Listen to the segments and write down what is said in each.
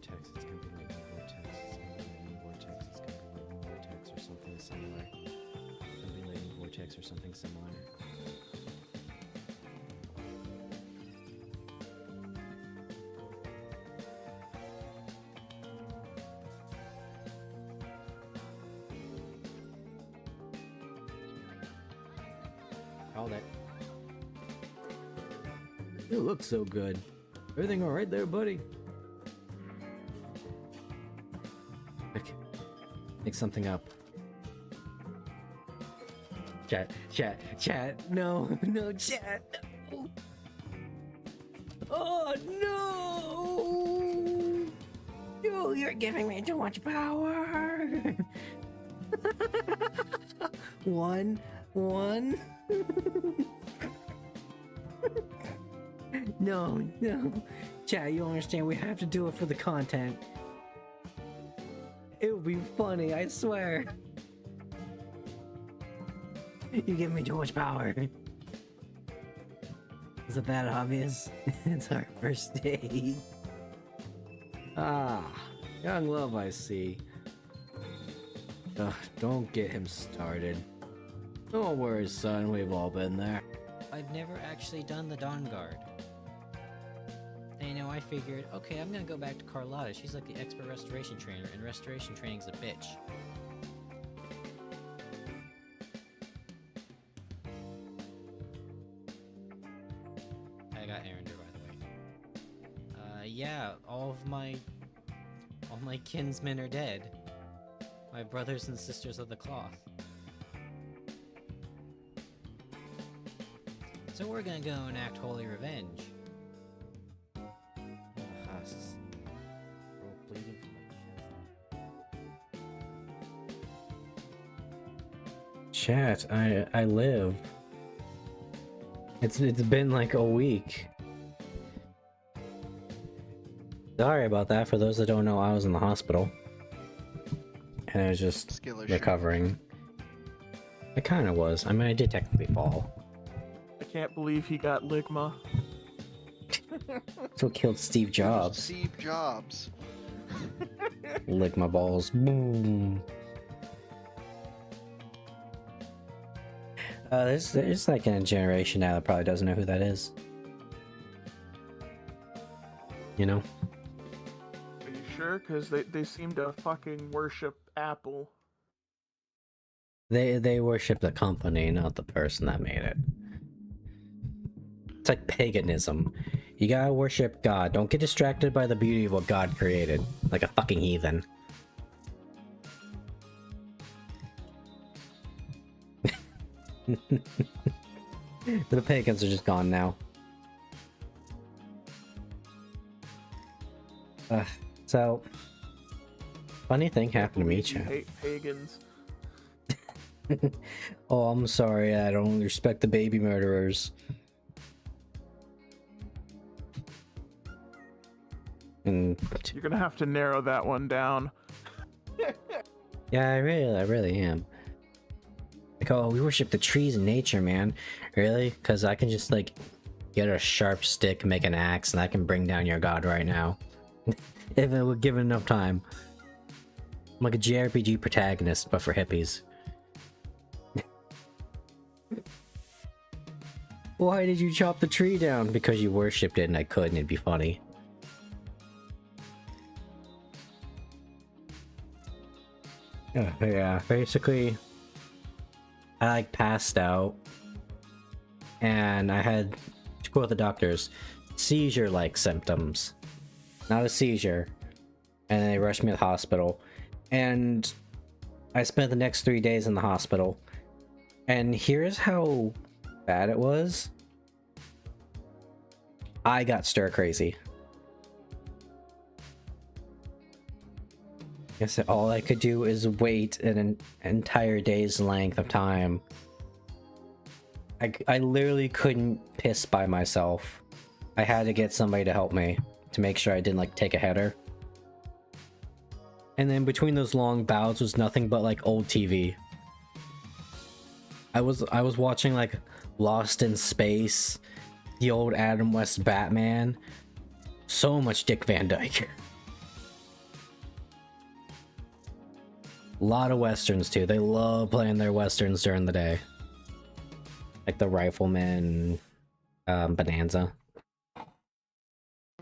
vortex. It's gonna be lightning vortex. It's gonna be lightning vortex. It's gonna be lightning vortex or something similar. It's gonna be lightning vortex or something similar. Called it. You look so good. Everything all right there, buddy? Okay. Make something up. Chat. No, chat. No. Oh, no. No, you're giving me too much power. One. No. Chat, you don't understand. We have to do it for the content. It would be funny, I swear. You give me too much power. Is it that obvious? It's our first date. Ah, young love I see. Ugh, don't get him started. Don't worry, son, we've all been there. I've never actually done the Dawn Guard. And you know, I figured, okay, I'm gonna go back to Carlotta. She's like the expert restoration trainer, and restoration training's a bitch. I got Erender, by the way. Yeah, all my kinsmen are dead. My brothers and sisters of the cloth. So we're gonna go enact holy revenge. Bleeding from my chest. Chat, I live. It's been like a week. Sorry about that. For those that don't know, I was in the hospital. And I was just recovering. I kind of was. I mean, I did technically fall. I can't believe he got Ligma. That's what killed Steve Jobs. Steve Jobs. Lick my balls. Boom. There's like a generation now that probably doesn't know who that is. You know? Are you sure? Because they seem to fucking worship Apple. They worship the company, not the person that made it. It's like paganism. You gotta worship God. Don't get distracted by the beauty of what God created. Like a fucking heathen. The pagans are just gone now. So, funny thing happened to me, chat. Hate pagans. Oh, I'm sorry. I don't respect the baby murderers. And You're gonna have to narrow that one down. yeah, I really am. Like, oh, we worship the trees and nature, man. Really? Because I can just like get a sharp stick, make an axe, and I can bring down your god right now. If it would give it enough time. I'm like a JRPG protagonist, but for hippies. Why did you chop the tree down? Because you worshipped it and I couldn't. It'd be funny. Yeah, basically, I like passed out, and I had to go to the doctor's. Seizure-like symptoms, not a seizure, and they rushed me to the hospital, and I spent the next 3 days in the hospital. And here's how bad it was. I got stir crazy. I guess all I could do is wait an entire day's length of time. I literally couldn't piss by myself. I had to get somebody to help me to make sure I didn't like take a header. And then between those long bouts was nothing but like old TV. I was watching like Lost in Space, the old Adam West Batman. So much Dick Van Dyke. A lot of westerns too. They love playing their westerns during the day. Like the Rifleman, Bonanza.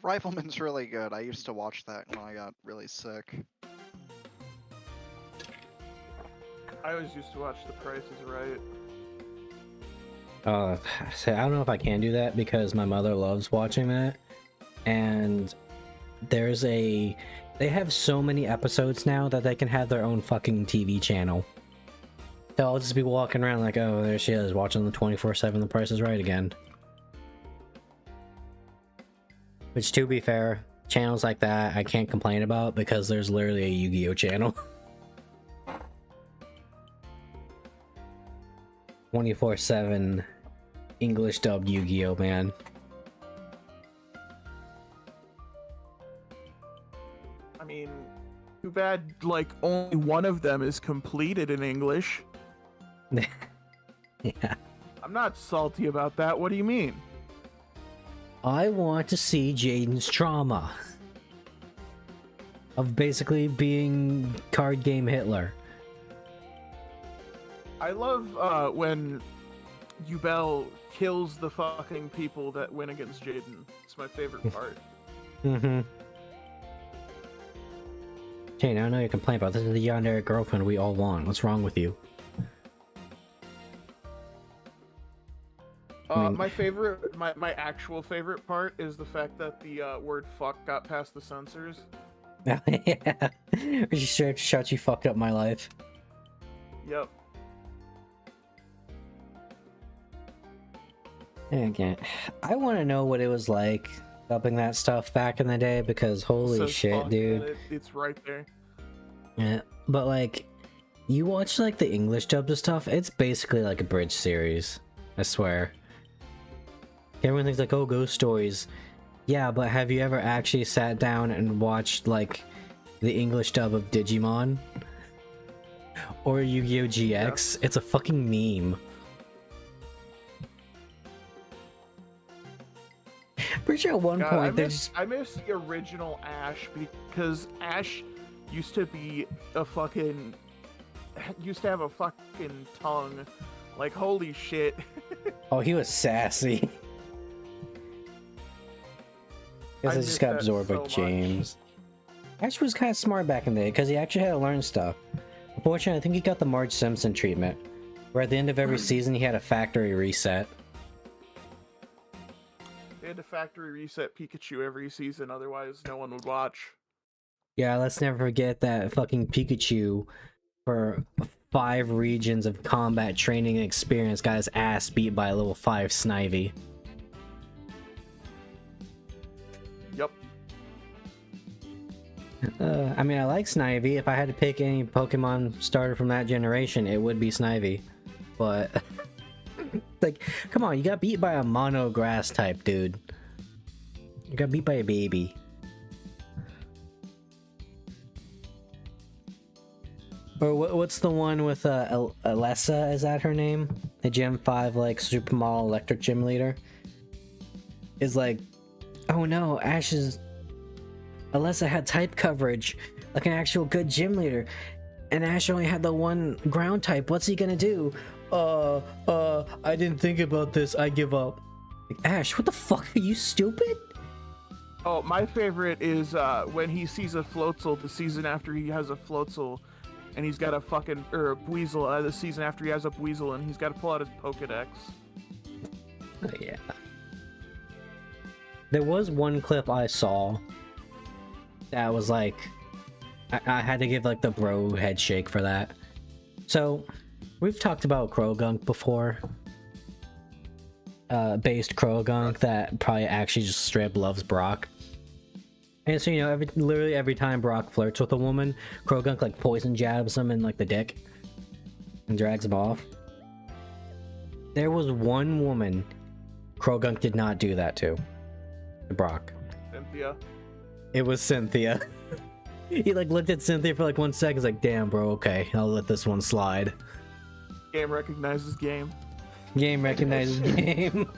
Rifleman's really good. I used to watch that when I got really sick. I always used to watch The Price is Right. So I don't know if I can do that because my mother loves watching that. And they have so many episodes now that they can have their own fucking TV channel. So I'll just be walking around like, oh, there she is, watching the 24/7 The Price is Right again. Which, to be fair, channels like that I can't complain about because there's literally a Yu-Gi-Oh channel. 24/7 English dubbed Yu-Gi-Oh, man. I mean, too bad, like, only one of them is completed in English. Yeah. I'm not salty about that. What do you mean? I want to see Jaden's trauma of basically being card game Hitler. I love when Yubel kills the fucking people that win against Jaden. It's my favorite part. Mm-hmm. Jane, I know you complain about this is the yandere girlfriend we all want. What's wrong with you? My actual favorite part is the fact that the word fuck got past the censors. Yeah. She straight up shouts, "You fucked up my life." Yep. Again, I want to know what it was like dubbing that stuff back in the day because holy Says shit, fuck, dude. and it's right there. Yeah, but like, you watch like the English dubbed stuff, it's basically like a bridge series. I swear. Everyone thinks like, oh, ghost stories. Yeah, but have you ever actually sat down and watched like the English dub of Digimon? Or Yu-Gi-Oh! GX? Yeah. It's a fucking meme. Pretty sure at one God, point there's... I miss the original Ash because Ash used to be a fucking... used to have a fucking tongue. Like, holy shit. Oh, he was sassy. Guess I just got absorbed by James. Ash was kind of smart back in the day because he actually had to learn stuff. Unfortunately, I think he got the Marge Simpson treatment, where at the end of every season he had a factory reset. They had to factory reset Pikachu every season, otherwise no one would watch. Yeah, let's never forget that fucking Pikachu, for 5 regions of combat training and experience, got his ass beat by a level 5 Snivy. Yep. I mean, I like Snivy. If I had to pick any Pokemon starter from that generation, it would be Snivy. But, like, come on, you got beat by a mono grass type, dude. You got beat by a baby. Or what's the one with Alessa? Is that her name? The Gen 5 like supermodel electric gym leader. Is like, oh no, Alessa had type coverage like an actual good gym leader, and Ash only had the one ground type. What's he gonna do? I didn't think about this. I give up. Like, Ash, what the fuck? Are you stupid? Oh, my favorite is when he sees a Floatzel the season after he has a Floatzel. And he's got a fucking, or a Buizel, the season after he has a Buizel, and he's got to pull out his Pokedex. Oh, yeah. There was one clip I saw that was like, I had to give like the bro head shake for that. So, we've talked about Krogunk before. Based Krogunk that probably actually just straight up loves Brock. And so, you know, literally every time Brock flirts with a woman, Krogunk like poison jabs him in like the dick and drags him off. There was one woman Krogunk did not do that to Brock. Cynthia. It was Cynthia. He like looked at Cynthia for like 1 second, he's like, damn bro, okay, I'll let this one slide. Game recognizes game. Game recognizes game.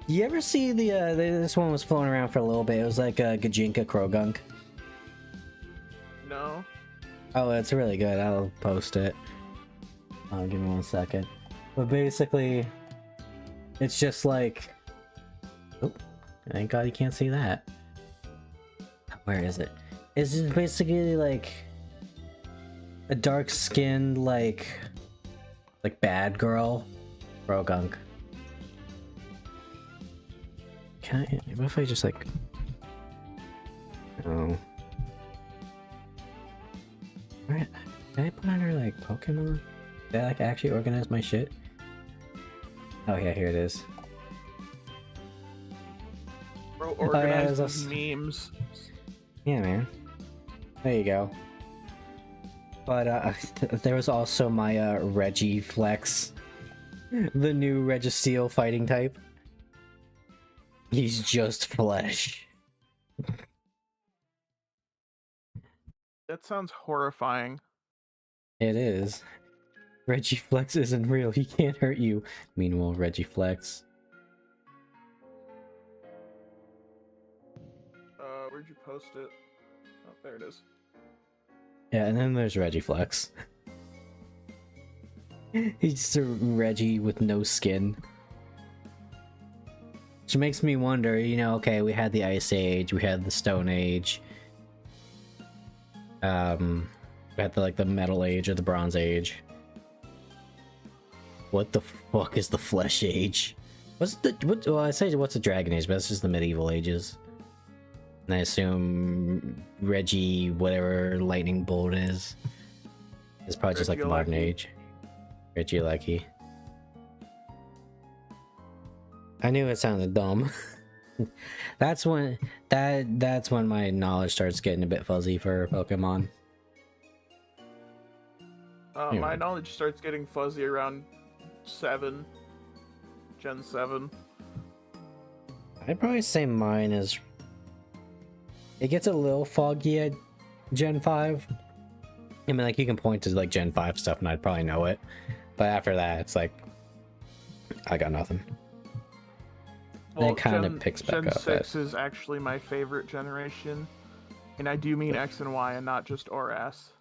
You ever see the this one was floating around for a little bit. It was like a Gajinka Krogunk. Oh, it's really good. I'll post it. Give me 1 second. But basically, it's just like... Oh, thank God you can't see that. Where is it? It's just basically like a dark-skinned, like bad girl. Bro gunk. Can I... What if I just like... Oh. Where... Did I put under like Pokemon? Did I like actually organize my shit? Oh yeah, here it is. Bro, yeah, organize that's- memes. Yeah, man. There you go. But there was also my Reggie Flex, the new Registeel fighting type. He's just flesh. That sounds horrifying. It is. Reggie Flex isn't real. He can't hurt you. Meanwhile, Reggie Flex. Where'd you post it? Oh, there it is. Yeah, and then there's Reggie Flex. He's just a Reggie with no skin. Which makes me wonder, you know, okay, we had the Ice Age, we had the Stone Age. We had the Metal Age or the Bronze Age. What the fuck is the Flesh Age? Well, I say what's the Dragon Age, but that's just the medieval ages. And I assume Reggie, whatever Lightning Bolt is probably just like the Modern Age. Regieleki. I knew it sounded dumb. that's when my knowledge starts getting a bit fuzzy for Pokemon. My knowledge starts getting fuzzy around 7. Gen 7. I'd probably say mine is... It gets a little foggy at Gen 5. I mean, like, you can point to, like, Gen 5 stuff and I'd probably know it. But after that, it's like... I got nothing. Well, it kind of picks back Gen up. 6 is actually my favorite generation. And I do mean X and Y and not just or S.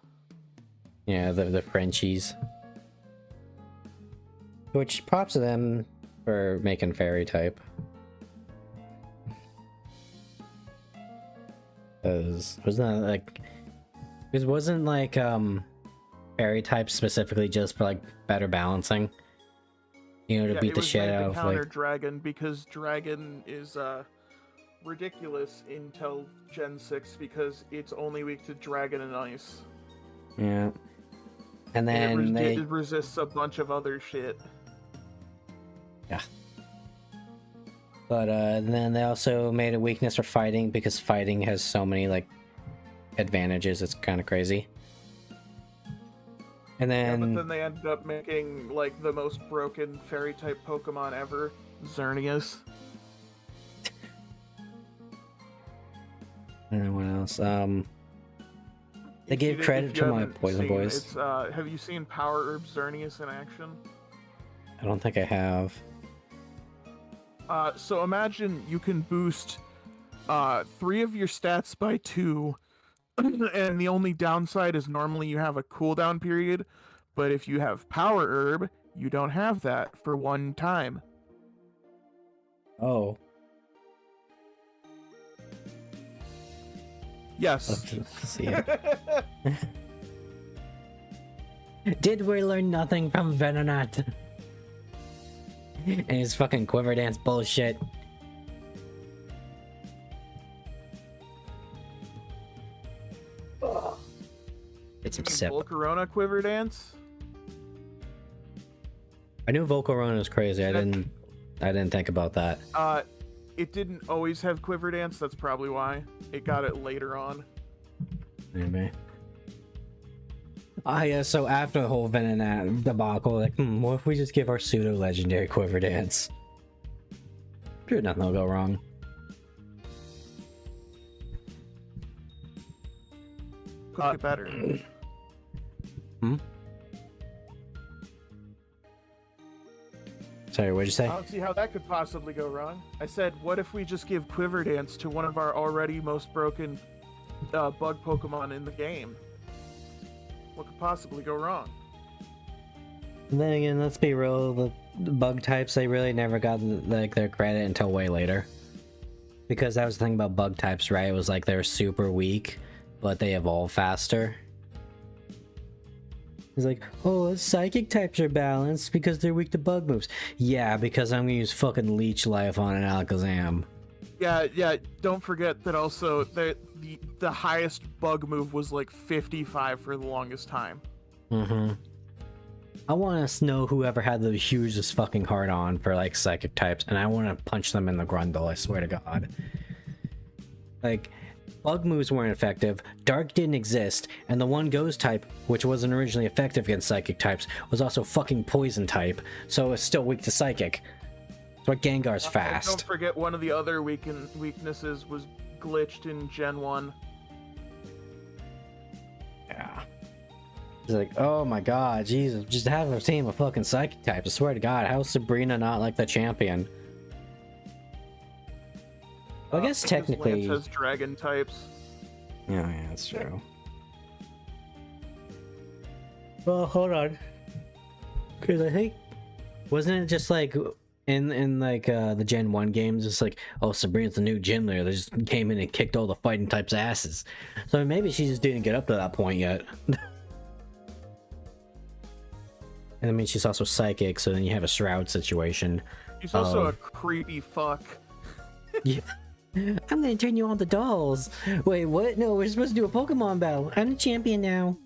Yeah, the Frenchies. Which, props to them for making fairy type. Because wasn't that like... It wasn't like fairy type specifically just for like better balancing. You know, to beat the shit out of counter like... Dragon, because Dragon is ridiculous until Gen 6 because it's only weak to Dragon and Ice. Yeah. And then it resists a bunch of other shit. Yeah. But then they also made a weakness for fighting because fighting has so many like advantages. It's kind of crazy. And then... Yeah, but then they ended up making like the most broken fairy type Pokemon ever, Xerneas. I don't know what else. They gave credit to my Poison Boys. It's, have you seen Power Herb Xerneas in action? I don't think I have. So imagine you can boost 3 of your stats by 2, and the only downside is normally you have a cooldown period, but if you have Power Herb, you don't have that for 1 time. Oh. Yes. Let's see it. Did we learn nothing from Venonat? And his fucking quiver dance bullshit. Get some sip. Volcarona Quiver Dance? I knew Volcarona was crazy. I didn't think about that. It didn't always have Quiver Dance, that's probably why. It got it later on. Maybe. Ah, yeah, so after the whole Venonat debacle, like, what if we just give our pseudo-legendary Quiver Dance? Sure, nothing will go wrong. Could get better. Sorry, what'd you say? I don't see how that could possibly go wrong. I said, what if we just give Quiver Dance to one of our already most broken bug Pokemon in the game? What could possibly go wrong? And then again, let's be real, the bug types, they really never got like their credit until way later. Because that was the thing about bug types, right? It was like they're super weak, but they evolve faster. He's like, oh, psychic types are balanced because they're weak to bug moves. Yeah, because I'm gonna use fucking leech life on an Alakazam. Yeah, don't forget that also the highest bug move was like 55 for the longest time. Mm-hmm. I want to know whoever had the hugest fucking hard on for like psychic types, and I want to punch them in the grundle, I swear to God. Like, bug moves weren't effective, dark didn't exist, and the one ghost type, which wasn't originally effective against psychic types, was also fucking poison type, so it's still weak to psychic. That's why Gengar's fast. Don't forget one of the other weaknesses was glitched in Gen 1. Yeah. He's like, oh my god, Jesus, just have a team of fucking psychic types. I swear to God, how's Sabrina not like the champion? Well, I guess Because technically. Lance has dragon types. Yeah, that's true. Well, hold on. Because I think. Wasn't it just like. In like the Gen 1 games, it's like, oh, Sabrina's the new gym leader. They just came in and kicked all the fighting types' asses. So maybe she just didn't get up to that point yet. And I mean, she's also psychic, so then you have a Shroud situation. She's also a creepy fuck. Yeah. I'm gonna turn you on to dolls. Wait, what? No, we're supposed to do a Pokemon battle. I'm the champion now.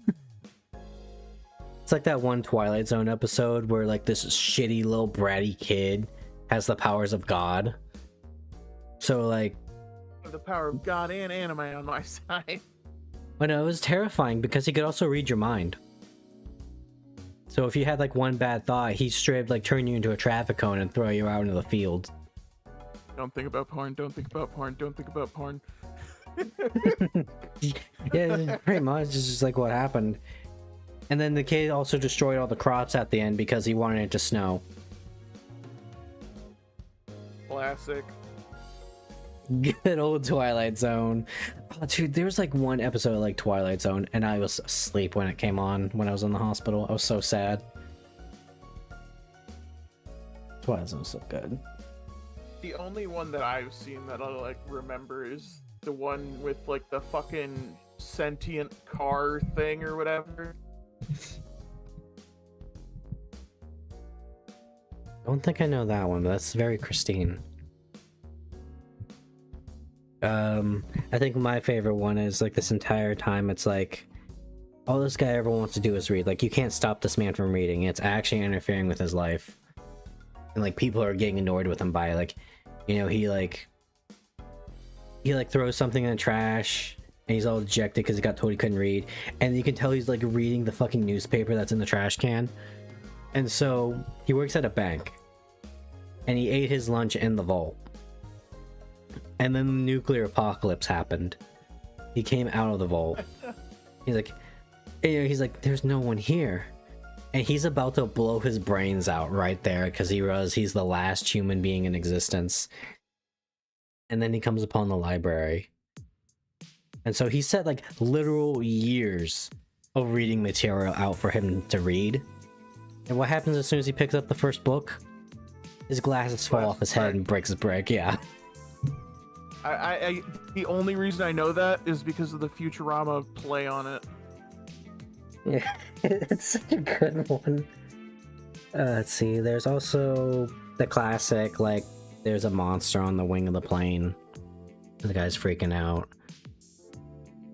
It's like that one Twilight Zone episode where like this shitty little bratty kid has the powers of God. So like, The power of God and anime on my side. but no, it was terrifying because he could also read your mind. So if you had like one bad thought, he straight like turn you into a traffic cone and throw you out into the field. Don't think about porn, don't think about porn, don't think about porn. Yeah, pretty much. It's just like what happened. And then the kid also destroyed all the crops at the end because he wanted it to snow. Classic. Good old Twilight Zone. Oh, dude, there was like one episode of like Twilight Zone, and I was asleep when it came on when I was in the hospital. I was so sad. Twilight Zone was so good. The only one that I've seen that I like remember is the one with like the fucking sentient car thing or whatever. Don't think I know that one, but that's very Christine. I think my favorite one is like this entire time it's like all this guy ever wants to do is read. Like, you can't stop this man from reading. It's actually interfering with his life. And like people are getting annoyed with him by like, you know, he throws something in the trash and he's all dejected because he got told he couldn't read, and you can tell he's like reading the fucking newspaper that's in the trash can. And so he works at a bank and he ate his lunch in the vault, and then the nuclear apocalypse happened. He came out of the vault. He's like there's no one here, and he's about to blow his brains out right there because he's the last human being in existence. And then he comes upon the library. And so he set like literal years of reading material out for him to read. And what happens as soon as he picks up the first book? His glasses fall off his head and breaks his brick, yeah. I the only reason I know that is because of the Futurama play on it. Yeah, it's such a good one. Let's see, there's also the classic, like, there's a monster on the wing of the plane. The guy's freaking out.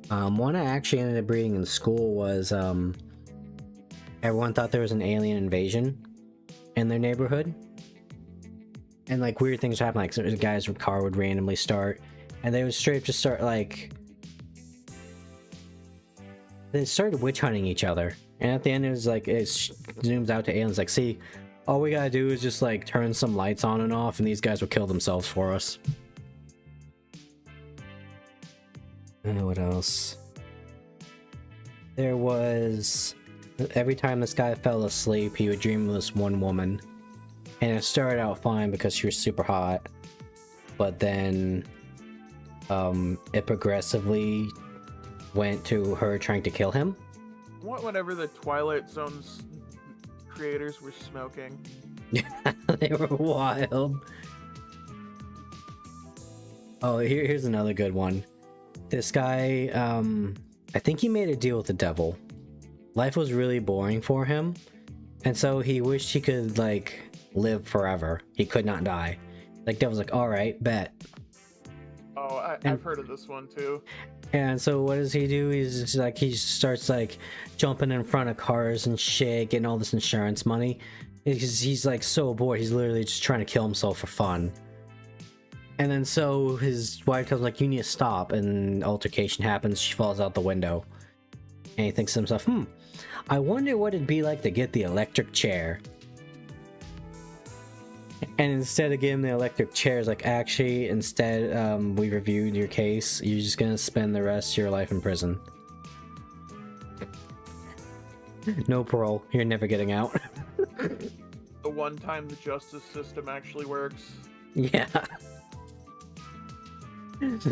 One I actually ended up reading in school was, everyone thought there was an alien invasion in their neighborhood. And, like, weird things happen, like, a guy's car would randomly start, and they would straight up just start, like... They started witch hunting each other. And at the end, it was like, it zooms out to aliens, like, see, all we gotta do is just, like, turn some lights on and off, and these guys will kill themselves for us. What else? There was... Every time this guy fell asleep, he would dream of this one woman. And it started out fine because she was super hot. But then... it progressively went to her trying to kill him. Whenever the Twilight Zone's creators were smoking. They were wild. Oh, here's another good one. This guy, I think he made a deal with the devil. Life was really boring for him, and so he wished he could, like, live forever. He could not die. Like, devil's like, alright, bet. Oh, I've heard of this one too. And so what does he do? He's just like, he starts like jumping in front of cars and shit, getting all this insurance money. He's like so bored, he's literally just trying to kill himself for fun. And then so his wife comes like, you need to stop, and altercation happens, she falls out the window. And he thinks to himself, I wonder what it'd be like to get the electric chair. And instead of getting the electric chairs, like, actually, instead, we reviewed your case, you're just gonna spend the rest of your life in prison. No parole, you're never getting out. The one time the justice system actually works. Yeah.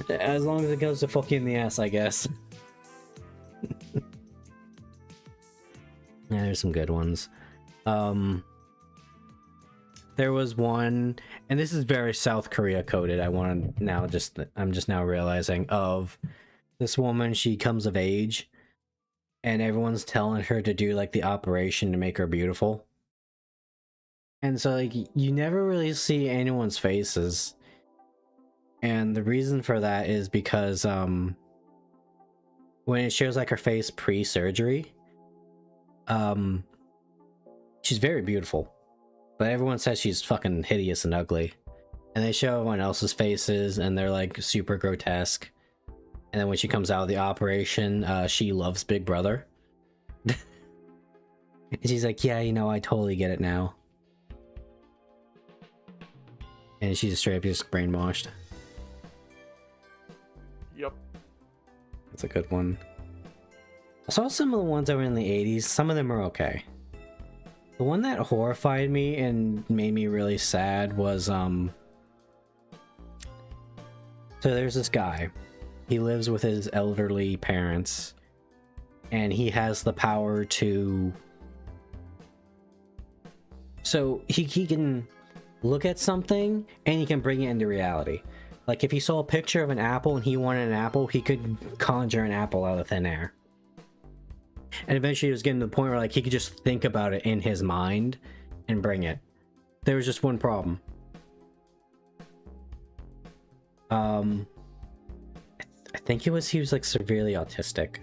As long as it goes to fuck you in the ass, I guess. Yeah, there's some good ones. There was one, and this is very South Korea coded. I'm just now realizing, of this woman. She comes of age, and everyone's telling her to do like the operation to make her beautiful. And so like you never really see anyone's faces. And the reason for that is because when it shows like her face pre-surgery, she's very beautiful. But everyone says she's fucking hideous and ugly. And they show everyone else's faces, and they're like super grotesque. And then when she comes out of the operation, she loves Big Brother. And she's like, yeah, you know, I totally get it now. And she's straight up just brainwashed. Yep. That's a good one. I saw some of the ones that were in the 80s. Some of them are okay. The one that horrified me and made me really sad was, so there's this guy. He lives with his elderly parents, and he has the power to... So he can look at something, and he can bring it into reality. Like, if he saw a picture of an apple and he wanted an apple, he could conjure an apple out of thin air. And eventually it was getting to the point where like he could just think about it in his mind and bring it. There was just one problem. I think he was like severely autistic.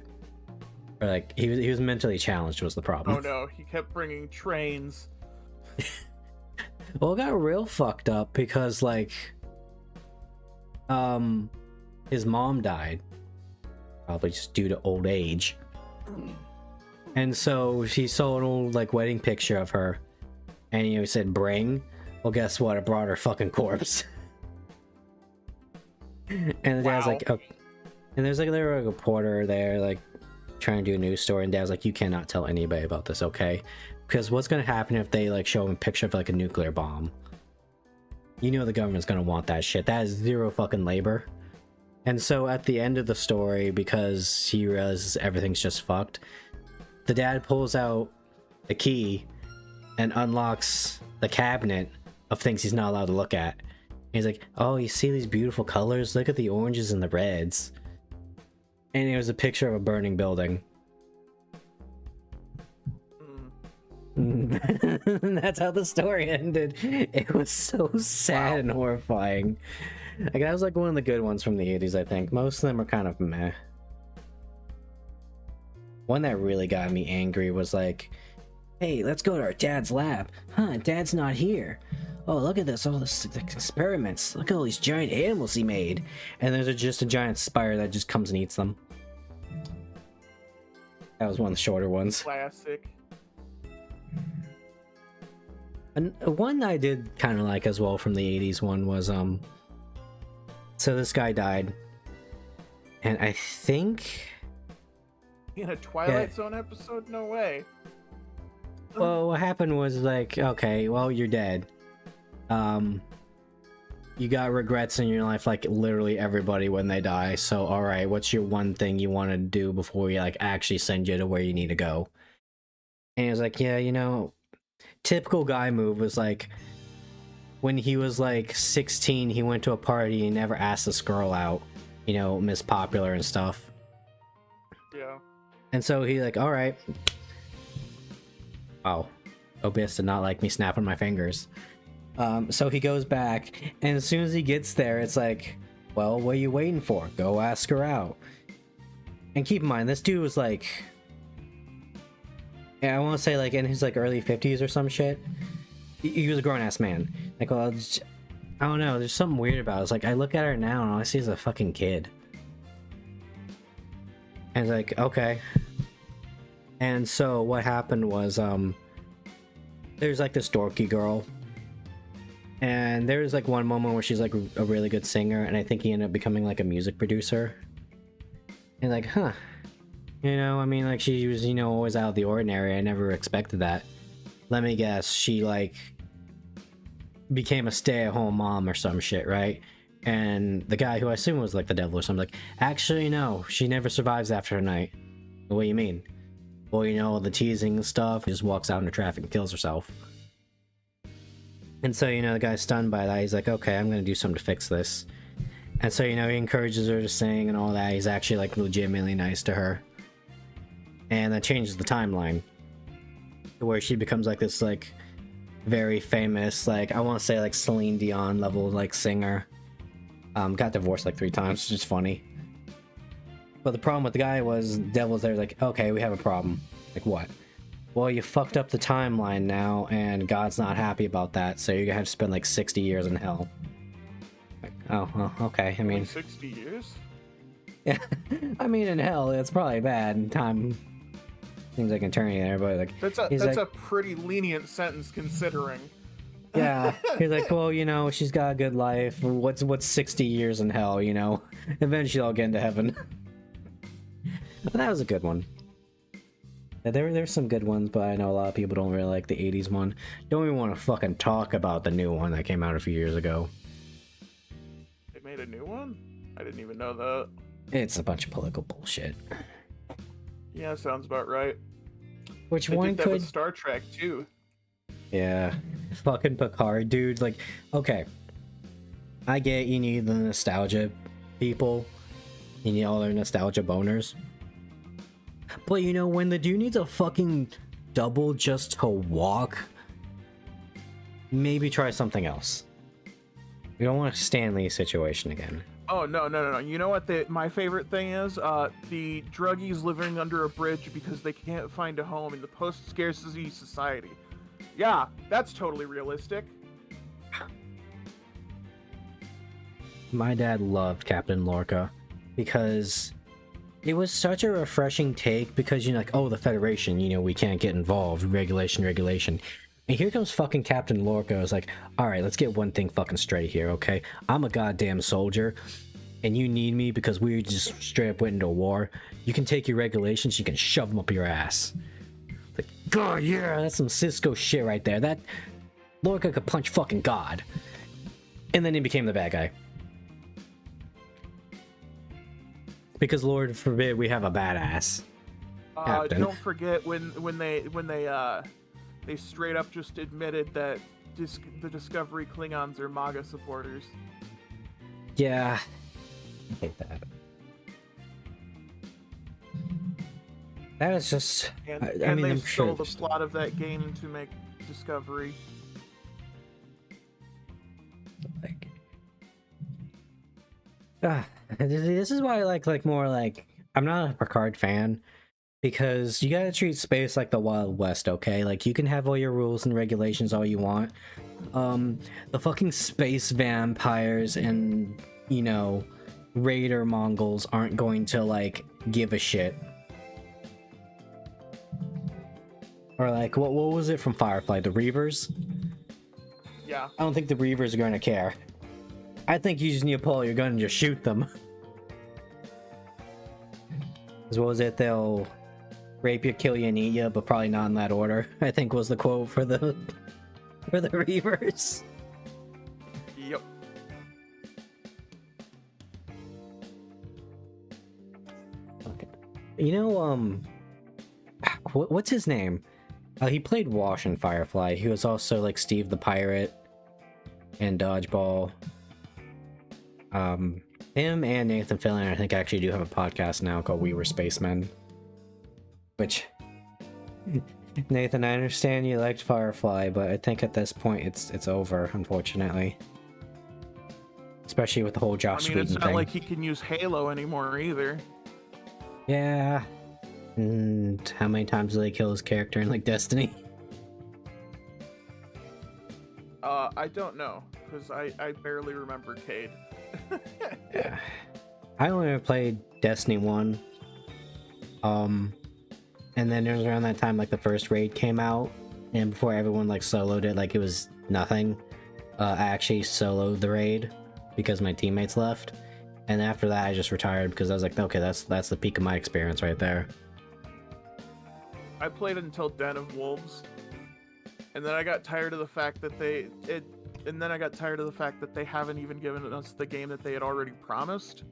Or like he was mentally challenged was the problem. Oh no, he kept bringing trains. Well, it got real fucked up because like his mom died. Probably just due to old age. And so she saw an old like wedding picture of her, and he said bring. Well, guess what? It brought her fucking corpse. And the dad's like, oh. And there was a reporter there like trying to do a news story, and dad's like, you cannot tell anybody about this, okay? Because what's gonna happen if they like show him a picture of like a nuclear bomb? You know the government's gonna want that shit. That is zero fucking labor. And so at the end of the story, because he realizes everything's just fucked, the dad pulls out the key and unlocks the cabinet of things he's not allowed to look at. And he's like, oh, you see these beautiful colors? Look at the oranges and the reds. And it was a picture of a burning building. That's how the story ended. It was so sad and horrifying. Like, that was like one of the good ones from the 80s, I think. Most of them are kind of meh. One that really got me angry was like, hey, let's go to our dad's lab. Huh, dad's not here. Oh, look at this, all this experiments. Look at all these giant animals he made. And there's just a giant spider that just comes and eats them. That was one of the shorter ones. Classic. And one I did kind of like as well from the 80s one was, so this guy died. And I think... In a Twilight Zone episode? No way. Well, what happened was like, okay, well, you're dead. You you got regrets in your life, like literally everybody when they die. So, all right, what's your one thing you want to do before we like actually send you to where you need to go? And he was like, yeah, you know, typical guy move was like when he was like 16, he went to a party and never asked this girl out, you know, Miss Popular and stuff. Yeah. And so he like, all right. Wow. OBS did not like me snapping my fingers. So he goes back, and as soon as he gets there, it's like, well, what are you waiting for? Go ask her out. And keep in mind, this dude was like, yeah, I want to say like in his like early 50s or some shit. He was a grown-ass man. Like, well, I don't know, there's something weird about it. It's like, I look at her now and all I see is a fucking kid. And it's like, okay. And so what happened was, there's like this dorky girl. And there's like one moment where she's like a really good singer, and I think he ended up becoming like a music producer. And like, huh. You know, I mean, like she was, you know, always out of the ordinary. I never expected that. Let me guess, she like became a stay-at-home mom or some shit, right? And the guy who I assume was like the devil or something, like, actually no, she never survives after a night. What do you mean? Well, you know, the teasing and stuff, just walks out into traffic and kills herself. And so, you know, the guy's stunned by that. He's like, okay, I'm gonna do something to fix this. And so, you know, he encourages her to sing and all that. He's actually like legitimately nice to her. And that changes the timeline to where she becomes like this like very famous, like I want to say like Celine Dion level like singer. Got divorced like 3 times, which is funny. But the problem with the guy was devil's there like, okay, we have a problem. Like what? Well, you fucked up the timeline now, and God's not happy about that, so you're gonna have to spend like 60 years in hell. Like, oh, well, okay. I mean, 60 years? yeah. I mean, in hell, it's probably bad. Time seems like an eternity there, but like, That's a pretty lenient sentence considering. yeah. He's like, well, you know, she's got a good life. What's 60 years in hell? You know, eventually I'll get into heaven. But that was a good one. Yeah, there's some good ones, but I know a lot of people don't really like the 80s one. Don't even want to fucking talk about the new one that came out a few years ago. They made a new one? I didn't even know that. It's a bunch of political bullshit. Yeah, sounds about right. Which They one did that could... with Star Trek too. Yeah. Fucking Picard, dude. Like, okay. I get you need the nostalgia people. You need all their nostalgia boners. But you know, when the dude needs a fucking double just to walk, maybe try something else. We don't want a Stanley situation again. Oh, no. You know what my favorite thing is? The druggies living under a bridge because they can't find a home in the post-scarcity society. Yeah, that's totally realistic. My dad loved Captain Lorca because it was such a refreshing take, because you're like, oh, the Federation, you know, we can't get involved, regulation. And here comes fucking Captain Lorca. It's like, all right, let's get one thing fucking straight here, okay? I'm a goddamn soldier, and you need me because we just straight up went into a war. You can take your regulations, you can shove them up your ass. Like, God, yeah, that's some Cisco shit right there. That Lorca could punch fucking God. And then he became the bad guy. Because Lord forbid we have a badass captain. Don't forget when they straight up just admitted that the Discovery Klingons are MAGA supporters. Yeah, I hate that. That is just. And, I mean, they I'm stole sure the plot of that game to make Discovery. Like, this is why I like more like, I'm not a Picard fan, because you gotta treat space like the Wild West, okay? Like, you can have all your rules and regulations all you want. The fucking space vampires and, you know, raider Mongols aren't going to like give a shit. Or like, what was it from Firefly? The Reavers? Yeah. I don't think the Reavers are going to care. I think you just need to pull out your gun and just shoot them. As well as it, they'll rape you, kill you, and eat you, but probably not in that order, I think was the quote for the Reavers. Yep. Okay. You know, what's his name? He played Wash in Firefly. He was also like Steve the Pirate and Dodgeball. Him and Nathan Fillion, I think, actually do have a podcast now called We Were Spacemen. Which, Nathan, I understand you liked Firefly, but I think at this point it's over, unfortunately. Especially with the whole Josh I mean, it's Whedon not thing. like he can use Halo anymore either. Yeah. And how many times did they kill his character in like Destiny? I don't know, because I barely remember Cade. Yeah. I only ever played Destiny 1. And then it was around that time like the first raid came out, and before everyone like soloed it like it was nothing. I actually soloed the raid because my teammates left. And after that I just retired because I was like, okay, that's the peak of my experience right there. I played until Den of Wolves, and then I got tired of the fact that they haven't even given us the game that they had already promised.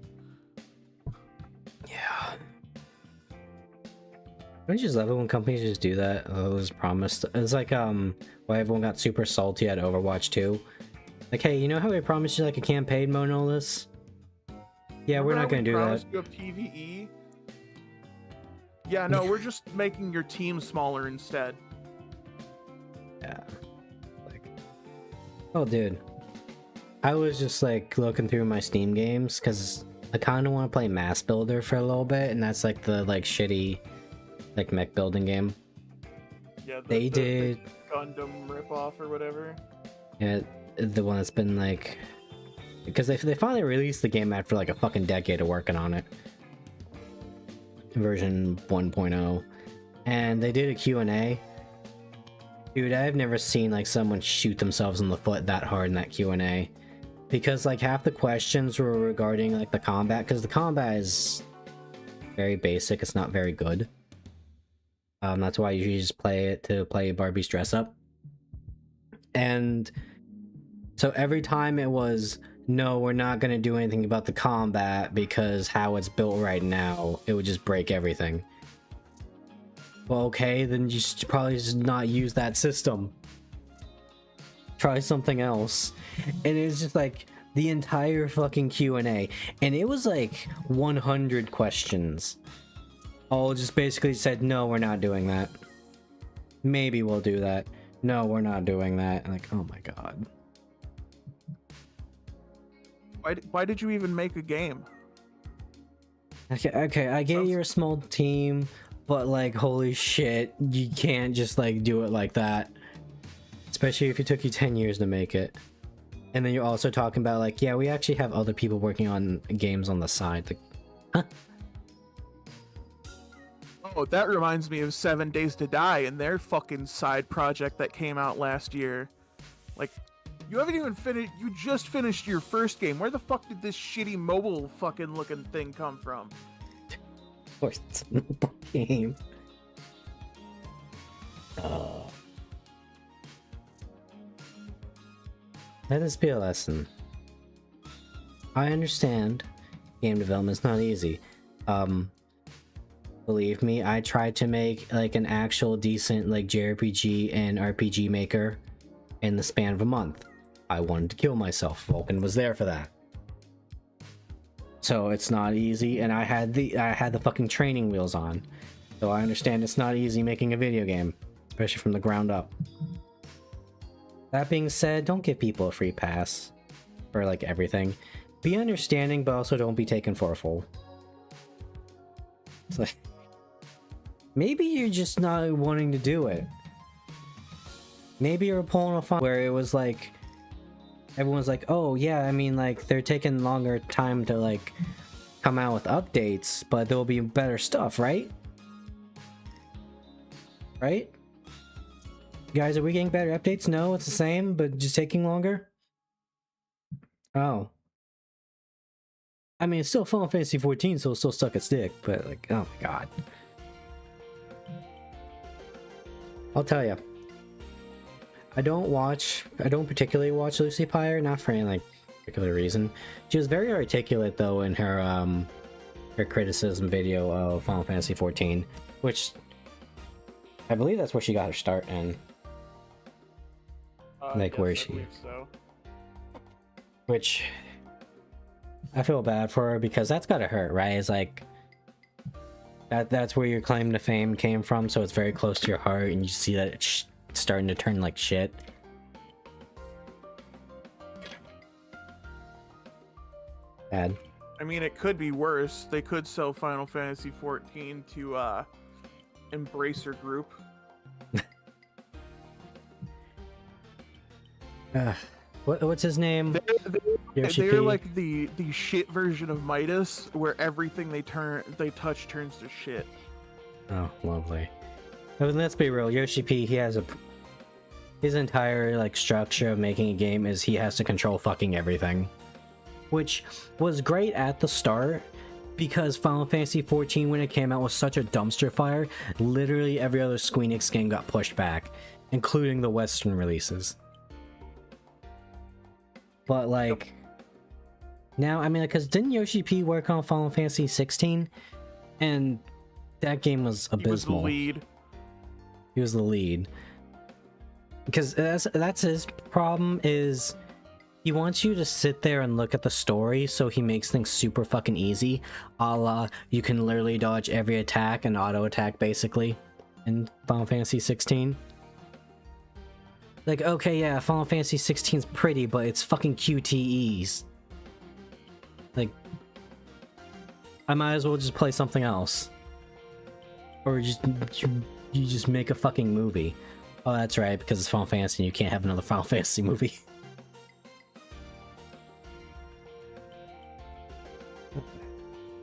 Yeah. Don't you just love it when companies just do that? Oh, it was promised. It's like why everyone got super salty at Overwatch 2. Like, hey, you know how we promised you like a campaign mode and all this? Yeah, we're not gonna do that. Promised you a PvE. Yeah, no, we're just making your team smaller instead. Yeah. Like, oh, dude. I was just like looking through my Steam games because I kind of want to play Mass Builder for a little bit, and that's like the like shitty like mech building game. Yeah, They did. the Gundam ripoff or whatever. Yeah, the one that's been like, because they finally released the game after like a fucking decade of working on it. Version 1.0, and they did a Q&A. Dude, I've never seen like someone shoot themselves in the foot that hard in that Q&A, because like half the questions were regarding like the combat, because the combat is very basic, it's not very good. That's why I usually just play it to play Barbie's dress up. And so every time it was, no, we're not going to do anything about the combat because how it's built right now, it would just break everything. Well, okay, then you should probably just not use that system. Try something else. And it's just like the entire fucking Q&A. And it was like 100 questions. All just basically said, no, we're not doing that. Maybe we'll do that. No, we're not doing that. And like, oh my god. Why did you even make a game? Okay, I get you're a small team, but like, holy shit, you can't just like do it like that. Especially if it took you 10 years to make it. And then you're also talking about like, yeah, we actually have other people working on games on the side. Like, huh? Oh, that reminds me of 7 Days to Die and their fucking side project that came out last year. Like, you haven't even finished. You just finished your first game. Where the fuck did this shitty mobile fucking looking thing come from? Of course, it's a mobile game. Let this be a lesson. I understand game development is not easy. Believe me, I tried to make like an actual decent like JRPG and RPG maker in the span of a month. I wanted to kill myself. Vulcan was there for that. So it's not easy, and I had the fucking training wheels on. So I understand it's not easy making a video game, especially from the ground up. That being said, don't give people a free pass for like everything. Be understanding, but also don't be taken for a fool. It's like, maybe you're just not wanting to do it. Maybe you're pulling a fun where it was like, everyone's like, oh yeah, I mean like they're taking longer time to like come out with updates, but there'll be better stuff, right? Right? Guys, are we getting better updates? No, it's the same, but just taking longer? Oh. I mean, it's still Final Fantasy 14, so it's still stuck its dick, but like, oh my god. I'll tell you. I don't particularly watch Lucy Pyre, not for any like particular reason. She was very articulate though in her her criticism video of Final Fantasy 14, which I believe that's where she got her start in. Like, yes, where I she- believe so. Which I feel bad for her because that's gotta hurt, right? It's like that's where your claim to fame came from, so it's very close to your heart, and you see that it's starting to turn like shit. Bad. I mean, it could be worse. They could sell Final Fantasy 14 to Embracer Group. What's his name? Yoshi They're P? like the shit version of Midas, where everything they touch turns to shit. Oh, lovely. I mean, let's be real. Yoshi P, he has his entire like structure of making a game is he has to control fucking everything, which was great at the start because Final Fantasy 14 when it came out was such a dumpster fire. Literally every other Squeenix game got pushed back, including the Western releases. But like now, I mean, because didn't Yoshi P work on Final Fantasy 16, and that game was abysmal. He was the lead. He was the lead. Because that's his problem, is he wants you to sit there and look at the story, so he makes things super fucking easy. A la, you can literally dodge every attack and auto attack basically in Final Fantasy 16. Like, okay, yeah, Final Fantasy 16's pretty, but it's fucking QTEs. Like, I might as well just play something else. Or just you just make a fucking movie. Oh, that's right, because it's Final Fantasy and you can't have another Final Fantasy movie.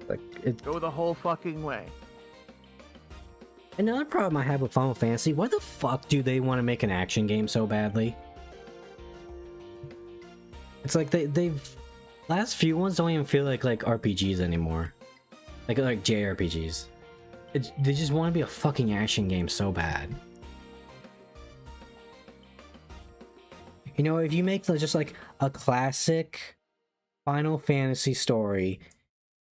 Like, Go the whole fucking way. another problem I have with Final Fantasy, why the fuck do they want to make an action game so badly? It's like they've last few ones don't even feel like RPGs anymore. Like JRPGs. They just want to be a fucking action game so bad. You know, if you make just like a classic Final Fantasy story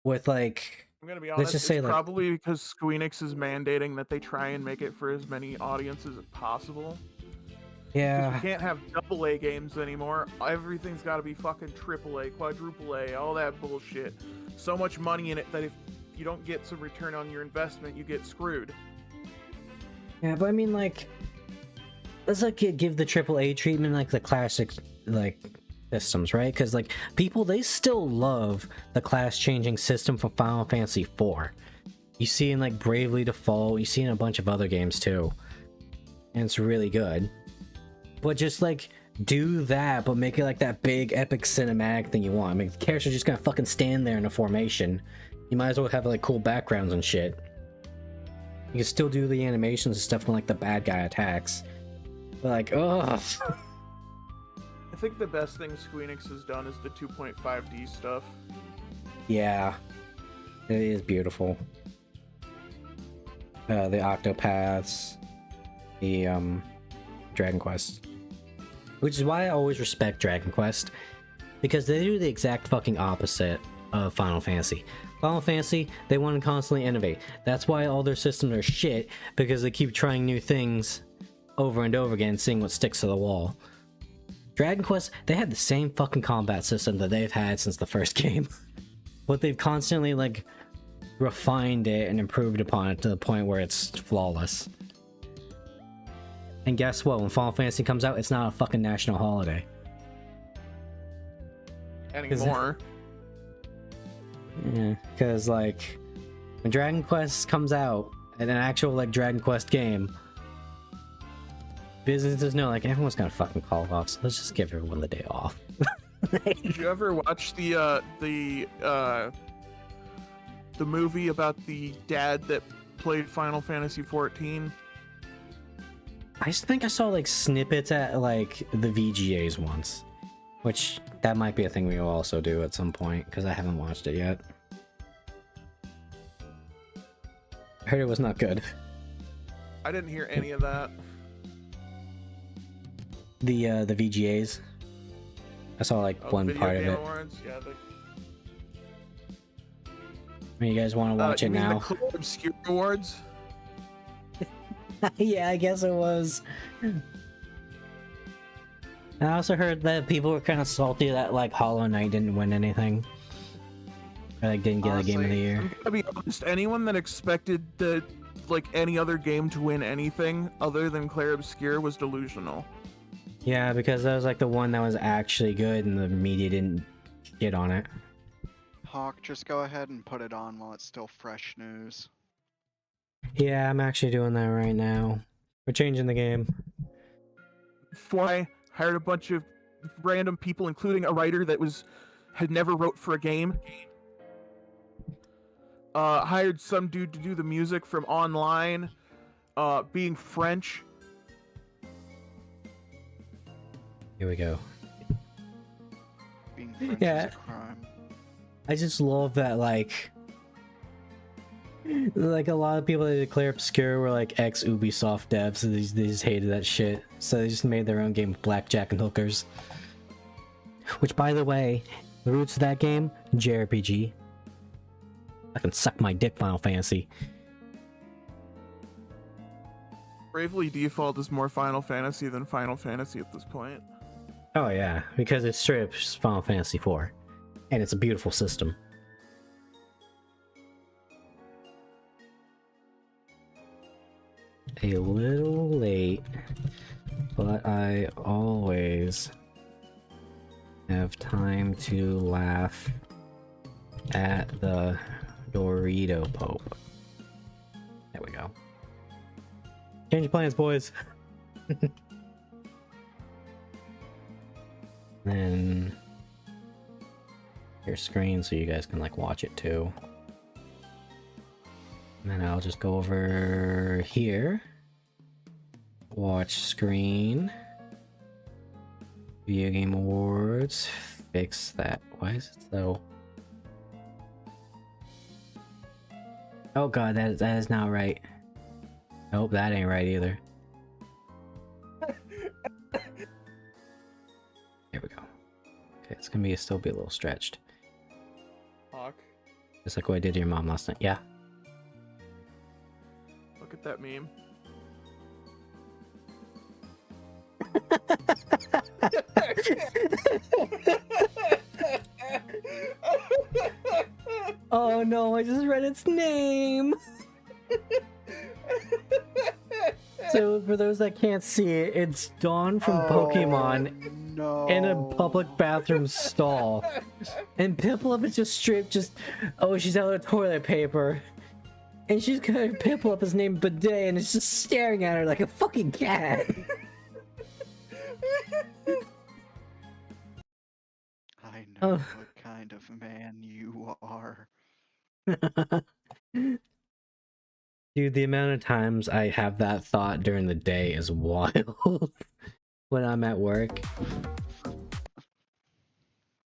with like, I'm gonna be let's honest, just it's say, like, probably because Squeenix is mandating that they try and make it for as many audiences as possible. Because yeah, we can't have AA games anymore. Everything's got to be fucking AAA, quadruple A, all that bullshit. So much money in it that if you don't get some return on your investment, you get screwed. yeah, but I mean, like, let's like give the AAA treatment like the classic like systems, right? Because like people, they still love the class-changing system from Final Fantasy IV. You see in like Bravely Default, you see in a bunch of other games too, and it's really good. But just like do that, but make it like that big epic cinematic thing you want. I mean, the characters are just gonna fucking stand there in a formation. You might as well have like cool backgrounds and shit. You can still do the animations and stuff when like the bad guy attacks. But like, ugh. I think the best thing Squeenix has done is the 2.5D stuff. Yeah, it is beautiful. The Octopaths, the Dragon Quest, which is why I always respect Dragon Quest, because they do the exact fucking opposite of Final Fantasy. Final Fantasy, they want to constantly innovate. That's why all their systems are shit, because they keep trying new things over and over again, seeing what sticks to the wall. Dragon Quest, they had the same fucking combat system that they've had since the first game, but they've constantly like refined it and improved upon it to the point where it's flawless. And guess what? When Final Fantasy comes out, it's not a fucking national holiday Anymore. Yeah, because like when Dragon Quest comes out, and an actual like Dragon Quest game, businesses know like everyone's gonna fucking call off, so let's just give everyone the day off. Did you ever watch the movie about the dad that played Final Fantasy 14? I just think I saw like snippets at like the VGAs once, which that might be a thing we will also do at some point because I haven't watched it yet. I heard it was not good. I didn't hear any of that. The VGAs. I saw like one Video part of Game it. Awards? Yeah, You guys want to watch you it mean now? the Club Obscure Awards? Yeah, I guess it was. I also heard that people were kind of salty that like Hollow Knight didn't win anything. Or like didn't get a game of the Honestly, year. I'm gonna be honest, anyone that expected the like any other game to win anything other than Clair Obscure was delusional. Yeah, because that was like the one that was actually good and the media didn't shit on it. Hawk, just go ahead and put it on while it's still fresh news. Yeah, I'm actually doing that right now. We're changing the game. Fly hired a bunch of random people, including a writer that had never wrote for a game. Hired some dude to do the music from online, being French. Here we go. Being French Yeah. is a crime. I just love that like a lot of people that declare Obscure were like ex Ubisoft devs and they just hated that shit. So they just made their own game of blackjack and hookers. Which by the way, the roots of that game, JRPG. I can suck my dick, Final Fantasy. Bravely Default is more Final Fantasy than Final Fantasy at this point. Oh yeah, because it's straight up Final Fantasy 4. And it's a beautiful system. A little late, but I always have time to laugh at the Dorito Pope. There we go. Change of plans, boys. Then your screen so you guys can like watch it too. And then I'll just go over here. Watch screen. Video Game Awards. Fix that. Why is it so? Oh god, that is not right. Nope, that ain't right either. There we go. Okay, it's gonna still be a little stretched. Hawk, Just like what I did to your mom last night. Yeah. look at that meme. Oh no, I just read its name! So for those that can't see it, it's Dawn from Pokemon No. in a public bathroom stall. And Piplup is just stripped, oh, she's out of toilet paper. And she's got her Piplup is named Bidet and it's just staring at her like a fucking cat. I know Oh. what kind of man you are. Dude, the amount of times I have that thought during the day is wild when I'm at work.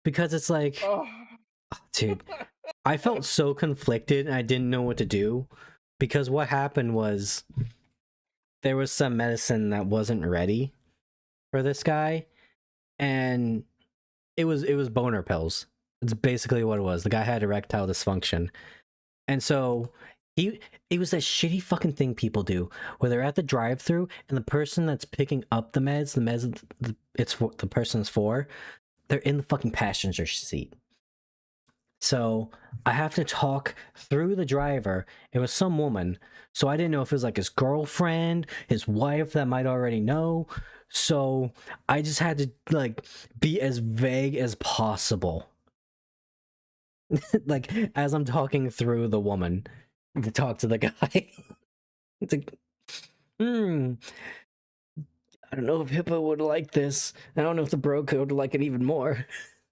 Because it's like, dude, I felt so conflicted and I didn't know what to do. Because what happened was there was some medicine that wasn't ready for this guy. And it was boner pills. It's basically what it was. The guy had erectile dysfunction. And so it was that shitty fucking thing people do where they're at the drive-thru and the person that's picking up the meds it's for the person's for, they're in the fucking passenger seat. So I have to talk through the driver. It was some woman, so I didn't know if it was like his girlfriend, his wife that might already know. So I just had to like be as vague as possible. Like as I'm talking through the woman to talk to the guy. It's like, I don't know if Hippo would like this. I don't know if the bro code would like it even more.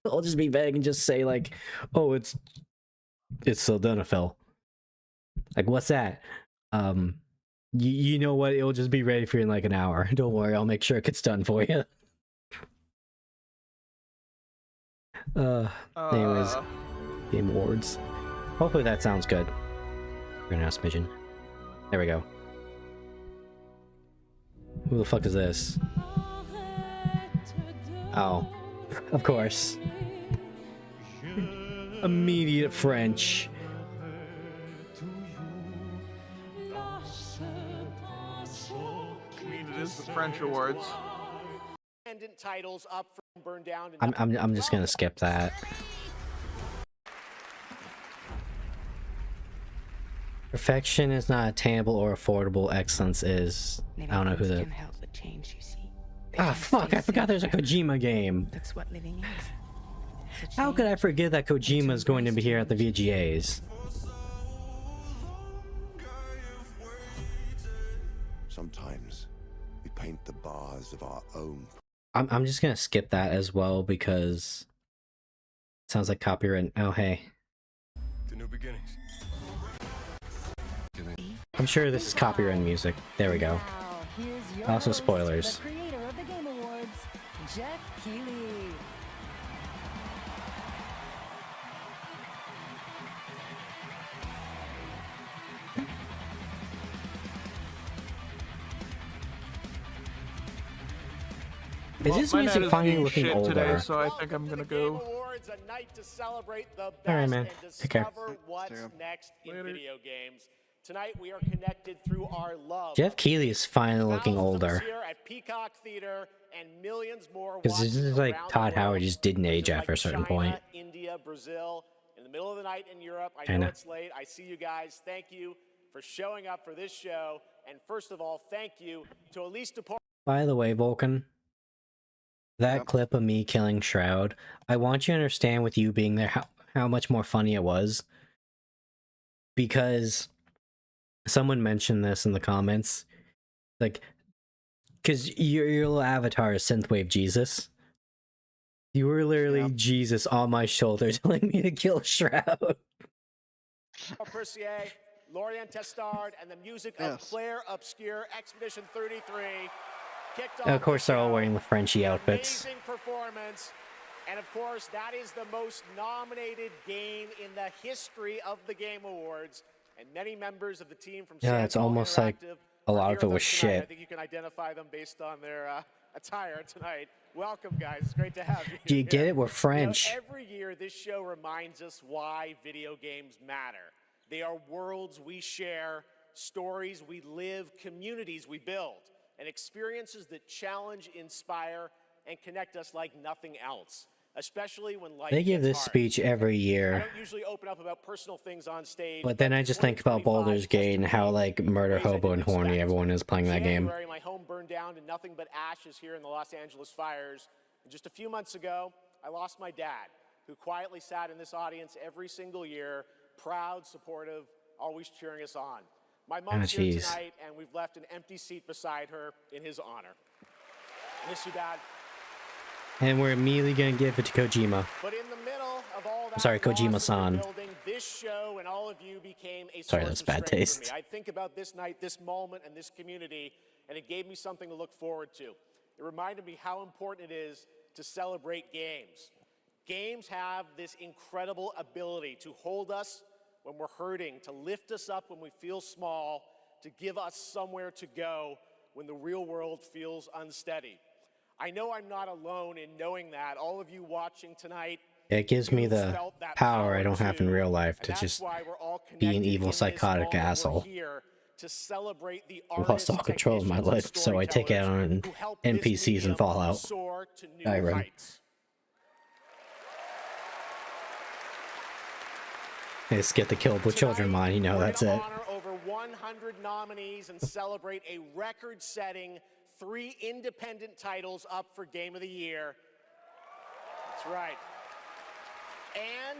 I'll just be vague and just say like, oh, it's sildenafil. Like, what's that? You know what? It'll just be ready for you in like an hour. Don't worry, I'll make sure it gets done for you. Anyways, Game Awards. Hopefully that sounds good. Greenhouse Pigeon. There we go. Who the fuck is this? Oh, of course. Immediate French. French awards. Titles up from Burn Down to I'm just gonna skip that. Perfection is not attainable or affordable. Excellence is. I don't know who the. Help the change you see. Ah, fuck! I forgot there's a Kojima game. That's what living is. How could I forget that Kojima is going to be here at the VGAs? Sometimes we paint the bars of our own. I'm just gonna skip that as well because it sounds like copyright. Oh hey. The new beginnings. I'm sure this is copyright music. There we go. Now, here's your Also host, spoilers. the creator of the Game Awards, Jeff Keighley. Is this My music net is finally being looking shit older? today, so I think I'm gonna go. Awards, a night to celebrate the best Alright, man. and Take care. discover what's See ya. next in Later. video games. Tonight we are connected through our love. Jeff Keighley is finally looking Thousands of us older. here at Peacock Theater and millions more Because this watching is like around the Todd Howard world. just didn't age Places after a like certain China, point. India, Brazil, in the middle of the night in Europe. I China. know it's late. I see you guys. Thank you for showing up for this show. And first of all, thank you to Elise DePort. By the way, Vulcan, that Yep. clip of me killing Shroud, I want you to understand with you being there how much more funny it was. Because someone mentioned this in the comments. Like, because your little avatar is Synthwave Jesus. You were literally Yep. Jesus on my shoulder telling me to kill Shroud. Percier, Lorian Testard, and the music of Yes. Claire Obscure Expedition 33. Kicked And of off course, the they're all show. wearing the Frenchy An outfits. Amazing performance. And of course, that is the most nominated game in the history of the Game Awards. And many members of the team from Yeah, it's Samsung almost like Interactive a are lot here of it with was us tonight. I shit. think you can identify them based on their attire tonight. Welcome, guys. It's great to have you. Do you get here. it? We're You know, French. every year, this show reminds us why video games matter. They are worlds we share, stories we live, communities we build, and experiences that challenge, inspire, and connect us like nothing else, especially when life They give gets this hard. speech every I year. don't usually open up about personal things on stage, But then I just think about 2025 Baldur's Gate and how like murder, ways I hobo, didn't and horny expect. everyone is playing that game. January, my home burned down to nothing but ashes here in the Los Angeles fires. And just a few months ago, I lost my dad, who quietly sat in this audience every single year, proud, supportive, always cheering us on. My mom's here jeez. tonight, and we've left an empty seat beside her in his honor. Miss you, Dad. And we're immediately gonna give it to Kojima. But in the middle of all that sorry, loss Kojima-san. and rebuilding, this show and all of you became a Sorry, source that's of bad strength for taste. me. I think about this night, this moment, and this community, and it gave me something to look forward to. It reminded me how important it is to celebrate games. Games have this incredible ability to hold us when we're hurting, to lift us up when we feel small, to give us somewhere to go when the real world feels unsteady. I know I'm not alone in knowing that. All of you watching tonight, It gives me you've the felt that power I don't have in too. real life And to that's just why we're all be an connected evil, in this psychotic moment. We're asshole. here to celebrate the I lost artists, all control of my technicians, and life, so I take it storytellers on who help this NPCs medium and Fallout. soar to new Skyrim. heights. I just get the killable children Tonight, mine, you know, we're that's gonna it. honor over 100 nominees and celebrate a record-setting 3 independent titles up for Game of the Year. That's right. And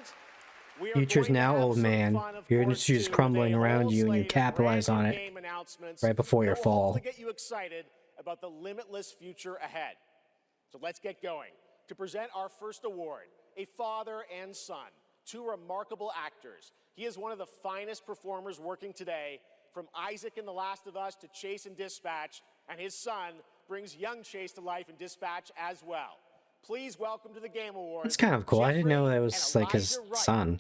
we are Future's going to now have old some man. fun, of Your course, industry is too, crumbling with a around whole you and you slate of capitalize brand on new it game announcements right before that your will fall. hopefully get you excited about the limitless future ahead. So let's get going. To present our first award, a father and son, 2 remarkable actors. He is one of the finest performers working today, from Isaac in The Last of Us to Chase in Dispatch, and his son brings young Chase to life in Dispatch as well. Please welcome to the Game Awards. That's kind of cool. I didn't know Jeffrey that was and like his Elijah Wright. son.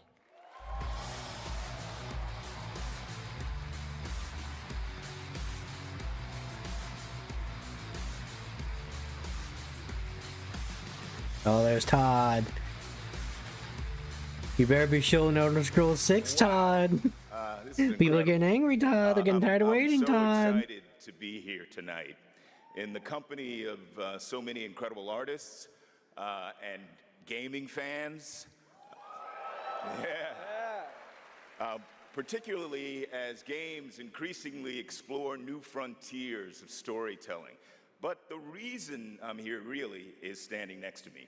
Oh, there's Todd. You better be showing Elder Scrolls 6, Todd. This is People are incredible. getting angry, Todd. They're getting tired of waiting, I'm so Todd. excited to be here tonight. in the company of so many incredible artists and gaming fans. Particularly as games increasingly explore new frontiers of storytelling. But the reason I'm here really is standing next to me,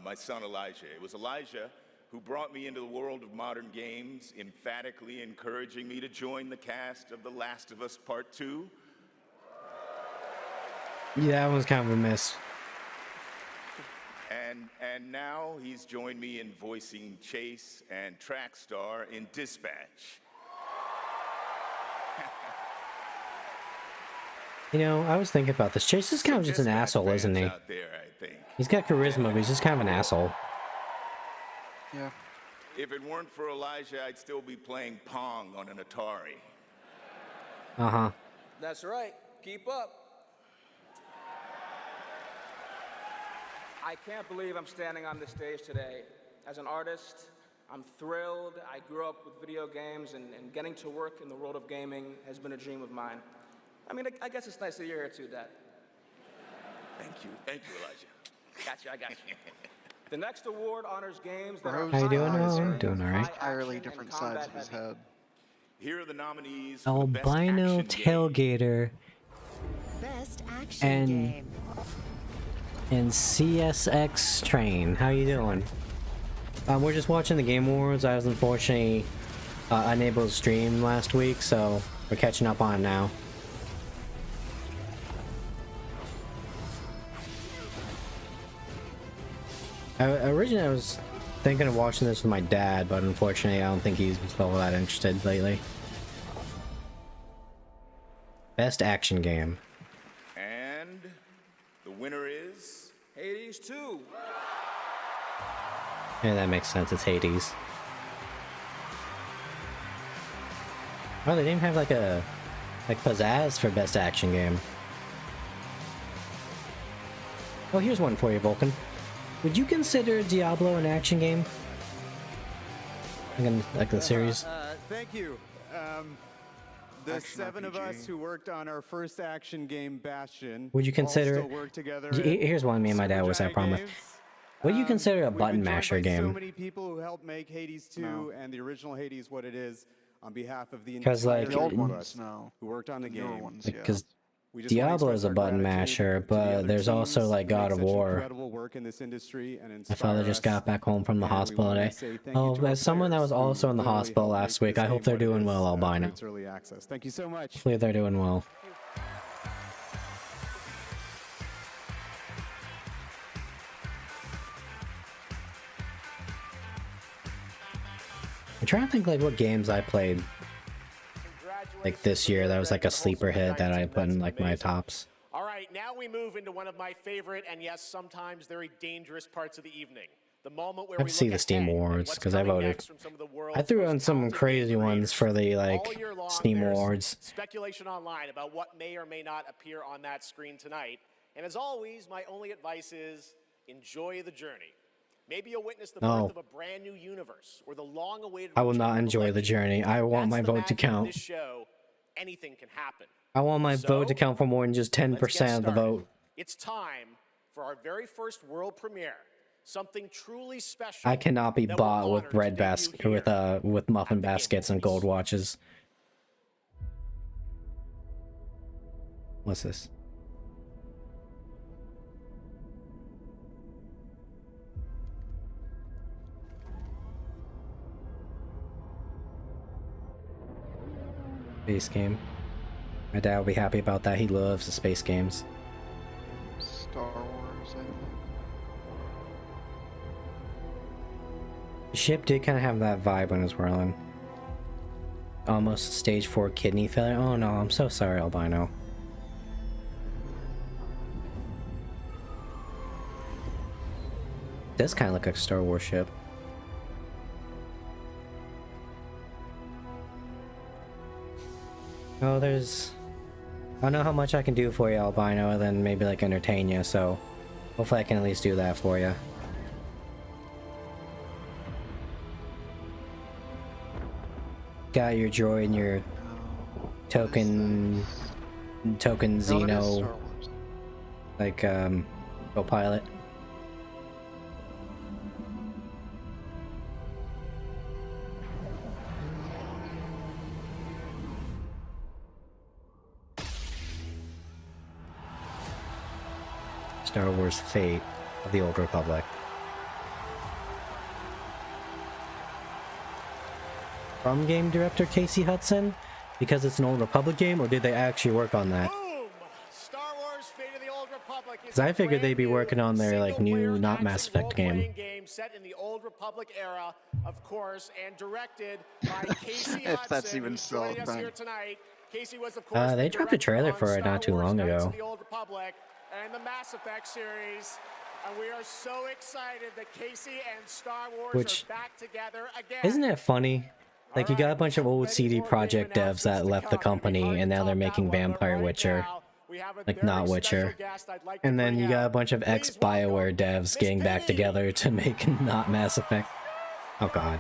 my son Elijah. It was Elijah who brought me into the world of modern games, emphatically encouraging me to join the cast of The Last of Us Part 2. Yeah, that was kind of a miss. And now he's joined me in voicing Chase and Trackstar in Dispatch. You know, I was thinking about this. Chase is kind of just an asshole, isn't he? Out there, I think. He's got charisma, but he's just kind of an asshole. Yeah. If it weren't for Elijah, I'd still be playing Pong on an Atari. Uh-huh. That's right. Keep up. I can't believe I'm standing on this stage today. As an artist, I'm thrilled. I grew up with video games, and getting to work in the world of gaming has been a dream of mine. I mean, I guess it's nice that you're here too, Dad. Thank you, Elijah. I got you. The next award honors games that Bro's How you doing? eyes Oh, are I'm doing all right. entirely different sides of his head. Here are the nominees for the Best Albino Action Game. Tailgater Best action and game. CSX Train. How you doing? We're just watching the Game Awards. I was unfortunately unable to stream last week, so we're catching up on it now. Originally, I was thinking of watching this with my dad, but unfortunately, I don't think he's all that interested lately. Best action game. And the winner is... Hades 2. Yeah, that makes sense. It's Hades. Oh, they didn't have like pizzazz for best action game. Oh, here's one for you, Vulcan. Would you consider Diablo an action game? Like the series? Thank you. The Action seven of RPG. us who worked on our first action game, Bastion, Would you consider? all still work together. Here's one me and my dad was, I promise. Would you consider a We've button been joined masher by game? So many people who helped make Hades 2 No. and the original Hades what it is on behalf of the 'Cause, entire like, The old group of ones, us no. who worked on the The newer game. ones, yeah. Because We just wanna Diablo express is a our button gratitude masher, to the but other there's also teams like who make God of such War. incredible work in this industry and My father inspire just us. got back home from the And we hospital wanna today. say thank you Oh, to our as someone that players was also who in the literally hospital helped last make week, this I hope game they're what it doing is, well, Albino. through its early access. Thank you so much. Hopefully they're doing well. I'm trying to think like what games I played like this year that was like a sleeper hit that I put in like my tops. All right, now we move into one of my favorite and yes, sometimes very dangerous parts of the evening. The moment where I have we to see look the Steam ahead at Awards, what's 'cause I coming voted. next from some of the world's I threw most in some talented crazy game ones creators. for the All like year long, Steam there's Awards. Speculation online about what may or may not appear on that screen tonight. And as always, my only advice is enjoy the journey. Maybe you'll witness the No. birth of a brand new universe or the long-awaited I will return not of a enjoy the legend. journey. I want That's my the vote to magic of count. This show, anything can happen. I want my vote to So, count for more than just 10% Let's get of the started. vote. It's time for our very first world premiere. Something truly special. I cannot be that we're bought with honored bread to debut basket here with muffin at the Game baskets and Awards. gold watches. What's this? Space game. My dad will be happy about that. He loves the space games. Star Wars, I think. The ship did kind of have that vibe when it was whirling. Almost stage 4 kidney failure. Oh no, I'm so sorry, Albino. Does kind of look like a Star Wars ship. Oh, there's... I don't know how much I can do for you, Albino, and then maybe like entertain you, so hopefully I can at least do that for you. Got your droid and your token No, that is Xeno Star Wars. Like, Copilot. Star Wars Fate of the Old Republic. From game director Casey Hudson? Because it's an Old Republic game, or did they actually work on that? Star Wars Fate of the Old Republic is Because I figured they'd be working on their like new not Mass Effect game. game set in the Old Republic era, of course, and directed by Casey If Hudson, that's even who's still joining us a here thing. tonight. Casey was, of course, They the dropped a director trailer on for it Star not too Wars long Knights ago. of the Old Republic and the Mass Effect series. And we are so excited that Casey and Star Wars are back together again. Isn't it funny? Like, you got a bunch of old CD Projekt devs that left the company, and now they're making Vampire Witcher. Like, not Witcher. And then you got a bunch of ex-BioWare devs getting back together to make not Mass Effect. Oh god.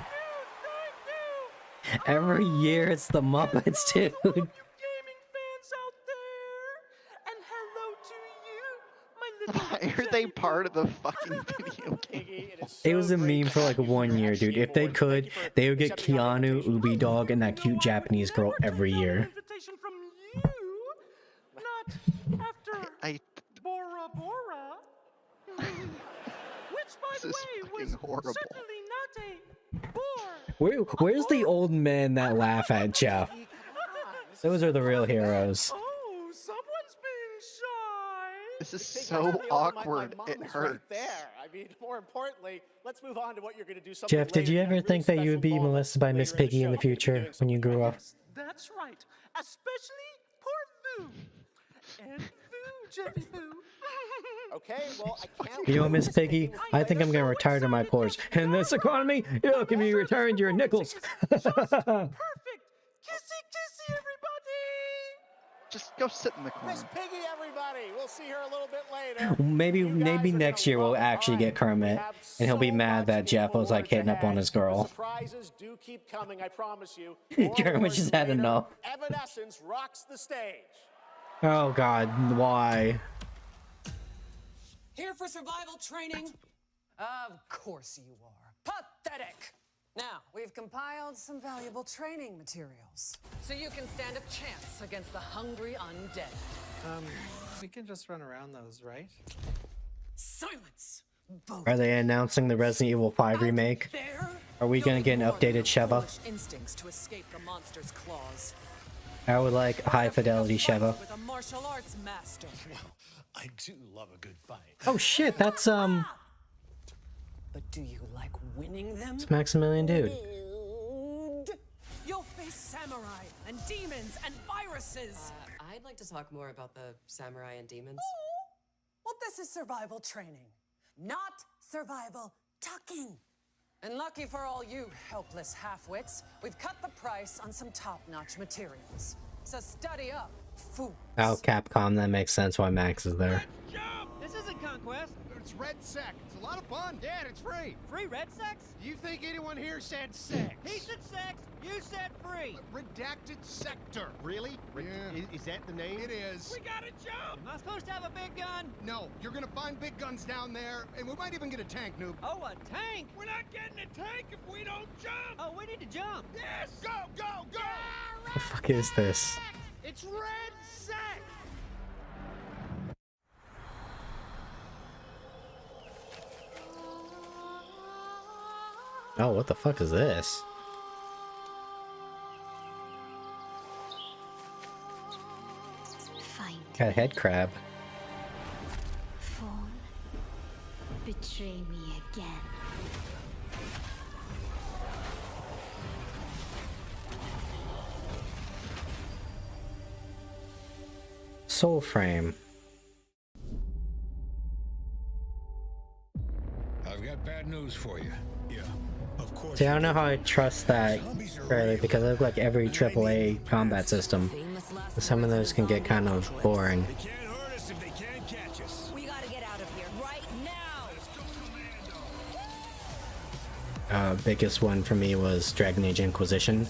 Every year it's the Muppets, dude. Why are they part of the fucking video game? It was a meme for like 1 year, dude. If they could, they would get Keanu, Ubi Dog, and that cute Japanese girl every year. I Bora Bora. Which, by This the is way, fucking was horrible. certainly not a bore. Where's the old men that laugh at Jeff? Those are the real heroes. Oh, someone's being shy. This is so awkward. It Right hurts. there. I mean, more importantly, let's move on to what you're going to do. Jeff, did you ever think that you would be molested by Miss Piggy in the future when you grew up? That's right. Especially poor Foo. And Foo, Jeffy Foo. Okay, well, I can't. You know, Miss Piggy, I think I'm gonna retire to my pores. In this economy, you can be retiring to your nickels. Perfect. Kissy, kissy, everybody. Just go sit in the corner. Miss Piggy, everybody. We'll see her a little bit later. Maybe next year we'll actually get Kermit, and he'll be mad that Jeff was like hitting up on his girl. Surprises do keep coming, I promise you. Kermit just had enough. Evanescence rocks the stage. Oh god, why? Here for survival training? Of course you are. Pathetic! Now, we've compiled some valuable training materials, so you can stand a chance against the hungry undead. We can just run around those, right? Silence! Both. Are they announcing the Resident Evil 5 remake? Are we gonna get an updated Sheva? Instincts to escape the monster's claws. I would like high fidelity Sheva. With a martial arts master. I do love a good fight. Oh shit, that's But do you like winning them? it's Maximilian Dude. You'll face samurai and demons and viruses. I'd like to talk more about the samurai and demons. Well, this is survival training, not survival talking. And lucky for all you helpless half-wits, we've cut the price on some top-notch materials. So study up, fool. Oh, Capcom, that makes sense why Max is there. This isn't Conquest. It's Red Sec. It's a lot of fun. Yeah, and it's free. Free red sex? Do you think anyone here said sex? He said sex, you said free. Redacted Sector. Really? Is that the name? It is. We gotta jump! Am I supposed to have a big gun? No, you're gonna find big guns down there, and we might even get a tank, noob. Oh, a tank? We're not getting a tank if we don't jump! Oh, we need to jump. Yes! Go, go, go! What the fuck is this? It's Red Sec! Oh, what the fuck is this? Find Got a head crab. phone. Betray me again. Soul frame. I've got bad news for you. Yeah, of course. See, I don't know how I trust that trailer because it looked like every AAA combat system. Some of those can get kind of boring. We gotta get out of here right now. Biggest one for me was Dragon Age Inquisition.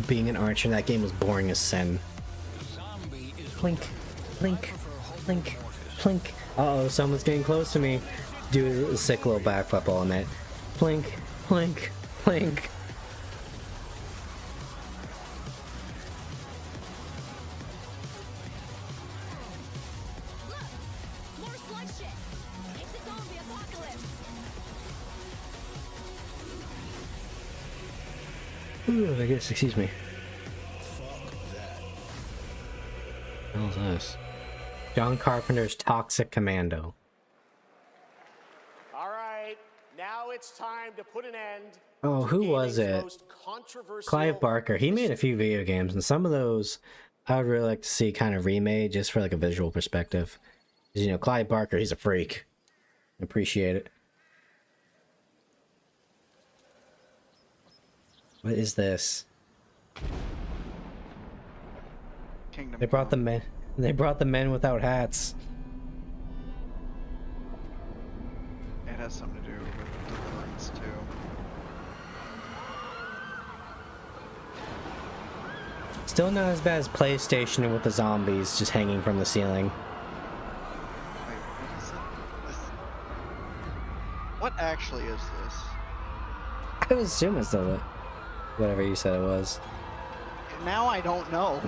Being an archer in that game was boring as sin. Blink, blink, blink, Plink. Uh-oh, someone's getting close to me. Do a sick little backflip on it. Plink, plink, plink. Ooh, I guess, excuse me. What is this? John Carpenter's Toxic Commando. All right, now it's time to put an end. Oh, who was it? Clive Barker. He made a few video games, and some of those I would really like to see kind of remade just for like a visual perspective. 'Cause, you know, Clive Barker, he's a freak. Appreciate it. What is this? Kingdom They brought the men. They brought the men without hats. It has something to do with deliverance too. Still not as bad as PlayStation with the zombies just hanging from the ceiling. Wait, what is it? What actually is this? I would assume it's the whatever you said it was. Now I don't know.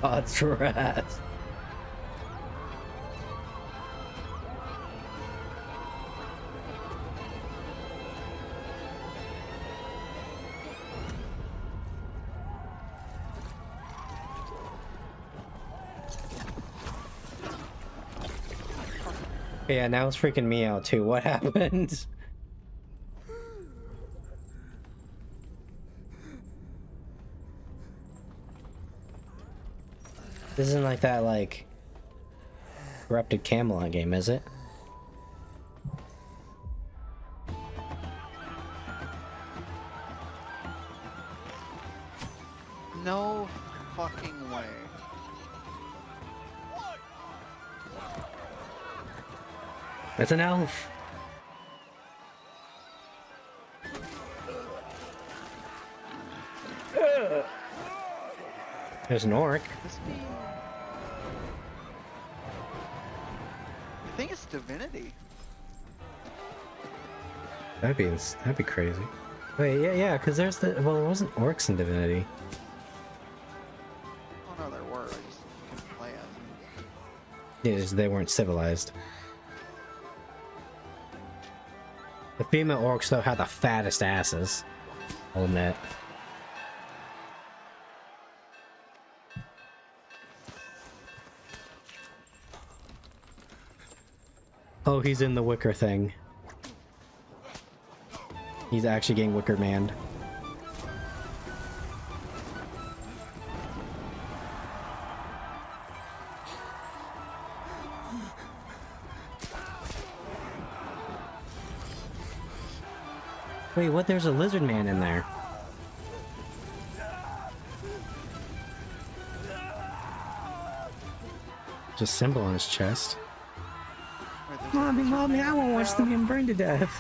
Oh, that's right. Yeah, now it's freaking me out too. What happened? This isn't like that, like, corrupted Camelot game, is it? No fucking way. It's an elf. There's an orc. I think it's divinity. That'd be crazy. Wait, yeah, because there's the well, there wasn't orcs in Divinity. Oh no, there were. I just couldn't play it. Yeah, just they weren't civilized. The female orcs though had the fattest asses. I'll admit. Oh, he's in the wicker thing. He's actually getting wicker manned. Wait, what? There's a lizard man in there. Just a symbol on his chest. Mommy, I won't watch them get burned to death.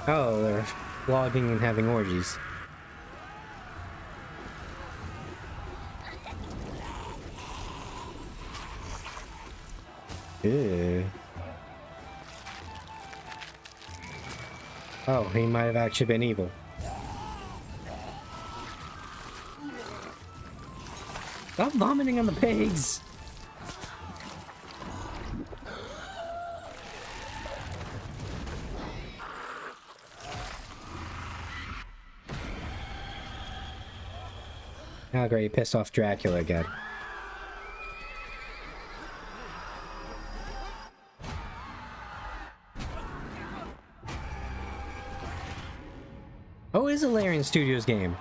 Oh, they're vlogging and having orgies. Ew. Oh, he might have actually been evil. Stop vomiting on the pigs! Oh great, you pissed off Dracula again. Oh, it is a Larian Studios game.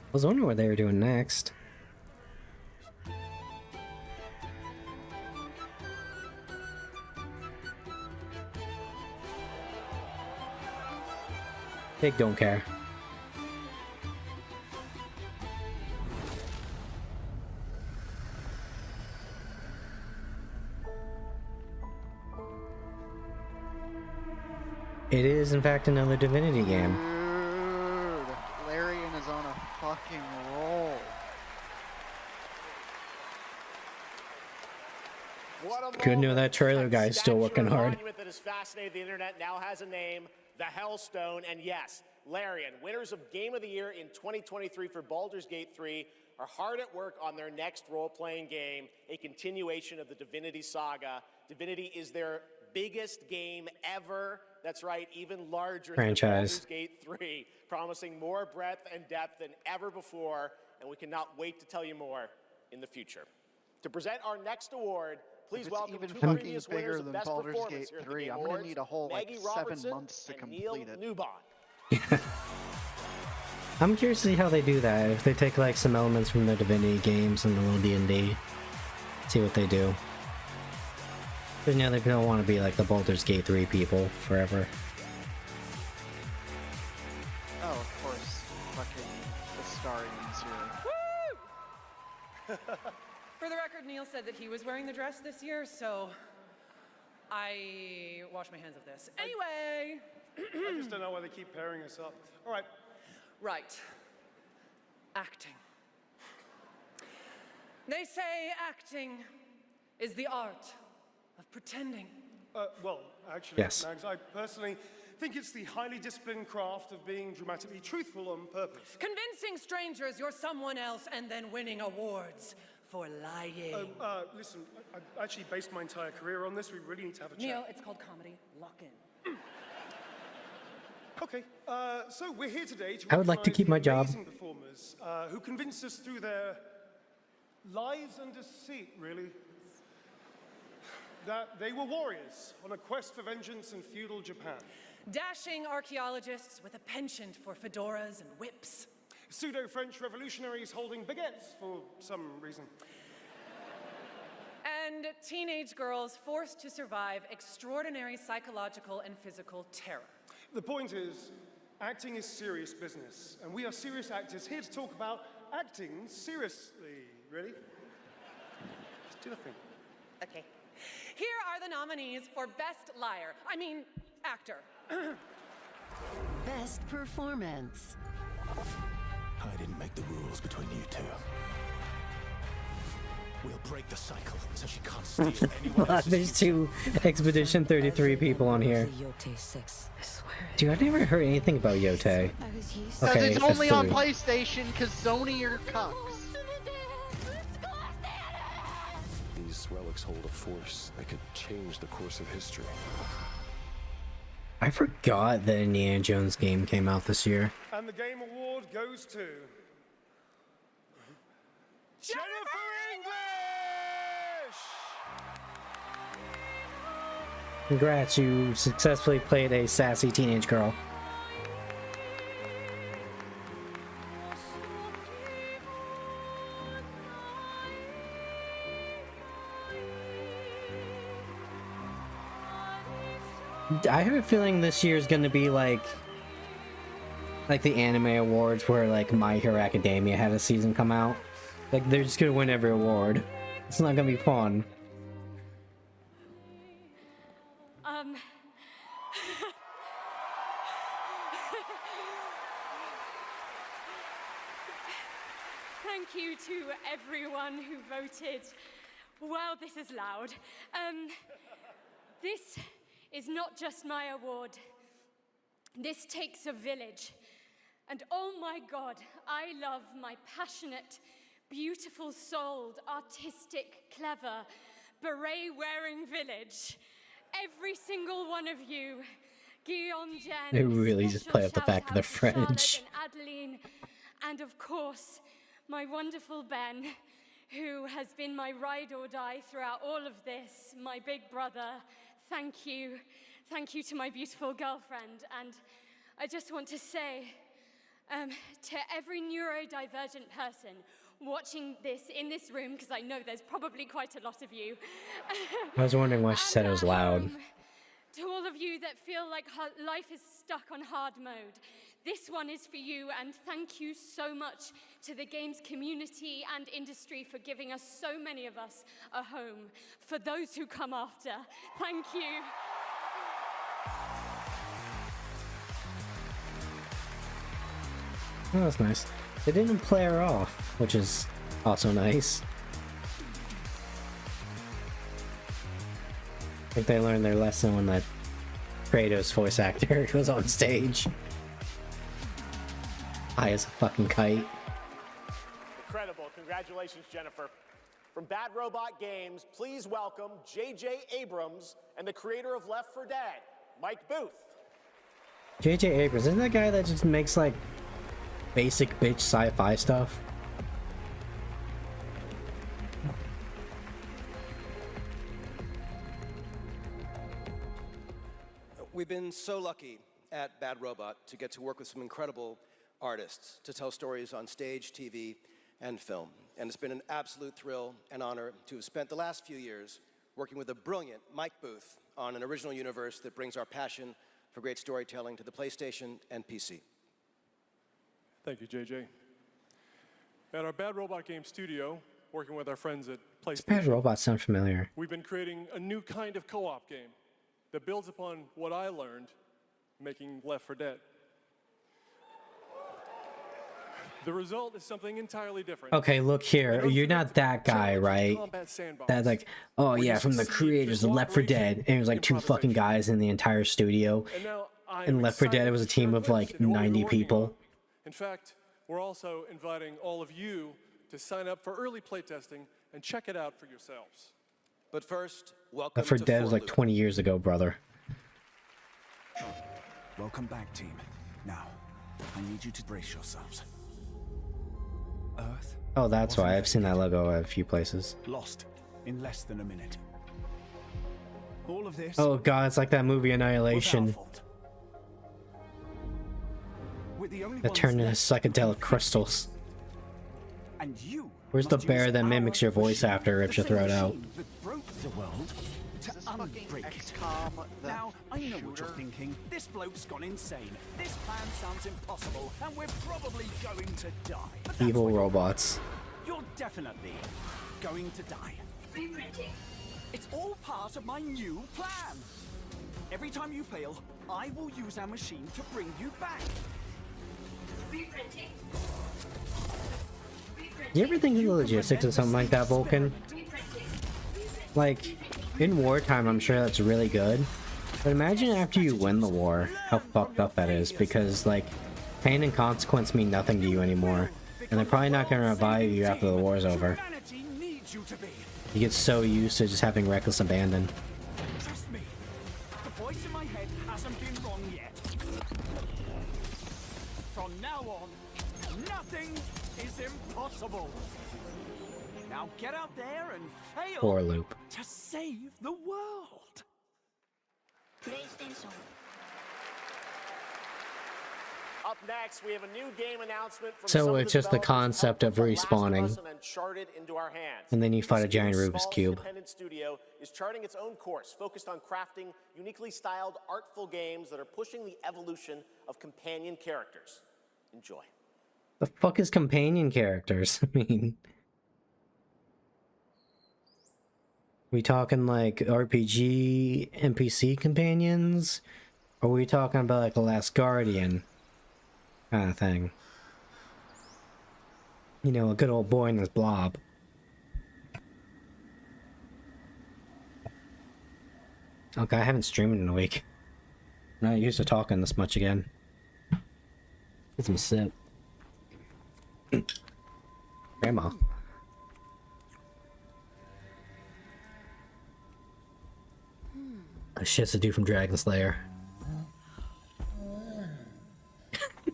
I was wondering what they were doing next. Pig don't care. It is, in fact, another Divinity game. Dude, Larian is on a fucking roll. Good to know that trailer guy is still working hard. Monument that has fascinated the internet now has a name, the Hellstone, and yes, Larian, winners of Game of the Year in 2023 for Baldur's Gate 3, are hard at work on their next role-playing game, a continuation of the Divinity saga. Divinity is their biggest game ever. That's right, even larger Franchise. than Baldur's Gate 3, promising more breadth and depth than ever before, and we cannot wait to tell you more in the future. To present our next award, please welcome even two fucking previous bigger winners of than Best Baldur's Performance Gate here at the 3, Game I'm gonna Awards, need a whole, like, Maggie 7 Robertson months to and Neil complete it. Newbon. I'm curious to see how they do that. If they take like some elements from the Divinity games and a little D&D, see what they do. Because now they don't want to be like the Baldur's Gate 3 people forever. Oh, of course, fucking Astarians here. For the record, Neil said that he was wearing the dress this year, so I wash my hands of this. Anyway. I just don't know why they keep pairing us up. All right. Right. Acting. They say acting is the art of pretending. Well, actually, Yes. Mags, I personally think it's the highly disciplined craft of being dramatically truthful on purpose. Convincing strangers you're someone else and then winning awards for lying. Listen, I actually based my entire career on this. We really need to have a chat. Neil, it's called comedy. Lock in. Okay, so we're here today to I would like to recognize keep the my job. amazing performers who convinced us through their lies and deceit, really, that they were warriors on a quest for vengeance in feudal Japan. Dashing archaeologists with a penchant for fedoras and whips. Pseudo-French revolutionaries holding baguettes for some reason. And teenage girls forced to survive extraordinary psychological and physical terror. The point is, acting is serious business, and we are serious actors here to talk about acting seriously, really. Just do the thing. Okay. Here are the nominees for Best Actor. Best performance. I didn't make the rules between you two. We'll break the cycle so she can't steal anyone else's There's two Expedition 33 people on here. Dude, I never heard anything about Yote. Because it's only on PlayStation, because Sony are cucks. These relics hold a force that could change the course of history. I forgot that Indiana Jones game came out this year. And the game award goes to Jennifer English! Congrats, you successfully played a sassy teenage girl. I have a feeling this year's gonna be like the anime awards where like My Hero Academia had a season come out. Like they're just gonna win every award. It's not gonna be fun. Thank you to everyone who voted. Wow, this is loud. This is not just my award. This takes a village. And oh my God, I love my passionate, beautiful-souled, artistic, clever, beret-wearing village. Every single one of you. Guillaume, Jen, They really just play up the fact that they're French. and Adeline, and of course, my wonderful Ben, who has been my ride or die throughout all of this, my big brother. Thank you. Thank you to my beautiful girlfriend. And I just want to say to every neurodivergent person watching this in this room, because I know there's probably quite a lot of you. I was wondering why she said it was loud. To all of you that feel like life is stuck on hard mode, this one is for you, and thank you so much to the games community and industry for giving us, so many of us, a home. For those who come after, thank you. Oh, that's nice. They didn't play her off, which is also nice. I think they learned their lesson when that Kratos voice actor was on stage. High as a fucking kite. Incredible. Congratulations, Jennifer. From Bad Robot Games, please welcome J.J. Abrams and the creator of Left 4 Dead, Mike Booth. J.J. Abrams, isn't that guy that just makes like basic bitch sci-fi stuff? We've been so lucky at Bad Robot to get to work with some incredible artists to tell stories on stage, TV, and film. And it's been an absolute thrill and honor to have spent the last few years working with the brilliant Mike Booth on an original universe that brings our passion for great storytelling to the PlayStation and PC. Thank you, JJ. At our Bad Robot Game studio, working with our friends at PlayStation, Bad Robots sound familiar. we've been creating a new kind of co-op game that builds upon what I learned making Left 4 Dead. The result is something entirely different. Okay, look here. You're not that guy, right? That's like, oh yeah, from the creators of Left 4 Dead. And it was like 2 fucking guys in the entire studio. And Left 4 Dead was a team of like 90 people. In fact, we're also inviting all of you to sign up for early playtesting and check it out for yourselves. But first, welcome Left 4 to Dead was like Loop. 20 years ago, brother. Welcome back, team. Now, I need you to brace yourselves. Earth Oh, that's why. I've seen that logo at a few places. lost in less than a minute. All of this. Oh god, it's like that movie Annihilation. That turned into psychedelic crystals. And you Where's the bear that mimics your voice after rips your throat out? that broke the world to unbreak it. Now, I know what you're thinking. This bloke's gone insane. This plan sounds impossible, and we're probably going to die. But that's Evil what robots. you're definitely going to die. Reprinting. It's all part of my new plan. Every time you fail, I will use our machine to bring you back. Reprinting. You ever think of the logistics of something like that, Vulcan? Like, in wartime, I'm sure that's really good. But imagine after you win the war, how fucked up that is, because, like, pain and consequence mean nothing to you anymore. And they're probably not gonna revive you after the war's over. You get so used to just having reckless abandon. Trust me, the voice in my head hasn't been wrong yet. From now on, nothing is impossible. Now get out there and fail Poor Loop. to save the world. PlayStation. Up next, we have a new game announcement from So some of it's the just the developers concept of who put The Last of respawning. Us and Uncharted into our hands. And then you fight a This giant new, Rubik's small, Cube. independent studio is charting its own course, focused on crafting uniquely styled, artful games that are pushing the evolution of companion characters. Enjoy. The fuck is companion characters? I mean... We talking like RPG NPC companions? Or are we talking about like the Last Guardian kind of thing? You know, a good old boy in his blob. Okay, I haven't streamed in a week. I'm not used to talking this much again. Get some sip. Grandma. Shit's the dude from Dragon Slayer.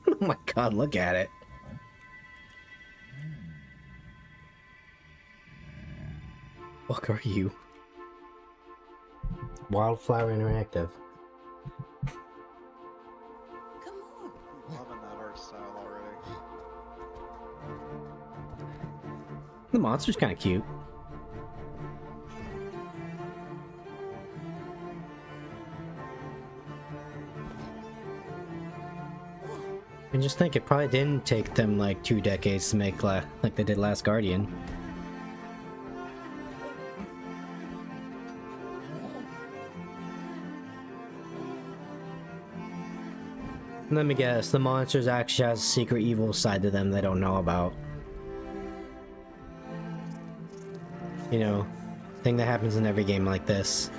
Oh my god, look at it. Fuck are you? Wildflower Interactive. Loving that art style already. The monster's kind of cute. And just think, it probably didn't take them like 2 decades to make like they did Last Guardian. Let me guess, the monsters actually has a secret evil side to them they don't know about. You know, thing that happens in every game like this.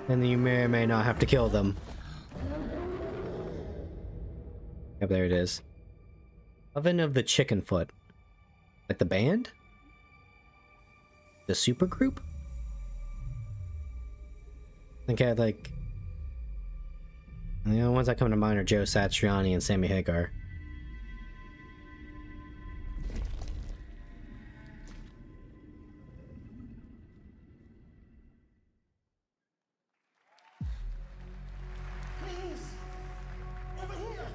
And then you may or may not have to kill them. Yep, there it is. Oven of the Chicken Foot. Like the band? The supergroup? I think I had like... The only ones that come to mind are Joe Satriani and Sammy Hagar. Please! Over here!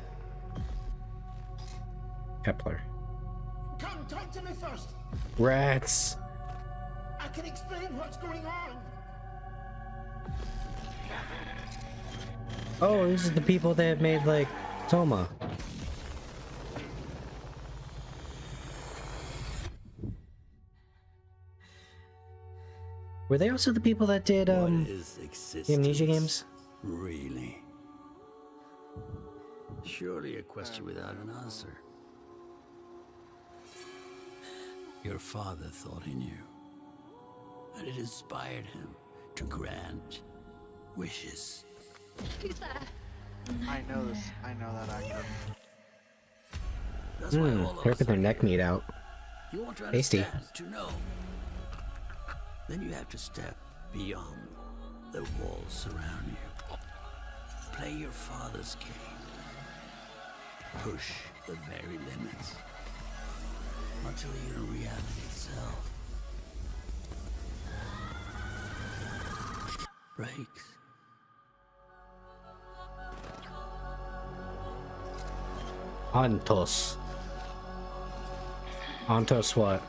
Kepler. Come, talk to me first! Rats! I can explain what's going on! Oh, these are the people that made, like, Soma. Were they also the people that did, the Amnesia games? Really? Surely a question without an answer. Your father thought he knew, and it inspired him to grant wishes. Who's that? I know this. I know that actor. That's why all of They're us ripping their are neck here. meat out. You want to Tasty. understand, to know. Then you have to step beyond the walls surround you. Play your father's game. Push the very limits. Until even reality itself breaks. Antos. Antos what?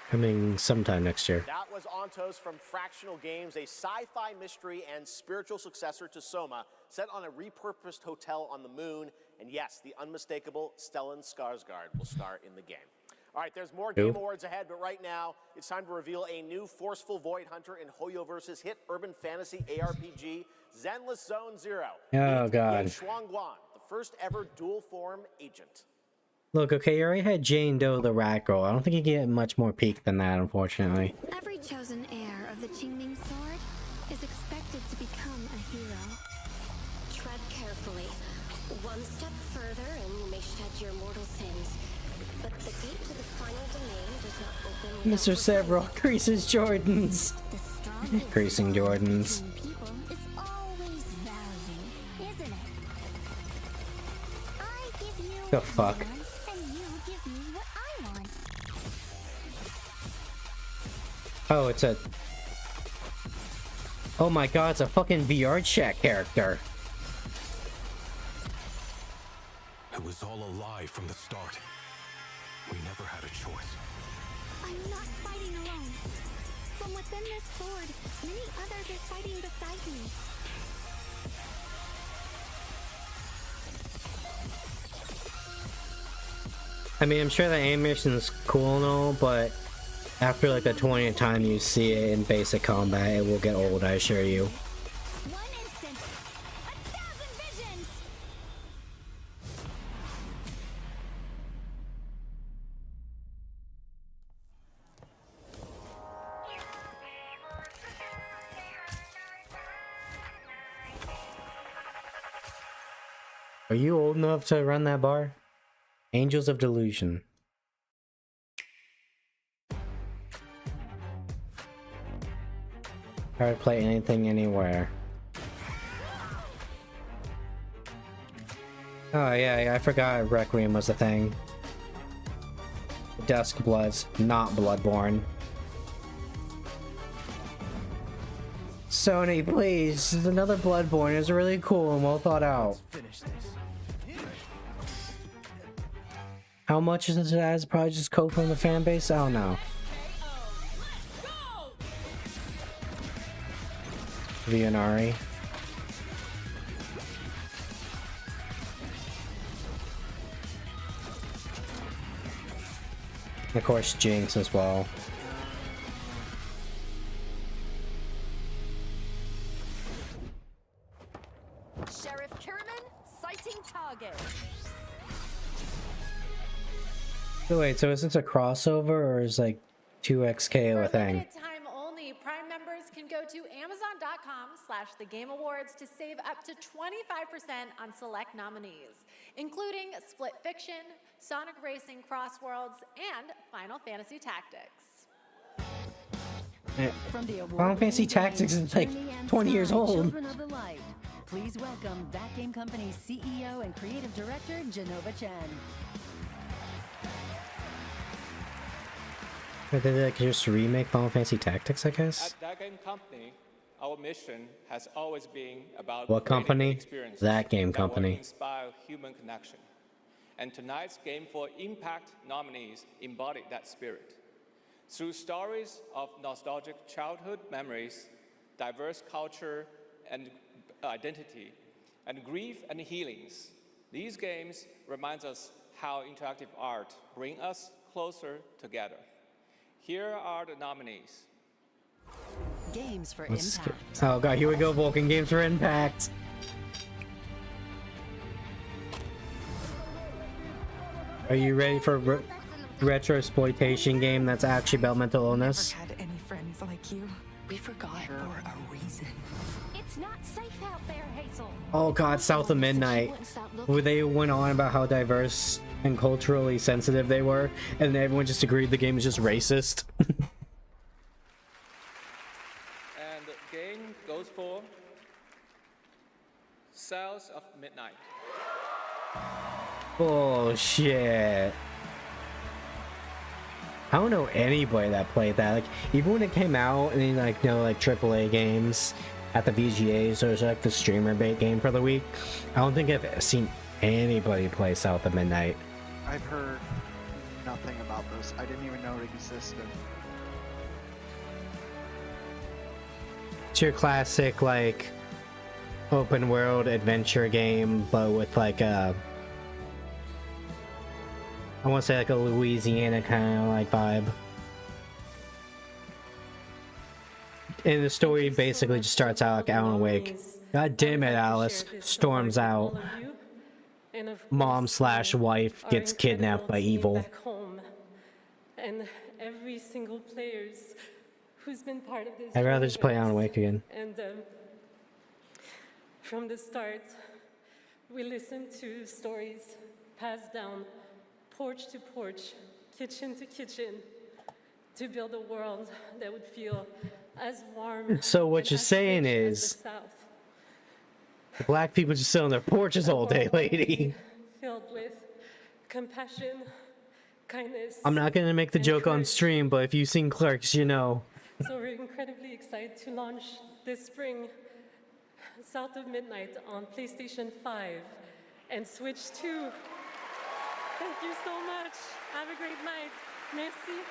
Coming sometime next year. That was Antos from Fractional Games, a sci-fi mystery and spiritual successor to Soma, set on a repurposed hotel on the moon. And yes, the unmistakable Stellan Skarsgård will star in the game. All right, there's more Game Awards ahead, but right now, it's time to reveal a new forceful Void Hunter in Hoyoverse's hit urban fantasy ARPG, Zenless Zone Zero. Oh, God. Shuangguan, the first ever dual-form agent. Look, okay, you already had Jane Doe the Rat Girl. I don't think you get much more peak than that, unfortunately. Every chosen heir of the Qingming sword is expected to become a hero. Tread carefully. One step further and you may shed your mortal sins. But the gate to the final domain does not open. Mr. Several creases Jordans. Creasing Jordans. People is always valuing, isn't it? I give you The fuck? what you want, and you give me what I want. Oh, it's a... Oh my god, it's a fucking VR chat character. It was all a lie from the start. We never had a choice. I'm not fighting alone. From within this sword, many others are fighting beside me. I mean, I'm sure the animation's cool and all, but after like the 20th time you see it in basic combat, it will get old, I assure you. One instant, 1,000 visions. Are you old enough to run that bar? Angels of Delusion. Try to play anything, anywhere. Oh yeah, I forgot Requiem was a thing. Dusk Bloods, not Bloodborne. Sony, please, this is another Bloodborne. It's really cool and well thought out. How much is this as? Probably just code from the fan base? I don't know. Vianari. Of course, Jinx as well. Sheriff Kiriman, sighting target. So wait, so is this a crossover or is like 2XKO a thing? Limited time only, Prime members can go to Amazon.com/thegameawards to save up to 25% on select nominees, including Split Fiction, Sonic Racing Crossworlds, and Final Fantasy Tactics. Final Fantasy Tactics is like 20 years old. Children of the Light. Please welcome That Game Company's CEO and Creative Director, Genova Chen. Did they like just remake Final Fantasy Tactics, I guess? At That Game Company, our mission has always been about What company? That Game that will Company. inspire human connection. And tonight's Game for Impact nominees embody that spirit. Through stories of nostalgic childhood memories, diverse culture and identity, and grief and healings, these games remind us how interactive art brings us closer together. Here are the nominees. Games for Impact. Oh god, here we go, Vulcan. Games for Impact. Are you ready for a retro exploitation game that's actually about mental illness? Never had any friends like you. We forgot for a reason. It's not safe out there, Hazel. Oh god, South of Midnight, where they went on about how diverse and culturally sensitive they were, and everyone just agreed the game is just racist. And the game goes for Cells of Midnight. Bullshit. I don't know anybody that played that. Like, even when it came out, and then like AAA games at the VGAs, or it was like the streamer bait game for the week, I don't think I've seen anybody play South of Midnight. I've heard nothing about this. I didn't even know it existed. It's your classic like open world adventure game, but with like a, I want to say like a Louisiana kind of like vibe. And the story basically just starts out like Alan Wake. God damn it, Alice storms out. Mom/wife gets kidnapped by evil. Back home. And every single players who's been part of this. I'd rather just play Alan Wake again. And from the start, we listened to stories passed down porch to porch, kitchen to kitchen, to build a world that would feel as warm. So what you're saying is, black people just sit on their porches all day, lady. Filled with compassion, kindness. I'm not gonna make the joke on stream, but if you've seen Clerks, you know. So we're incredibly excited to launch this spring South of Midnight on PlayStation 5 and Switch 2. Thank you so much. Have a great night. Merci.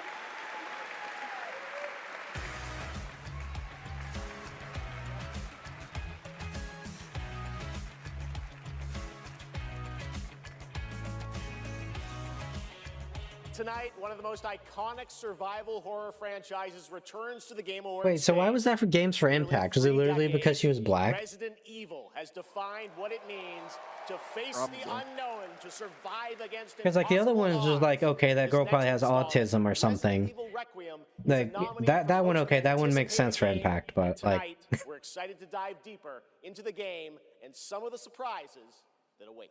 Tonight, one of the most iconic survival horror franchises returns to the Game Awards. Wait, so why was that for Games for Impact? Was it literally because she was black? Resident Evil has defined what it means to face the unknown, to survive against. Because like the other one was just like, okay, that girl probably has autism or something. Like that one, okay, that one makes sense for Impact, but like. We're excited to dive deeper into the game and some of the surprises that await.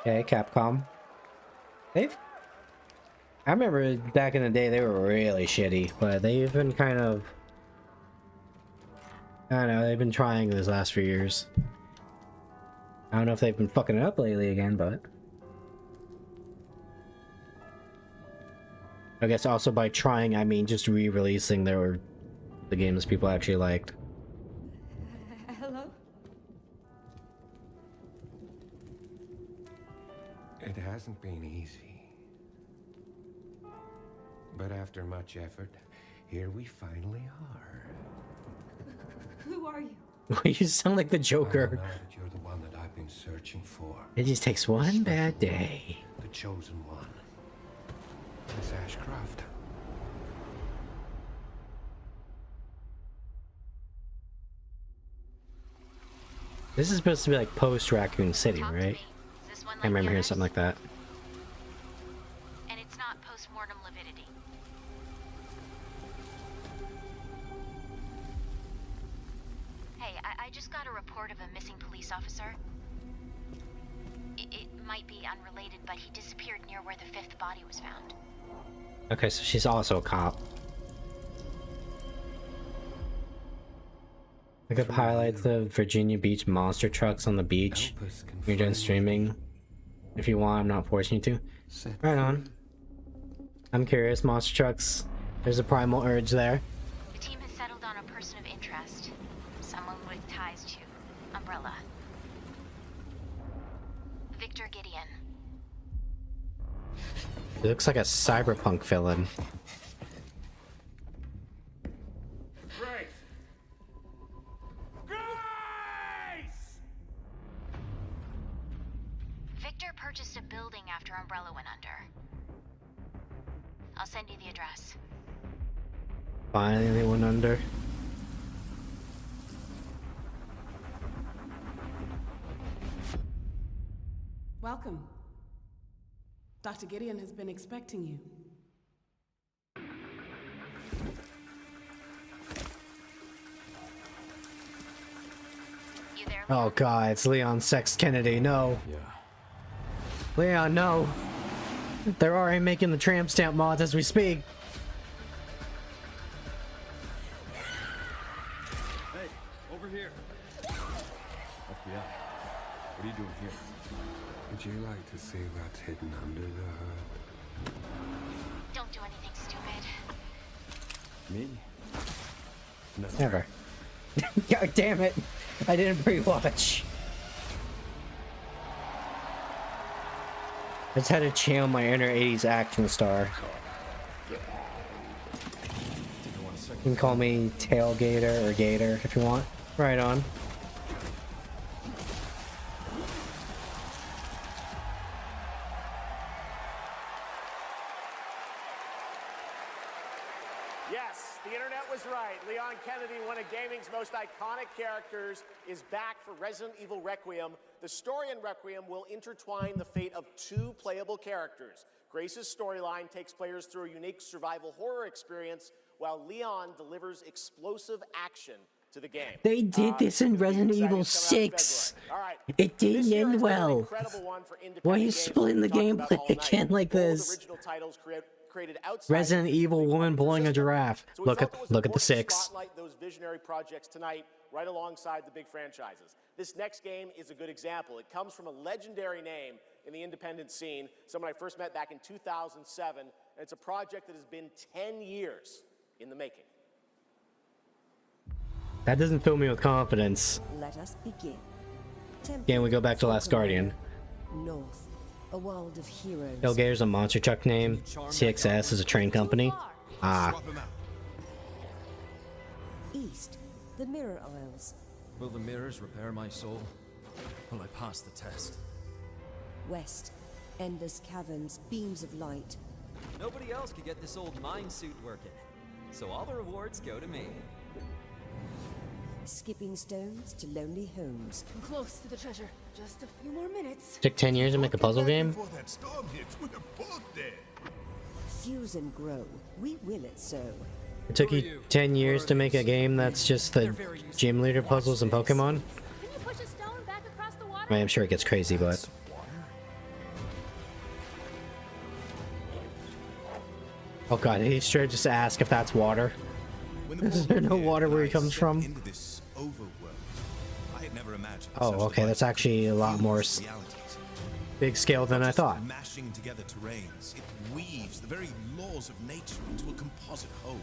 Okay, Capcom. I remember back in the day they were really shitty, but they've been kind of, I don't know, they've been trying these last few years. I don't know if they've been fucking it up lately again, but I guess also by trying I mean just re-releasing the games people actually liked. Hello? It hasn't been easy. But after much effort, here we finally are. Who are you? You sound like the Joker. I know that you're the one that I've been searching for. It just takes one bad day. The chosen one. Miss Ashcroft. This is supposed to be like post Raccoon City, right? I remember hearing something like that. And it's not post-mortem lividity. Hey, I just got a report of a missing police officer. It might be unrelated, but he disappeared near where the 5th body was found. Okay, so she's also a cop. Look up highlights of Virginia Beach monster trucks on the beach. You're done streaming. If you want, I'm not forcing you to. Right on. I'm curious, monster trucks. There's a primal urge there. The team has settled on a person of interest. Someone with ties to Umbrella. Victor Gideon. It looks like a cyberpunk villain. Grace! Grace! Victor purchased a building after Umbrella went under. I'll send you the address. Finally, they went under. Welcome. Dr. Gideon has been expecting you. Oh god, it's Leon Sex Kennedy, no. Yeah. Leon, no. They're already making the tramp stamp mods as we speak. Hey, over here. FBI, what are you doing here? Would you like to see what's hidden under the hood? Don't do anything stupid. Me? No. Never. God damn it. I didn't pre-watch. I just had to channel my inner 80s action star. You can call me Tailgater or Gator if you want. Right on. Yes, the internet was right. Leon Kennedy, one of gaming's most iconic characters, is back for Resident Evil Requiem. The story in Requiem will intertwine the fate of 2 playable characters. Grace's storyline takes players through a unique survival horror experience, while Leon delivers explosive action to the game. They did this in Resident Evil 6. It didn't end well. Why are you splitting the gameplay again like this? Resident Evil woman blowing a giraffe. So Look at the 6. Spotlight those visionary projects tonight, right alongside the big franchises. This next game is a good example. It comes from a legendary name in the independent scene, someone I first met back in 2007, and it's a project that has been 10 years in the making. That doesn't fill me with confidence. Let us begin. Again, we go back to Last Guardian. North, a world of heroes. Tailgater's a monster truck name. CXS is a train company. Ah. East, the Mirror Isles. Will the mirrors repair my soul? Will I pass the test? West, endless caverns, beams of light. Nobody else could get this old mine suit working, so all the rewards go to me. Skipping stones to lonely homes. I'm close to the treasure. Just a few more minutes. Took 10 years to make a puzzle game? Fuse and grow. We will it so. It took you 10 years to make a game that's just the gym leader puzzles and Pokemon? Can you push a stone back across the water? I mean, I'm sure it gets crazy, but... Oh god, he should just ask if that's water. Is there no water where he comes from? Oh, okay, that's actually a lot more big scale than I thought. Mashing together terrains, it weaves the very laws of nature into a composite whole.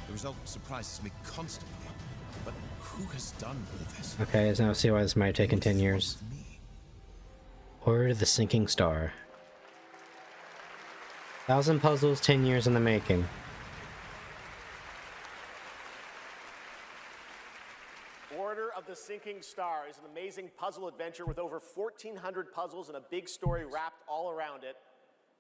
The result surprises me constantly, but who has done all this? Okay, so now see why this might have taken 10 years. Order of the Sinking Star. 1,000 puzzles, 10 years in the making. Order of the Sinking Star is an amazing puzzle adventure with over 1,400 puzzles and a big story wrapped all around it.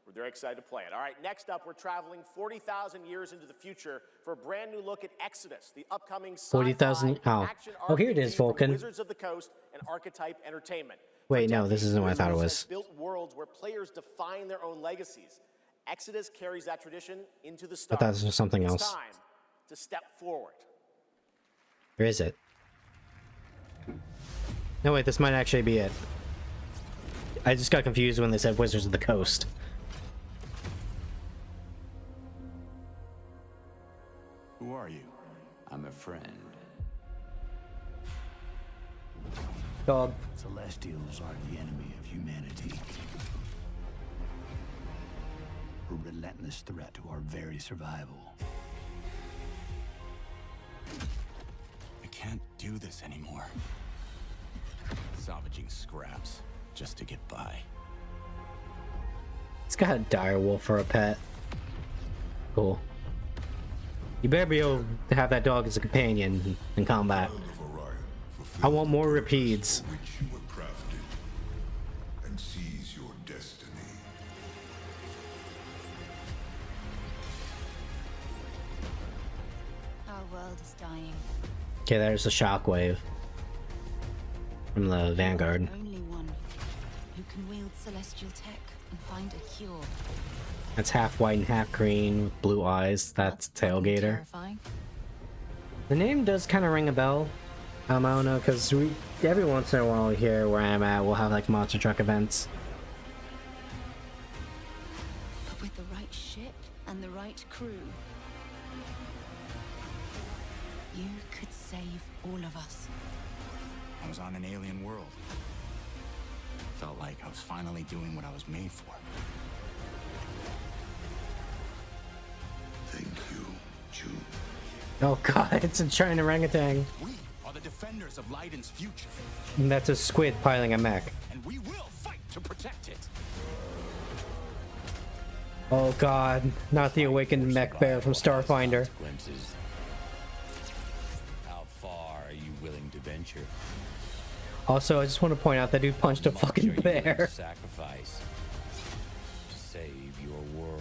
We're very excited to play it. All right, next up, we're traveling 40,000 years into the future for a brand new look at Exodus, the upcoming 40,000. Oh. action Oh, here it is, RPG from Vulcan. Wizards of the Coast and Archetype Entertainment. Wait, no, this isn't what I thought it Wizards has was. built worlds where players define their own legacies. Exodus carries that tradition into the I stars. thought this was something It's else. time to step forward. Where is it? No, wait, this might actually be it. I just got confused when they said Wizards of the Coast. Who are you? I'm a friend. Dog. Celestials are the enemy of humanity. A relentless threat to our very survival. I can't do this anymore. Salvaging scraps just to get by. It's got a dire wolf for a pet. Cool. You better be able to have that dog as a companion in combat. I want more repeats. Which you were crafted, and seize your destiny. Our world is dying. Okay, there's the shockwave from the Vanguard. Only one who can wield celestial tech and find a cure. That's half white and half green with blue eyes. That's Tailgater. Terrifying. The name does kind of ring a bell. I don't know, because every once in a while here where I'm at, we'll have like monster truck events. But with the right ship and the right crew, you could save all of us. I was on an alien world. Felt like I was finally doing what I was made for. Thank you, June. Oh god, it's a giant orangutan. We are the defenders of Leiden's future. And that's a squid piloting a mech. And we will fight to protect it. Oh god, not the awakened mech bear from Starfinder. How far are you willing to venture? Also, I just want to point out that dude punched a fucking bear. Sacrifice to save your world.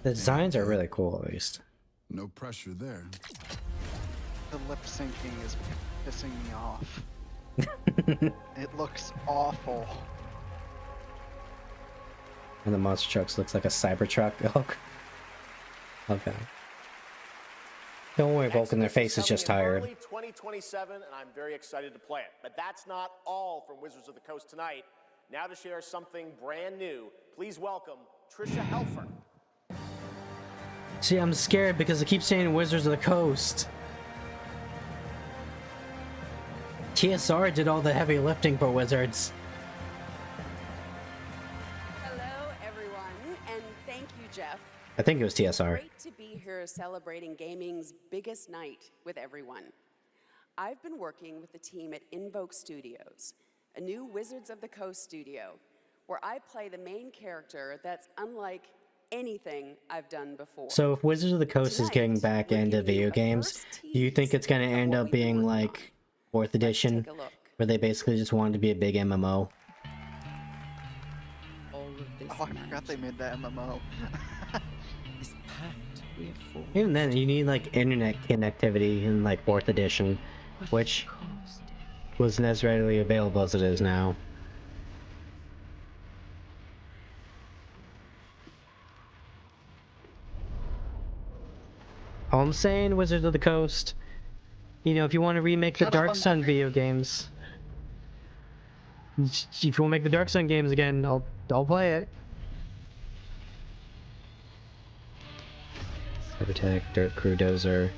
The designs are really cool, at least. No pressure there. The lip syncing is pissing me off. It looks awful. And the monster trucks looks like a Cybertruck. Oh, okay. Don't worry, Vulcan. Their face is just tired. Early 2027, and I'm very excited to play it. But that's not all from Wizards of the Coast tonight. Now to share something brand new, please welcome Trisha Helfer. See, I'm scared because I keep saying Wizards of the Coast. TSR did all the heavy lifting for Wizards. Hello, everyone, and thank you, Jeff. I think it was TSR. Great to be here celebrating gaming's biggest night with everyone. I've been working with the team at Invoke Studios, a new Wizards of the Coast studio, where I play the main character that's unlike anything I've done before. So if Wizards of the Coast is getting back into video games, do you think it's going to end up being like 4th edition, where they basically just wanted to be a big MMO? Oh, I forgot they made that MMO. Even then, you need like internet connectivity in like 4th edition, which wasn't as readily available as it is now. All I'm saying, Wizards of the Coast, you know, if you want to remake the Dark Sun video games, if you want to make the Dark Sun games again, I'll play it. Cybertech, Dirt Crew Dozer,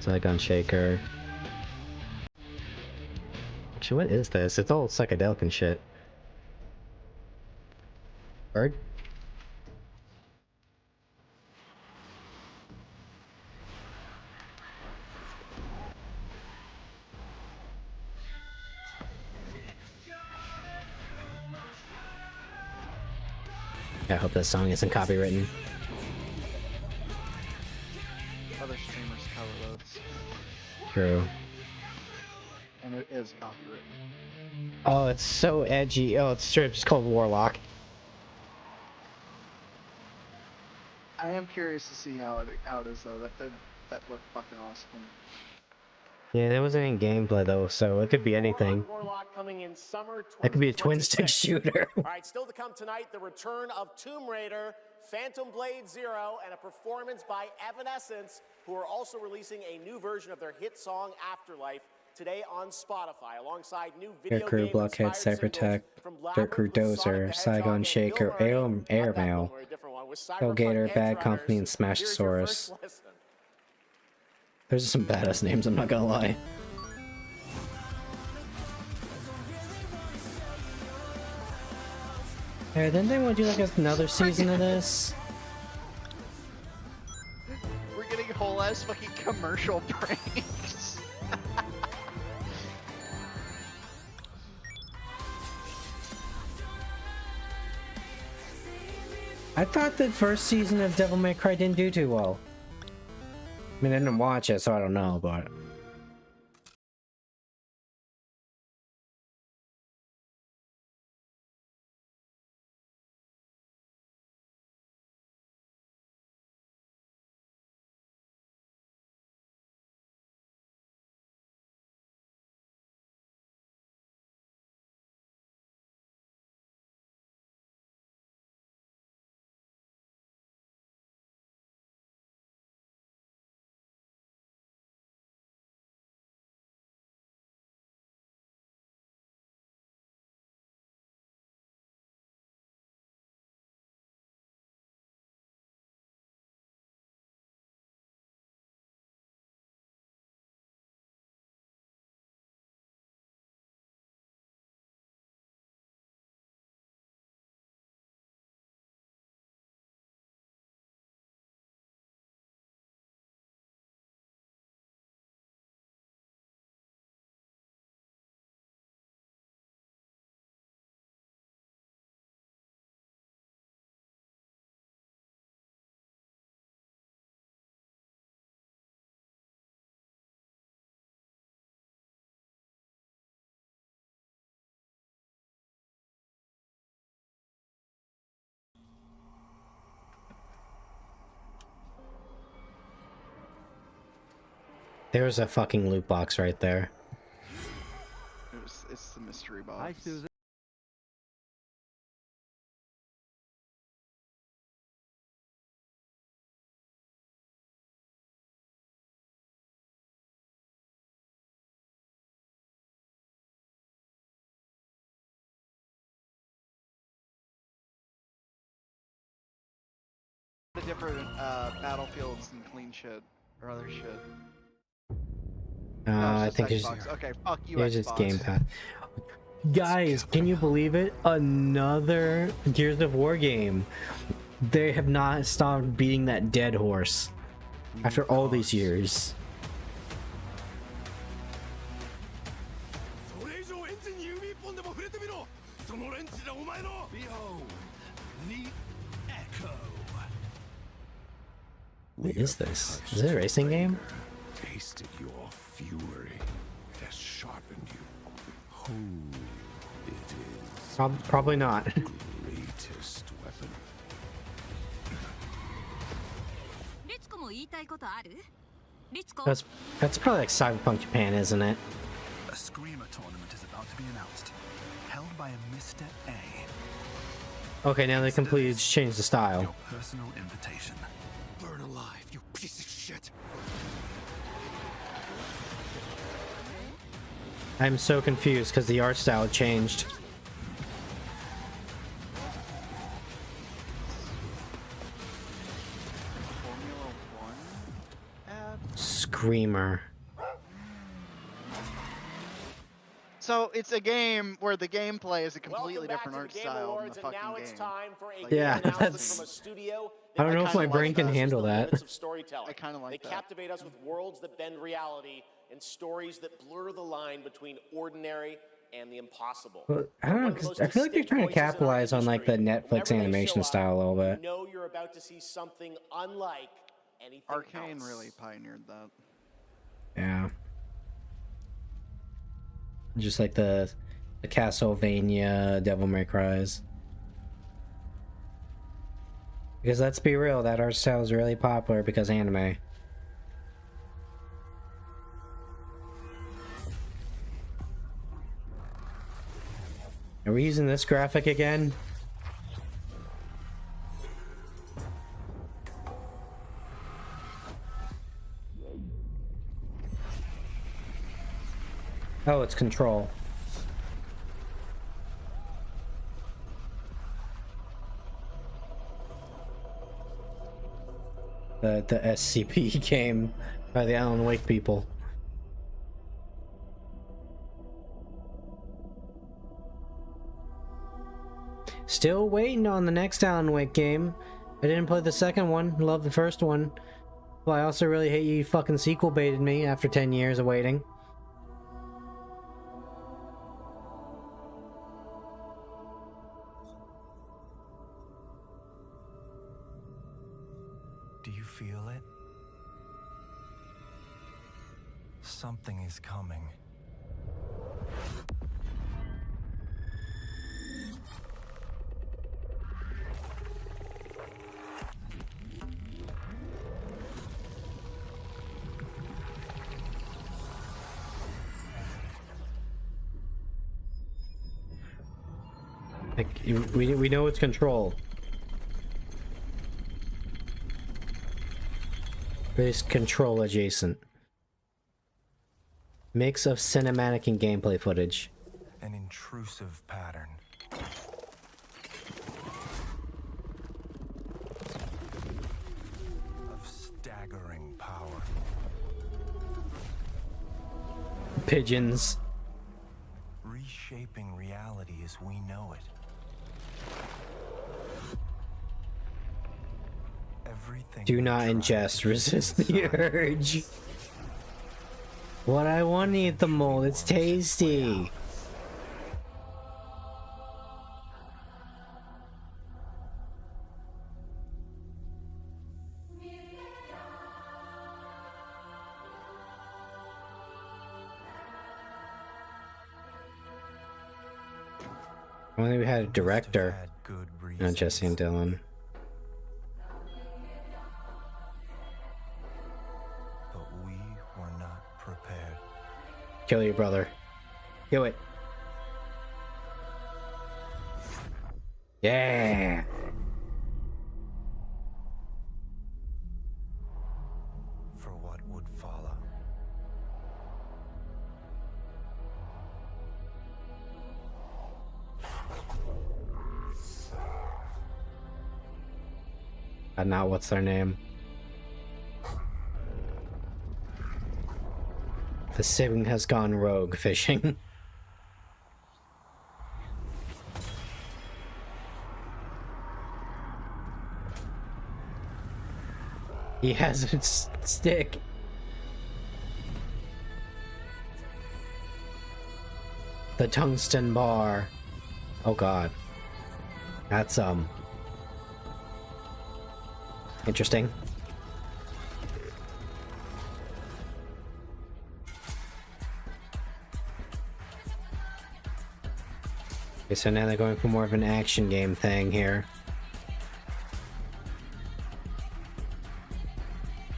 Zygon Shaker. Actually, what is this? It's all psychedelic and shit. Bird? I hope this song isn't copywritten. Other streamers cover those. True. And it is copywritten. Oh, it's so edgy. Oh, it's true. It's called Warlock. I am curious to see how it is though. That looked fucking awesome. Yeah, there wasn't any gameplay though, so it could be anything. Warlock coming in summer That could be a twin-stick 2026. shooter. All right, still to come tonight, the return of Tomb Raider, Phantom Blade Zero, and a performance by Evanescence, who are also releasing a new version of their hit song Afterlife today on Spotify, alongside new video Air Crew, game Blockhead, inspired Cybertech, singles from Dirt Crew, Labyrinth with Sonic Dozer, the Hedgehog Saigon and Shaker, Bill Murray. Airmail, Not that Bill Murray, different one, with Cyberpunk Hellgator, Edge Bad Runners. Company, and Here's your Smashosaurus. first listen. Those are some badass names, I'm not gonna lie. Yeah, didn't they want to do like another season of this? We're getting whole ass fucking commercial breaks. I thought the first season of Devil May Cry didn't do too well. I mean, I didn't watch it, so I don't know, but... There's a fucking loot box right there. It's the mystery box. Hi, Susan. The different battlefields and clean shit or other shit. I think it's Xbox. Okay, fuck you, it's just Xbox. gamepad. Guys, can you believe it? Another Gears of War game. They have not stopped beating that dead horse after all these years. What is this? Is it a racing game? Tasted your fury. It has sharpened you. Who it is. Probably not. Greatest weapon. That's probably like Cyberpunk Japan, isn't it? A Screamer tournament is about to be announced, held by a Mr. A. Okay, now they completely changed the style. Your personal invitation. Burn alive, you piece of shit. I'm so confused because the art style changed. Formula 1 ad? Screamer. So it's a game where the gameplay is a completely different art style than the fucking now game. it's time for a Yeah, announcement that's... from a studio I don't know if my kinda brain like can that. handle that. of storytelling. I kind of like They that. captivate us with worlds that bend reality and stories that blur the line between ordinary and the impossible. Well, I don't know, 'cause I feel like they're trying to capitalize on like the Netflix animation style a little bit. You know you're about to see something unlike anything Arcane else. really pioneered that. Yeah. Just like the Castlevania Devil May Cries. Because let's be real, that art style is really popular because anime. Are we using this graphic again? Oh, it's Control. The SCP game by the Alan Wake people. Still waiting on the next Alan Wake game. I didn't play the second one. Love the first one. Well, I also really hate you fucking sequel baited me after 10 years of waiting. Do you feel it? Something is coming. Like, we know it's Control. But it's Control adjacent. Mix of cinematic and gameplay footage. An intrusive pattern. Of staggering power. Pigeons. Reshaping reality as we know it. Everything. Do not ingest. Resist the urge. What I want to eat the mold. It's tasty. Only we had a director. Not Jesse and Dylan. But we were not prepared. Kill your brother. Do it. Yeah. For what would follow. Now what's their name? The sibling has gone rogue fishing. He has a stick. The tungsten bar. Oh god. That's interesting. Okay, so now they're going for more of an action game thing here.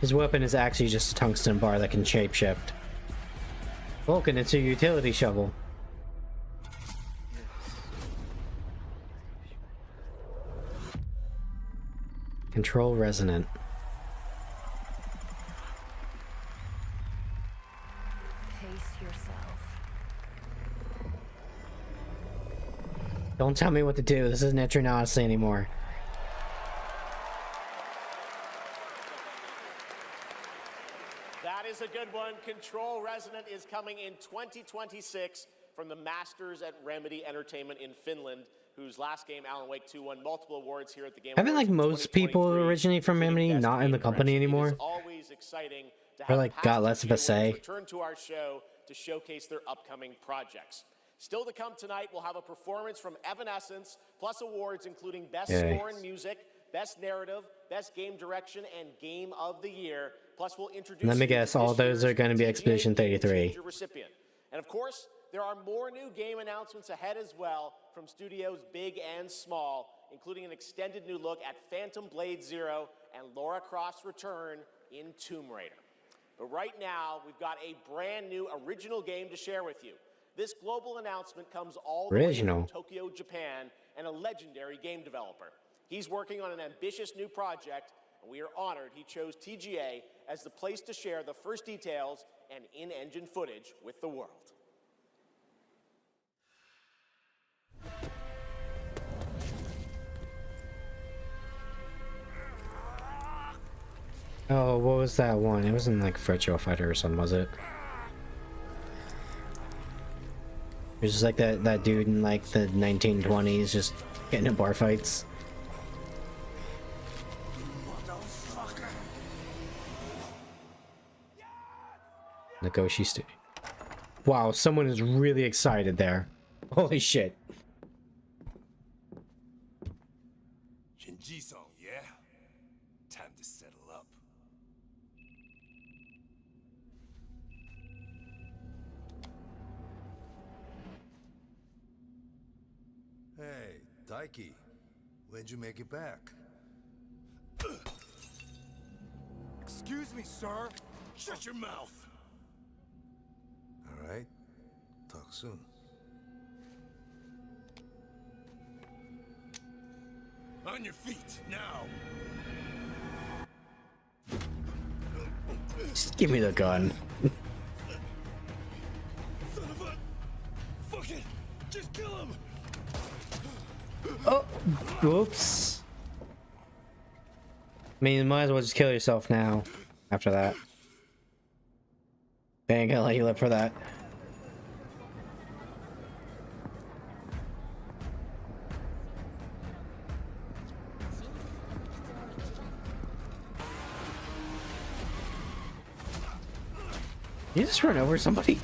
His weapon is actually just a tungsten bar that can shapeshift. Vulcan, it's a utility shovel. Control resonant. Pace yourself. Don't tell me what to do. This isn't Etrian Odyssey anymore. That is a good one. Control Resonant is coming in 2026 from the masters at Remedy Entertainment in Finland, whose last game, Alan Wake 2, won multiple awards here at the Game Haven't Awards like most people originally from Remedy not in the company anymore? Always exciting to Or have like past got less of a GA say. winners return to our show to showcase their upcoming projects. Still to come tonight, we'll have a performance from Evanescence, plus awards including Best Yay. Score in Music, Best Narrative, Best Game Direction, and Game of the Year. Plus, we'll introduce Let me you to guess, all this those year's are going to be TGA Expedition Game 33. Changer recipient. And of course, there are more new game announcements ahead as well from studios big and small, including an extended new look at Phantom Blade Zero and Lara Croft's return in Tomb Raider. But right now, we've got a brand new original game to share with you. This global announcement comes all the way from Tokyo, Japan, and a legendary game developer. He's working on an ambitious new project, and we are honored he chose TGA as the place to share the first details and in-engine footage with the world. Oh, what was that one? It wasn't like Virtua Fighter or something, was it? It was just like that dude in like the 1920s just getting in bar fights. Nagoshi Studio. Wow, someone is really excited there. Holy shit. Shinji-san, yeah? Time to settle up. Hey, Daiki. When'd you make it back? Excuse me, sir. Shut your mouth. All right. Talk soon. On your feet, now. Just give me the gun. Son of a... Fuck it. Just kill him. Oh, whoops. I mean, you might as well just kill yourself now. After that. They ain't gonna let you live for that. You just run over somebody?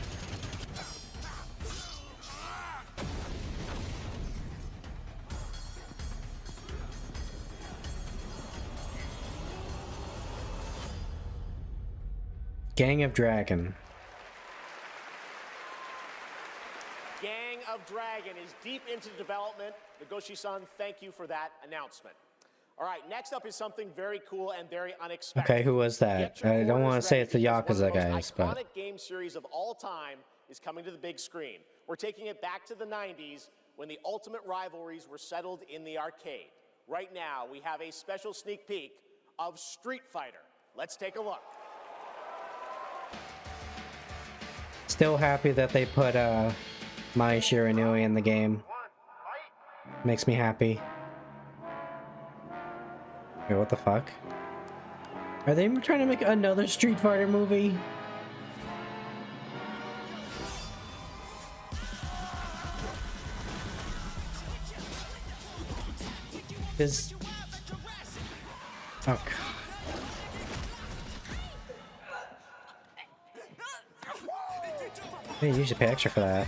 Gang of Dragon. Gang of Dragon is deep into development. Nagoshi-san, thank you for that announcement. All right, next up is something very cool and very unexpected. Okay, who was that? I don't want to say it's the Yakuza guys, but... The iconic game series of all time is coming to the big screen. We're taking it back to the 90s when the ultimate rivalries were settled in the arcade. Right now, we have a special sneak peek of Street Fighter. Let's take a look. Still happy that they put Mai Shiranui in the game. Makes me happy. Wait, what the fuck? Are they trying to make another Street Fighter movie? Is... Oh, God. Hey, you should pay extra for that.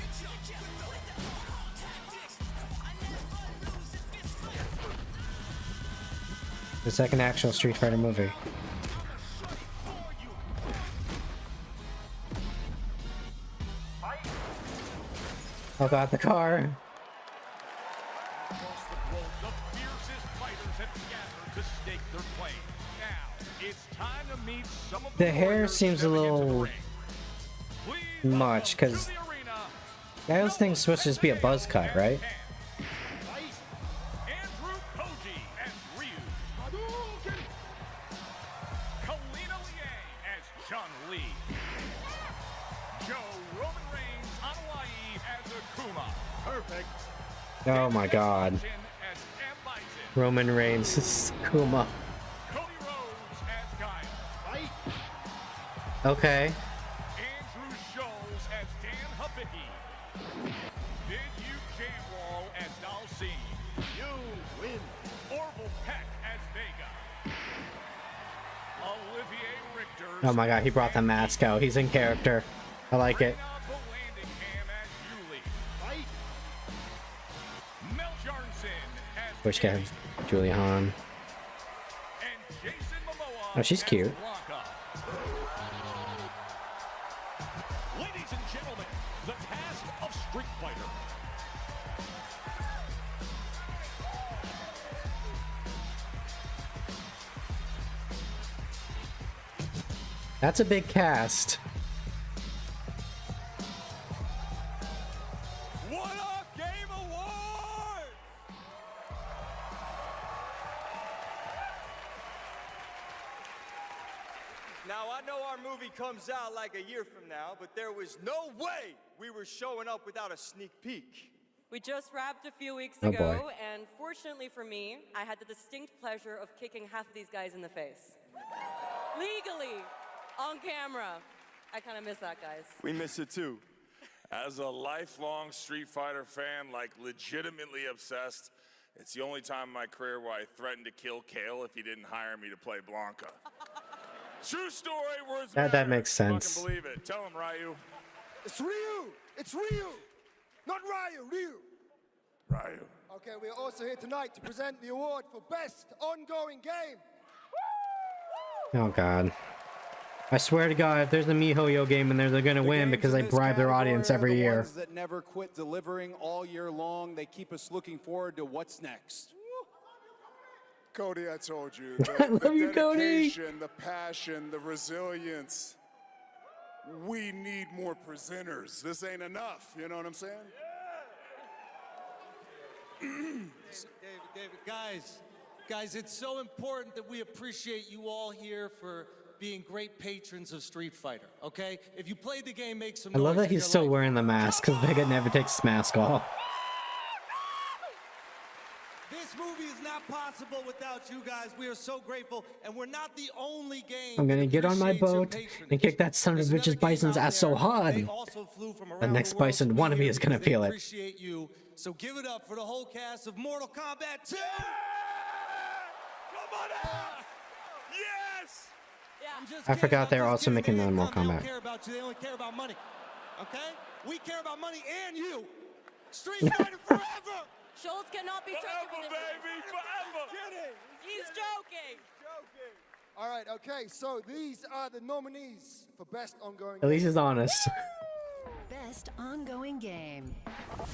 The second actual Street Fighter movie. Oh God, the car! The hair seems a little much, because those things supposed to just be a buzz cut, right? Oh my God. Roman Reigns is Kuma. Okay. Oh my God, he brought the mask out. He's in character. I like it. Which guy? Julia Hahn. Oh, she's cute. Ladies Ladies and gentlemen, the cast of Street Fighter. That's a big cast. What a game award! Now, I know our movie comes out like a year from now, but there was no way we were showing up without a sneak peek. We just wrapped a few weeks Oh, ago, boy. and fortunately for me, I had the distinct pleasure of kicking half of these guys in the face. Legally, on camera. I kind of miss that, guys. We miss it too. As a lifelong Street Fighter fan, like legitimately obsessed, it's the only time in my career where I threatened to kill Kale if he didn't hire me to play Blanca. True story, words That matter. makes sense. Fucking believe it. Tell him, Ryu. It's Ryu! It's Ryu! Not Ryu, Ryu! Ryu. Okay, we're also here tonight to present the award for Best Ongoing Game. Oh god. I swear to God, if there's a MiHoYo game in there, they're gonna win because they bribe their audience every year. Ones that never quit delivering all year long. They keep us looking forward to what's next. Cody, I told you. I love you, Cody. The passion, the resilience. We need more presenters. This ain't enough. You know what I'm saying? David, guys, it's so important that we appreciate you all here for being great patrons of Street Fighter, okay? If you play the game, make some I noise. love that in he's your still life. wearing the mask because Vega never takes his mask off. This movie is not possible without you guys. We are so grateful, and we're not the only game. I'm gonna that get on my appreciates your boat patronage. and kick that son of a bitch's bison's ass so hard. They also flew from The around next world bison to be wannabe here is gonna because they feel it. Appreciate you. So give it up for the whole cast of Mortal Kombat 2. Come on out! Yes! I forgot they're also making another Mortal They don't Kombat. care about you. They only care about money. Okay? We care about money and you. Street Fighter forever. Schultz cannot be trusted with this. Baby, forever! He's joking. All right, okay, so these are the nominees for Best Ongoing At least he's honest. Best ongoing game. I'll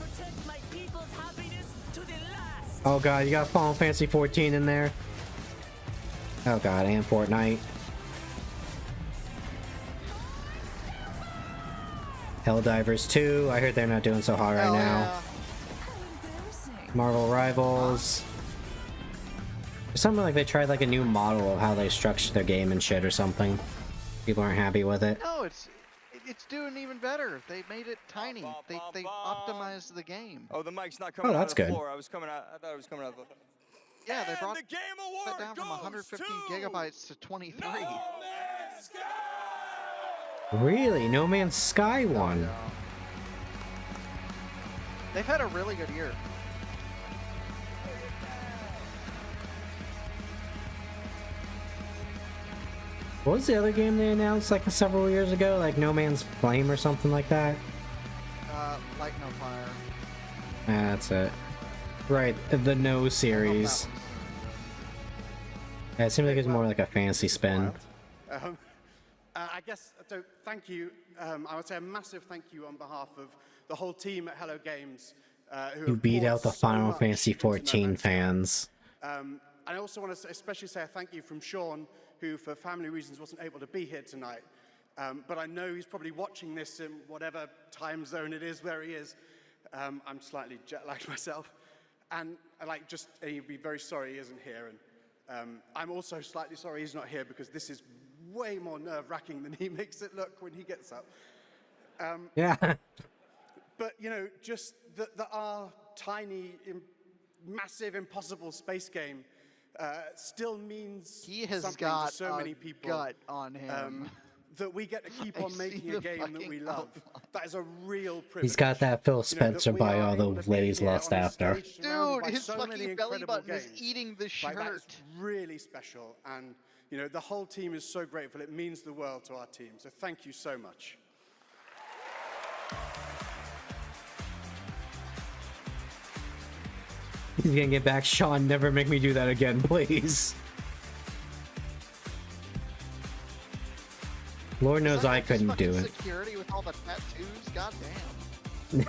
protect my people's happiness to the last. Oh god, you got Final Fantasy 14 in there. Oh god, and Fortnite. Helldivers 2. I heard they're not doing so hot right now. Marvel Rivals. Something like they tried like a new model of how they structure their game and shit or something. People aren't happy with it. No, it's doing even better. They made it tiny. They optimized the game. Oh, the mic's not coming Oh, out that's of the good. floor. I thought it was coming out of the... Yeah, they And brought the game it award down from 150 gigabytes to 23. Really? No Man's Sky won. They've had a really good year. What was the other game they announced like several years ago? Like No Man's Flame or something like that? Light No Fire. That's it. Right, the No series. Yeah, it seems like it's more like a fancy spin. I guess, so thank you. I would say a massive thank you on behalf of the whole team at Hello Games. Who You have beat poured out the so Final much Fantasy into that 14 venture. fans. And I also want to especially say a thank you from Sean, who for family reasons wasn't able to be here tonight. But I know he's probably watching this in whatever time zone it is where he is. I'm slightly jet-lagged myself. And he'd be very sorry he isn't here. And I'm also slightly sorry he's not here because this is way more nerve-wracking than he makes it look when he gets up. Yeah. But, you know, just that our tiny, massive, impossible space game still means He has something got to so a many people. gut on him. That we get to keep I on see making the a game that fucking we love. That is a real privilege. He's got that Phil You know, Spencer that we by are all the able to be ladies here lust on a after. stage surrounded Dude, by his so many fucking belly incredible button is games. eating the Like, that is shirt. really special. And, you know, the whole team is so grateful. It means the world to our team. So thank you so much. He's gonna get back. Sean, never make me do that again, please. Lord knows I couldn't do fucking it. Security with all the tattoos, goddamn.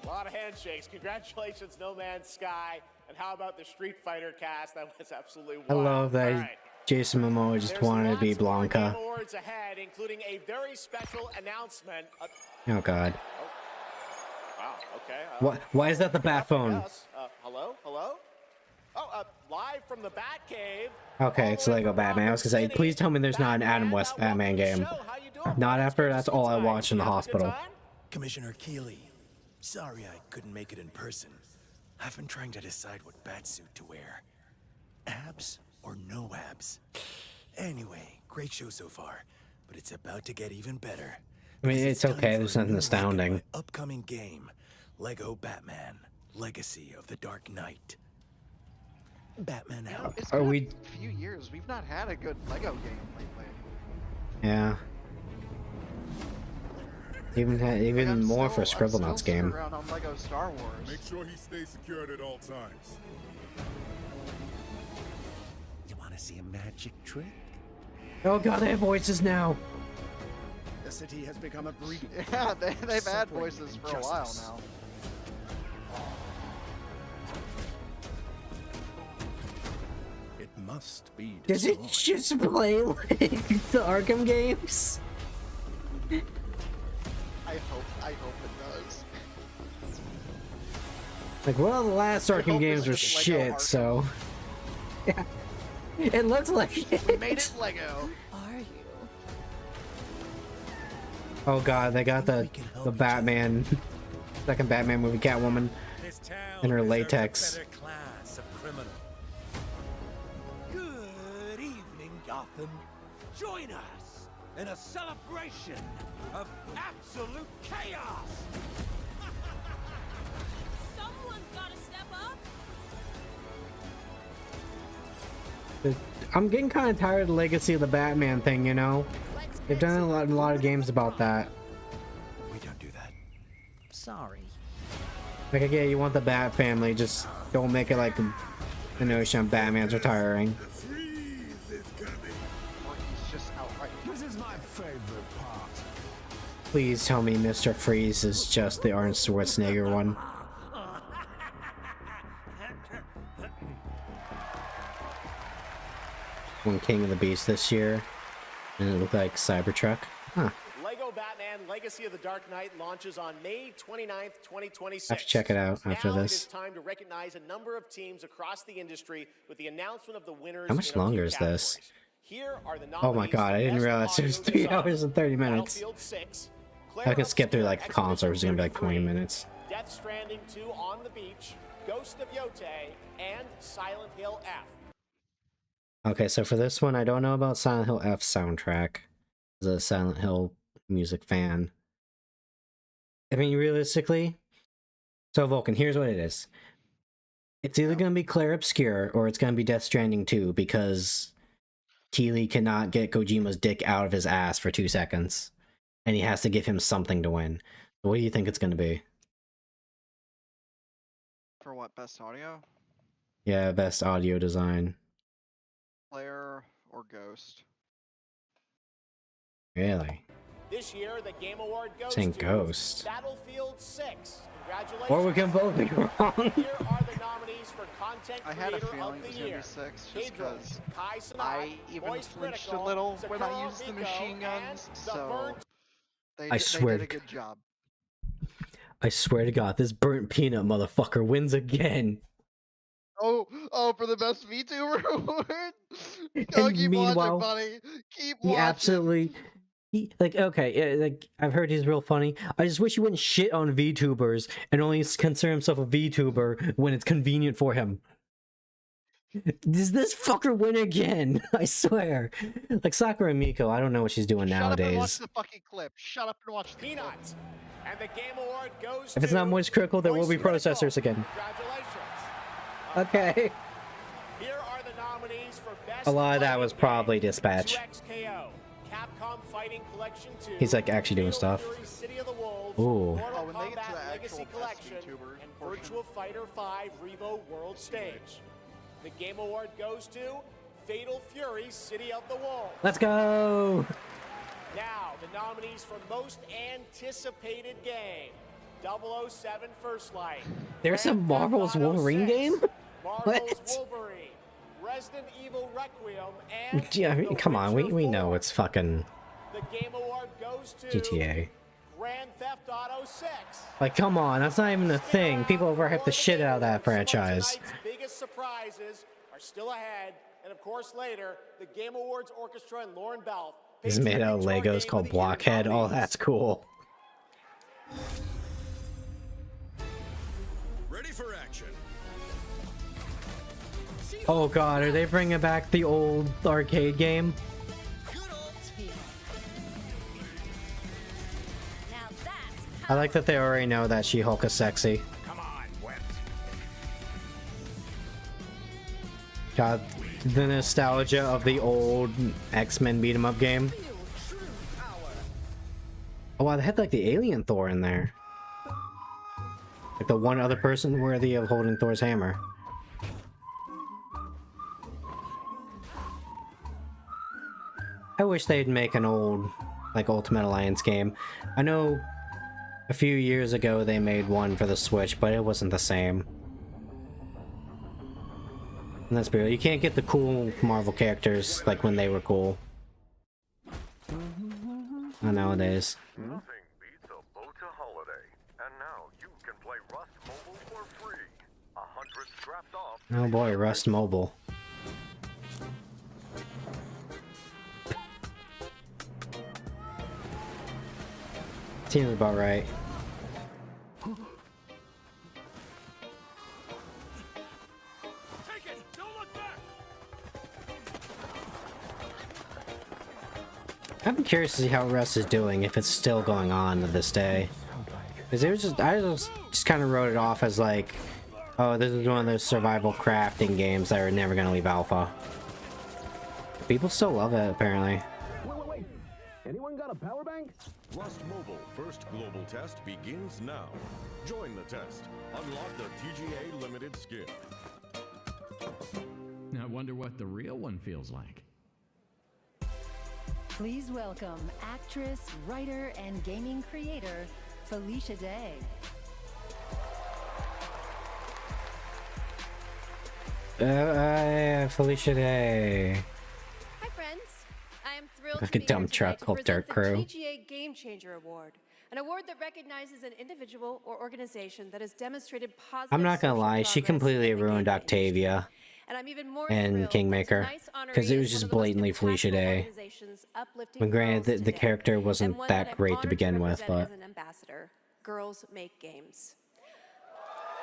A lot of handshakes. Congratulations, No Man's Sky. And how about the Street Fighter cast? That was absolutely wild. I love that All right. Jason Momoa just There's wanted to be lots more Blanca. Game Awards ahead, including a very special announcement. Oh god. Wow, okay. Why is that the bat phone? Yes. Hello? Hello? Oh, live from the Batcave. Okay, it's Lego Batman. I was gonna say, please tell me there's not an Adam West Batman game. Not after that's all I watched in the hospital. Commissioner Keeley, sorry I couldn't make it in person. I've been trying to decide what batsuit to wear. Abs or no abs? Anyway, great show so far, but it's about to get even better. I mean, it's okay. There's nothing astounding. Upcoming game, Lego Batman, Legacy of the Dark Knight. Batman out. It's Are been we? a few years. We've not had a good Lego game lately. Yeah. Even more for Scribblenauts game. Around on Lego Star Wars. Make sure he stays secured at all times. You want to see a magic trick? Oh god, they have voices now. The city has become a breeding. Yeah, they've had voices for a while now. It must be. Does it just play like the Arkham games? I hope it does. Like, well, the last Arkham games were it's Lego shit, Arkham. so... Yeah. It looks like it. We made it Lego. Are you? Oh god, they got the Batman... Second Batman movie, Catwoman, in her latex. Class of criminal. Good evening, Gotham. Join us in a celebration of absolute chaos. Someone's gotta step up. I'm getting kind of tired of the Legacy of the Batman thing, you know? They've done a lot of games about that. We don't do that. Sorry. Like, again, you want the Bat family, just don't make it like the notion of Batman's retiring. Or he's just outright. This is my favorite part. Please tell me Mr. Freeze is just the Arnold Schwarzenegger one. Won King of the Beast this year, and it looked like Cybertruck. Huh. Lego Batman Legacy of the Dark Knight launches on May 29th, 2026. I have to check it out after now this. It is time to recognize a number of teams across the industry with the announcement of the winners. How much in a longer few is this? categories. Here are the Oh my nominees god, for I didn't Best realize it was Audio 3 Design. hours and 30 minutes. Battlefield 6, I could skip through like Expedition concerts, it's gonna be like 20 3, minutes. Death Stranding 2 on the Beach, Ghost of Yote, and Silent Hill F. Okay, so for this one, I don't know about Silent Hill F soundtrack. As a Silent Hill music fan. I mean, realistically, so Vulcan, here's what it is. It's either going to be Claire Obscure or it's going to be Death Stranding 2 because Keeley cannot get Kojima's dick out of his ass for 2 seconds. And he has to give him something to win. What do you think it's going to be? For what, best audio? Yeah, best audio design. Player or Ghost? Really? This year, the Game Award goes Saying to Ghost. Battlefield 6. Congratulations. Or we can both be wrong. Here are the nominees for Content I had a Creator feeling of it was the gonna Year. be 6 just Pedro, because Kai Cenat, I even Voice flinched a Critical, little when I Sakura used the Miko, machine and guns, the so Burnt. they I did, swear they did to a good job. I swear to God, this burnt peanut motherfucker wins again. Oh, for the best VTuber award? And Keep meanwhile, watching, buddy. Keep he watching. absolutely... okay, like, I've heard he's real funny. I just wish he wouldn't shit on VTubers and only consider himself a VTuber when it's convenient for him. Does this fucker win again? I swear. Like, Sakura Miko, I don't know what she's doing Shut up and watch nowadays. the fucking clip. Shut up and watch the clip. Peanut. And the Game Award goes If it's not Moist Critical, there will be processors again. Congratulations. Okay. Here are the nominees for Best A lot of that Fighting was Game. probably Dispatch. 2XKO, Capcom Fighting Collection 2, He's like actually doing Fatal stuff. Fury, City of the Wolves, Ooh. Mortal Oh, when they Kombat the Legacy actual Collection testing tuber and portion. Virtua Fighter 5 Revo World Stage. The Game Award goes to Fatal Fury City of the Wolves. Let's go. Now, the nominees for most anticipated game. 007 First Light. There's a Marvel's Wolverine game? Marvel's What? Wolverine. Resident Evil Requiem and Yeah, I mean, come on, we know it's fucking the Game Award goes to GTA. Grand Theft Auto 6. Like, come on, that's not even a thing. People overhype the shit out of that franchise. Tonight's biggest surprises are still ahead, and of course later, the Game Awards Orchestra and Lauren Belf. It's made out of Legos called Blockhead. Oh, that's cool. Ready for action. Oh god, are they bringing back the old arcade game? I like that they already know that She-Hulk is sexy. Come on, Wimp. God, the nostalgia of the old X-Men beat-em-up game. Oh wow, they had like the alien Thor in there. Like the one other person worthy of holding Thor's hammer. I wish they'd make an old, like, Ultimate Alliance game. I know a few years ago they made one for the Switch, but it wasn't the same. And that's real. You can't get the cool Marvel characters like when they were cool. Not nowadays. Nothing beats a Bota holiday. And now you can play Rust Mobile for free. 100 strapped off. Oh boy, Rust Mobile. Seems about right. Take it. Don't look back. I'm curious to see how Rust is doing, if it's still going on to this day. Because it was just, I just kind of wrote it off as like, oh, this is one of those survival crafting games that are never going to leave alpha. People still love it, apparently. Wait. Anyone got a power bank? Rust Mobile first global test begins now. Join the test. Unlock the TGA limited skin. I wonder what the real one feels like. Please welcome actress, writer, and gaming creator, Felicia Day. Felicia Day. Hi, friends. I am thrilled Like to a be dumb here truck tonight called to Dirt present Crew. the TGA Game Changer Award, an award that recognizes an individual or organization that has demonstrated positive. I'm not gonna social lie, she progress completely in the ruined gaming Octavia And I'm even more and thrilled Kingmaker, that tonight's honoree because it was is just one of the most blatantly Felicia impactful Day. organizations uplifting When granted, girls the today, character wasn't and one that I'm great to honored begin with, represent but as an ambassador. Girls make games.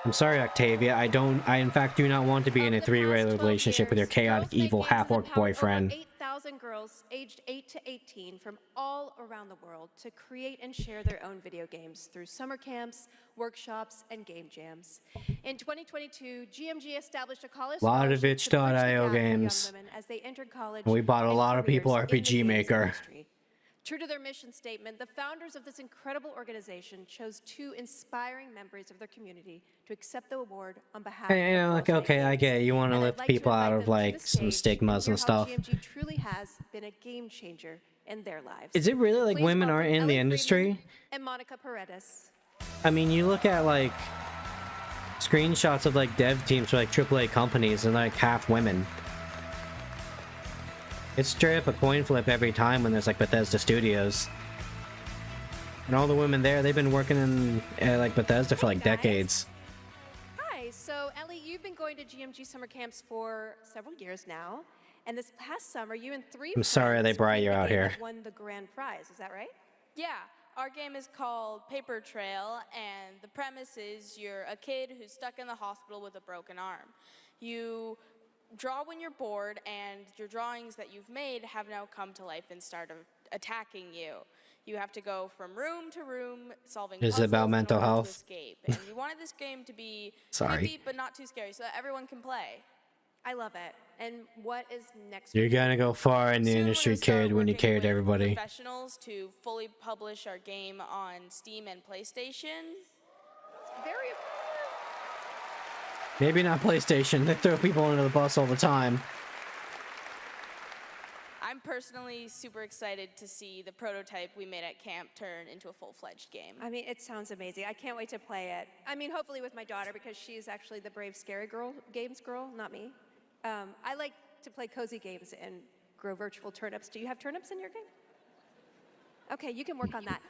I'm sorry, Octavia. I in fact do not want to be in a three-way relationship with your chaotic, evil, half-orc boyfriend. 8,000 girls aged 8 to 18 from all around the world to create and share their own video games through summer camps, workshops, and game jams. In 2022, GMG established a college Lot of scholarship to bridge the itch.io gap for young games. women as they entered college We bought a and lot of people careers in the RPG games Maker. industry. True to their mission statement, the founders of this incredible organization chose two inspiring members of their community to accept the award on behalf Hey, of like, girls okay, making I get it. You want to and I'd lift like to people out invite of them to like the some stage stigmas hear and how stuff. GMG truly has been a game changer in their lives. Is it really like Please women welcome aren't in Ellie the Friedman industry? and Monica Paredes. I mean, you look at like screenshots of like dev teams for like AAA companies and like half women. It's straight up a coin flip every time when there's like Bethesda Studios. And all the women there, they've been working in like Bethesda for like decades. Hi, so Ellie, you've been going to GMG summer camps for several years now, and this past summer, you and three I'm sorry they friends brought you created a out game here. that won the grand prize. Is that right? Yeah, our game is called Paper Trail, and the premise is you're a kid who's stuck in the hospital with a broken arm. You draw when you're bored, and your drawings that you've made have now come to life and start attacking you. You have to go from room to room, solving Is it puzzles about in mental order to health? escape. And we wanted this game to be Sorry. creepy but not too scary, so that everyone can play. I love it. And what is next? You're gonna go far in the Soon we're industry, gonna start kid, when you working cared with everybody. Professionals to fully publish our game on Steam and PlayStation. very. Maybe not PlayStation. They throw people under the bus all the time. I'm personally super excited to see the prototype we made at camp turn into a full-fledged game. I mean, it sounds amazing. I can't wait to play it. I mean, hopefully with my daughter, because she's actually the brave, scary games girl, not me. I like to play cozy games and grow virtual turnips. Do you have turnips in your game? Okay, you can work on that.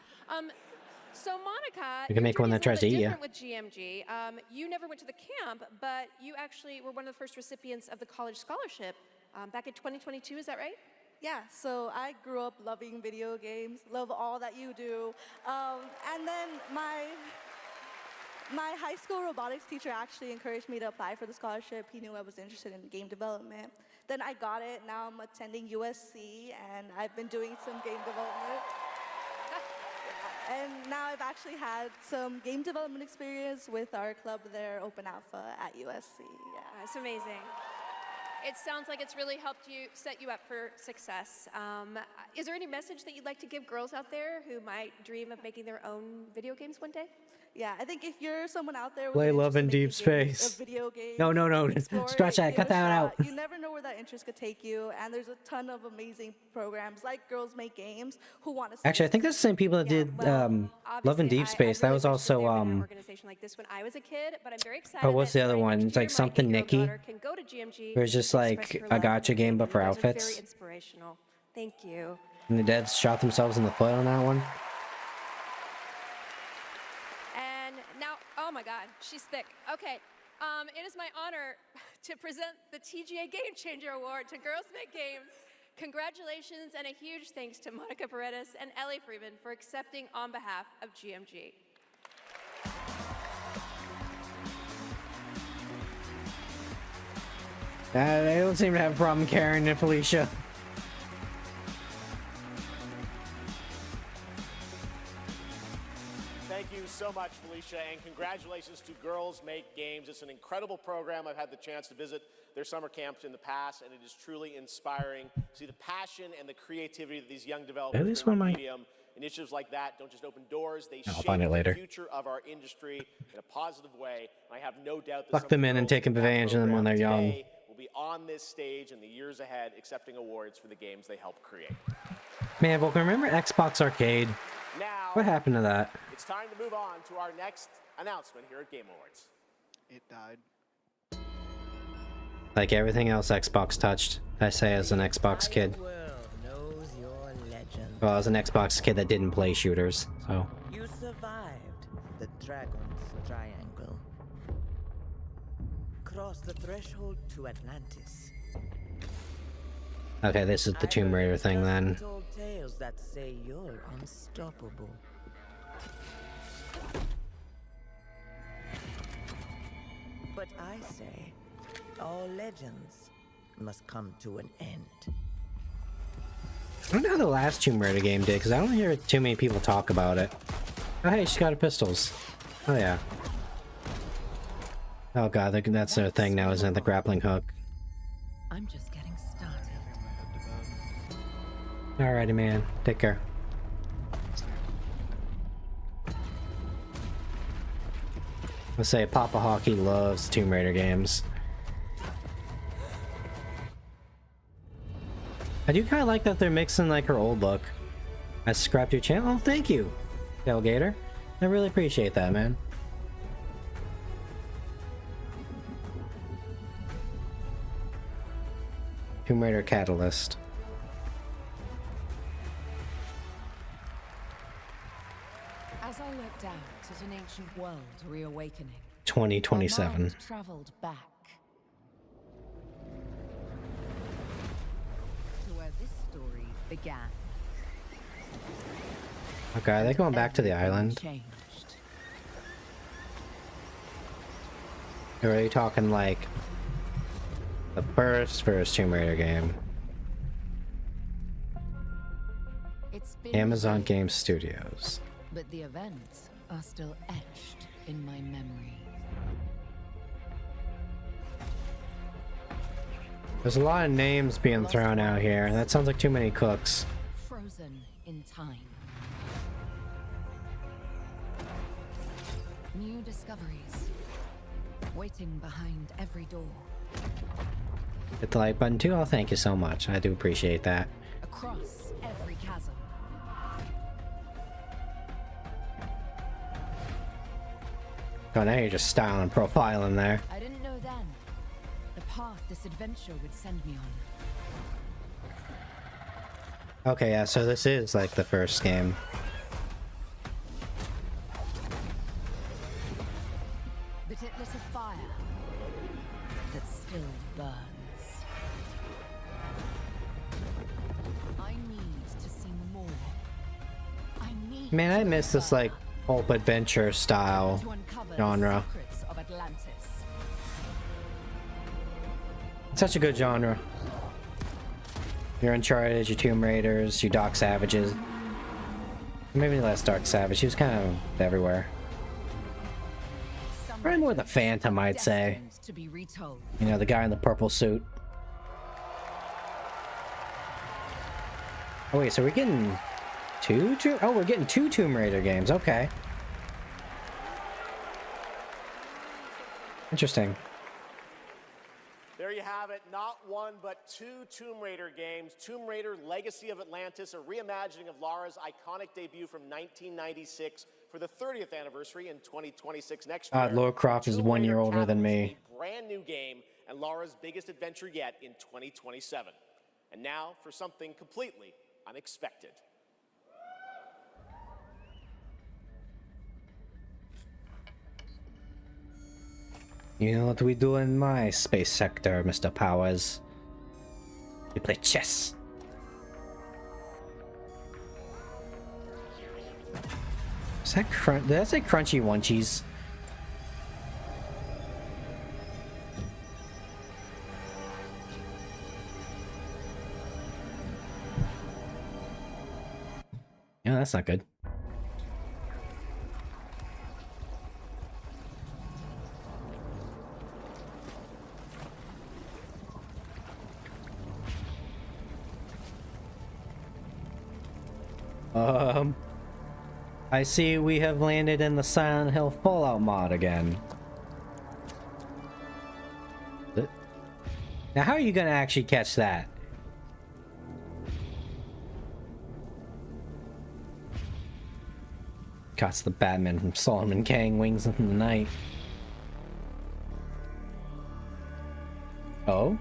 So Monica, you can make one that tries to eat you. With GMG, you never went to the camp, but you actually were one of the first recipients of the college scholarship back in 2022. Is that right? Yeah, so I grew up loving video games, love all that you do. And then my high school robotics teacher actually encouraged me to apply for the scholarship. He knew I was interested in game development. Then I got it. Now I'm attending USC, and I've been doing some game development. And now I've actually had some game development experience with our club there, Open Alpha at USC. Yeah. That's amazing. It sounds like it's really helped you set you up for success. Is there any message that you'd like to give girls out there who might dream of making their own video games one day? Yeah, I think if you're someone out there with Play Love in Deep Space. Video games, No. Scratch that. Cut that out. You never know where that interest could take you, and there's a ton of amazing programs like Girls Make Games who want to. Actually, I think that's the same people that did Love in Deep Space. That was also an organization like this when I was a kid, but I'm very excited. Oh, what's the other one? It's like something Nikki. It was just like a gotcha game, but for outfits. Very inspirational. Thank you. And the devs shot themselves in the foot on that one. Oh my God, she's thick. Okay, it is my honor to present the TGA Game Changer Award to Girls Make Games. Congratulations and a huge thanks to Monica Paredes and Ellie Freeman for accepting on behalf of GMG. They don't seem to have a problem carrying it, Felicia. Thank you so much, Felicia, and congratulations to Girls Make Games. It's an incredible program. I've had the chance to visit their summer camps in the past, and it is truly inspiring to see the passion and the creativity that these young developers bring to the medium. Initiatives like that don't just open doors, they shape the future of our industry in a positive way. I have no doubt that Suck them in and take advantage of them when they're young. Will be on this stage in the years ahead accepting awards for the games they helped create. Man, Volker, remember Xbox Arcade? Now, what happened to that? It's time to move on to our next announcement here at Game Awards. It died. Like everything else Xbox touched, I say as an Xbox kid. Well, as an Xbox kid that didn't play shooters, so. You survived the Dragon's Triangle. Cross the threshold to Atlantis. Okay, this is the Tomb Raider thing then. Told tales that say you're unstoppable. But I say, all legends must come to an end. I don't know how the last Tomb Raider game did, because I don't hear too many people talk about it. Oh hey, she's got her pistols. Oh yeah. Oh god, that's their thing now, isn't it? The grappling hook. I'm just getting started. Alrighty, man. Take care. Let's say Papa Hockey loves Tomb Raider games. I do kind of like that they're mixing like her old look. I scrapped your channel. Oh, thank you, Delegator. I really appreciate that, man. Tomb Raider Catalyst. As I looked out at an ancient world reawakening, 2027. my mind traveled back to where this story began. Okay, are they going back to the island? Changed. Or are you talking like the first Tomb Raider game? It's been Amazon Game Studios. But the events are still etched in my memory. There's a lot of names being thrown out here. That sounds like too many cooks. Frozen in time. New discoveries waiting behind every door. Hit the like button too. Oh, thank you so much. I do appreciate that. Across every chasm. Oh, now you're just styling and profiling there. I didn't know then the path this adventure would send me on. Okay, yeah, so this is like the first game. But it lit a fire that still burns. I need to see more. I need Man, I miss this like pulp adventure style genre. of Atlantis. Such a good genre. Your Uncharted, your Tomb Raiders, your Dark Savages. Maybe less Dark Savage. He was kind of everywhere. Probably more the Phantom, I'd say. To be retold. You know, the guy in the purple suit. Oh wait, so we're getting we're getting two Tomb Raider games. Okay. Interesting. There you have it, not one but two Tomb Raider games. Tomb Raider Legacy of Atlantis, a reimagining of Lara's iconic debut from 1996 for the 30th anniversary in 2026 next year. Lara Croft is 1 year older than me. A brand new game and Lara's biggest adventure yet in 2027. And now for something completely unexpected. You know what we do in my space sector, Mr. Powers? We play chess. Is that did I say crunchy munchies? Yeah, that's not good. I see we have landed in the Silent Hill Fallout mod again. Now, how are you gonna actually catch that? Catch the Batman from Solomon Kang wings in the night. Oh?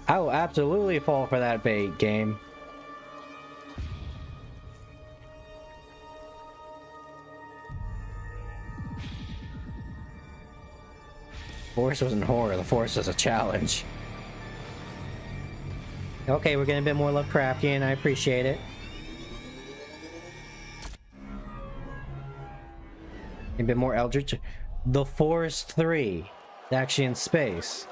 I will absolutely fall for that bait, game. Force wasn't horror, the Force was a challenge. Okay, we're getting a bit more Lovecraftian, I appreciate it. A bit more Eldritch. The Force 3. Actually in space.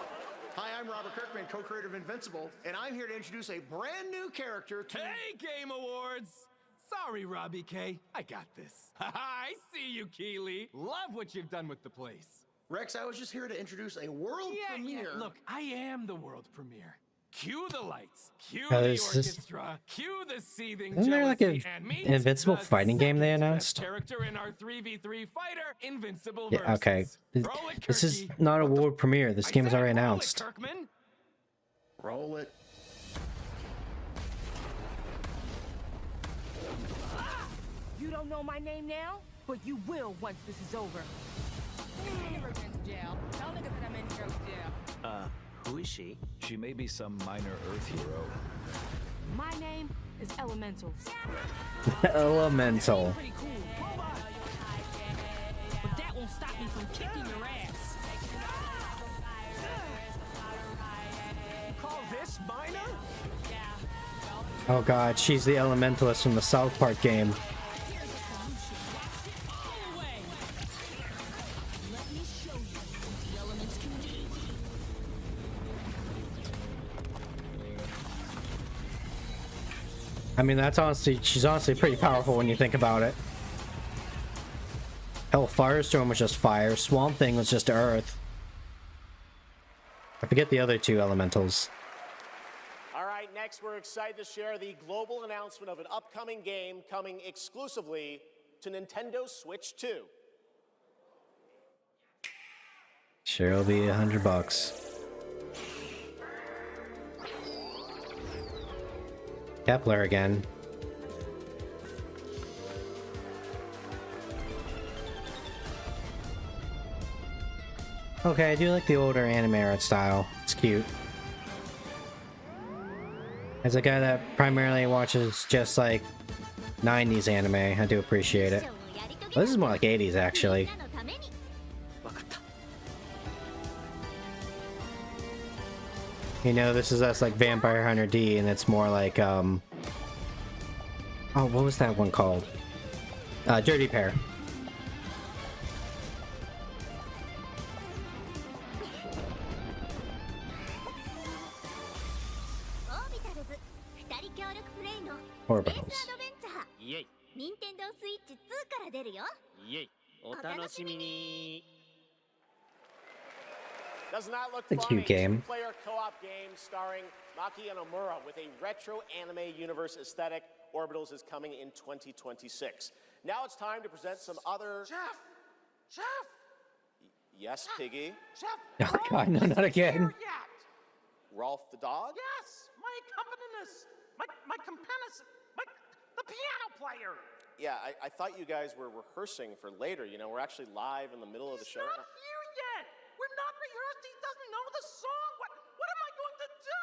Hi, I'm Robert Kirkman, co-creator of Invincible, and I'm here to introduce a brand new character to... Hey, Game Awards! Sorry, Robbie K. I got this. I see you, Keeley. Love what you've done with the place. Rex, I was just here to introduce a world premiere. Yeah, look, I am the world premiere. Cue the lights, cue Oh, the this is- orchestra, cue the seething Isn't there like jealousy, an and meet Invincible the fighting game they second announced? best character in our 3v3 fighter, Invincible Yeah, Versus. okay. Roll it, This is Kirky. not a world premiere. This game is already announced. Kirkman. Roll it. You don't know my name now, but you will once this is over. Never been to jail. Tell niggas that I'm in here with jail. Who is she? She may be some minor Earth hero. My name is Elemental. Elemental. Pretty cool. But that won't stop me from kicking your ass. You call this minor? Oh god, she's the Elementalist from the South Park game. I mean, that's honestly, she's honestly pretty powerful when you think about it. Hell, Firestorm was just fire, Swamp Thing was just earth. I forget the other two elementals. All right, next, we're excited to share the global announcement of an upcoming game coming exclusively to Nintendo Switch 2. Sure, it'll be $100. Kepler again. Okay, I do like the older anime art style. It's cute. As a guy that primarily watches just like 90s anime, I do appreciate it. Well, this is more like 80s actually. You know, this is us like Vampire Hunter D, and it's more like oh, what was that one called? Dirty Pair. Orbitals. Does not look a funny. cute game. Two-player co-op game starring Maki and Omura with a retro anime universe aesthetic. Orbitals is coming in 2026. Now it's time to present some other... Chef! Yes, Piggy? Oh god, no, not again. Rolf the dog? Yes, my accompanist, my companist, the piano player. Yeah, I thought you guys were rehearsing for later. You know, we're actually live in the middle of the show. He's not here yet. We're not rehearsed. He doesn't know the song. What am I going to do?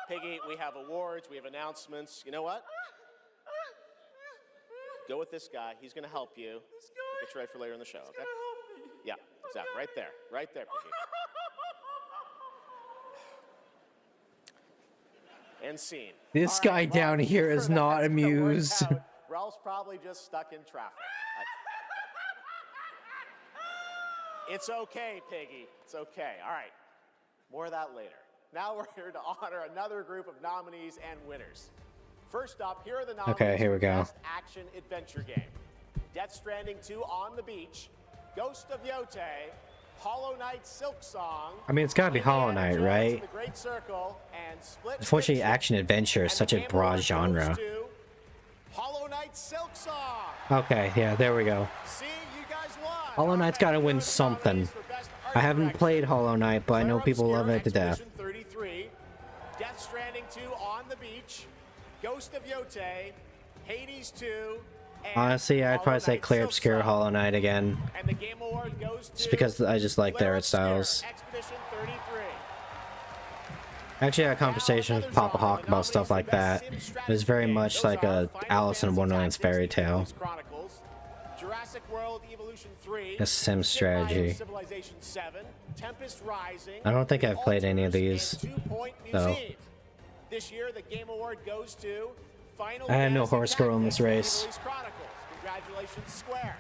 Piggy, we have awards, we have announcements. You know what? Go with this guy. He's going to help you. We'll get you ready for later in the show, okay? Yeah, exactly. Right there, Piggy. And scene. This guy down here is not amused. Ralph's probably just stuck in traffic. It's okay, Piggy. It's okay. All right. More of that later. Now we're here to honor another group of nominees and winners. First up, here are the nominees Okay, here we for go. Best Action Adventure Game. Death Stranding 2 On the Beach, Ghost of Yote, Hollow Knight Silk Song. I mean, it's gotta be Hollow Knight, right? The Great Circle, and Split Unfortunately, action adventure is such a broad genre. Hollow Knight Silk Song. Okay, yeah, there we go. See, you guys won. Hollow Knight's gotta win something. I haven't played Hollow Knight, but I know people love it to death. 33, Death Stranding 2 On the Beach, Ghost of Yote, Hades 2, and Honestly, I'd probably say Hollow Knight Clear Silk Obscure Song. Hollow Knight again. And the Game Award goes to Just because I just like their art styles. Expedition 33. Actually, I had a conversation with Papa Hawk about stuff like that. It was very much like a Alice in Wonderland's fairy tale. Chronicles, Jurassic World Evolution 3, A sim strategy. Civilization 7, Tempest Rising. I don't think I've played any of these, though. This year, the Game Award goes to Final I had no Fantasy horse girl in this race. Evilise Chronicles. Congratulations, Square.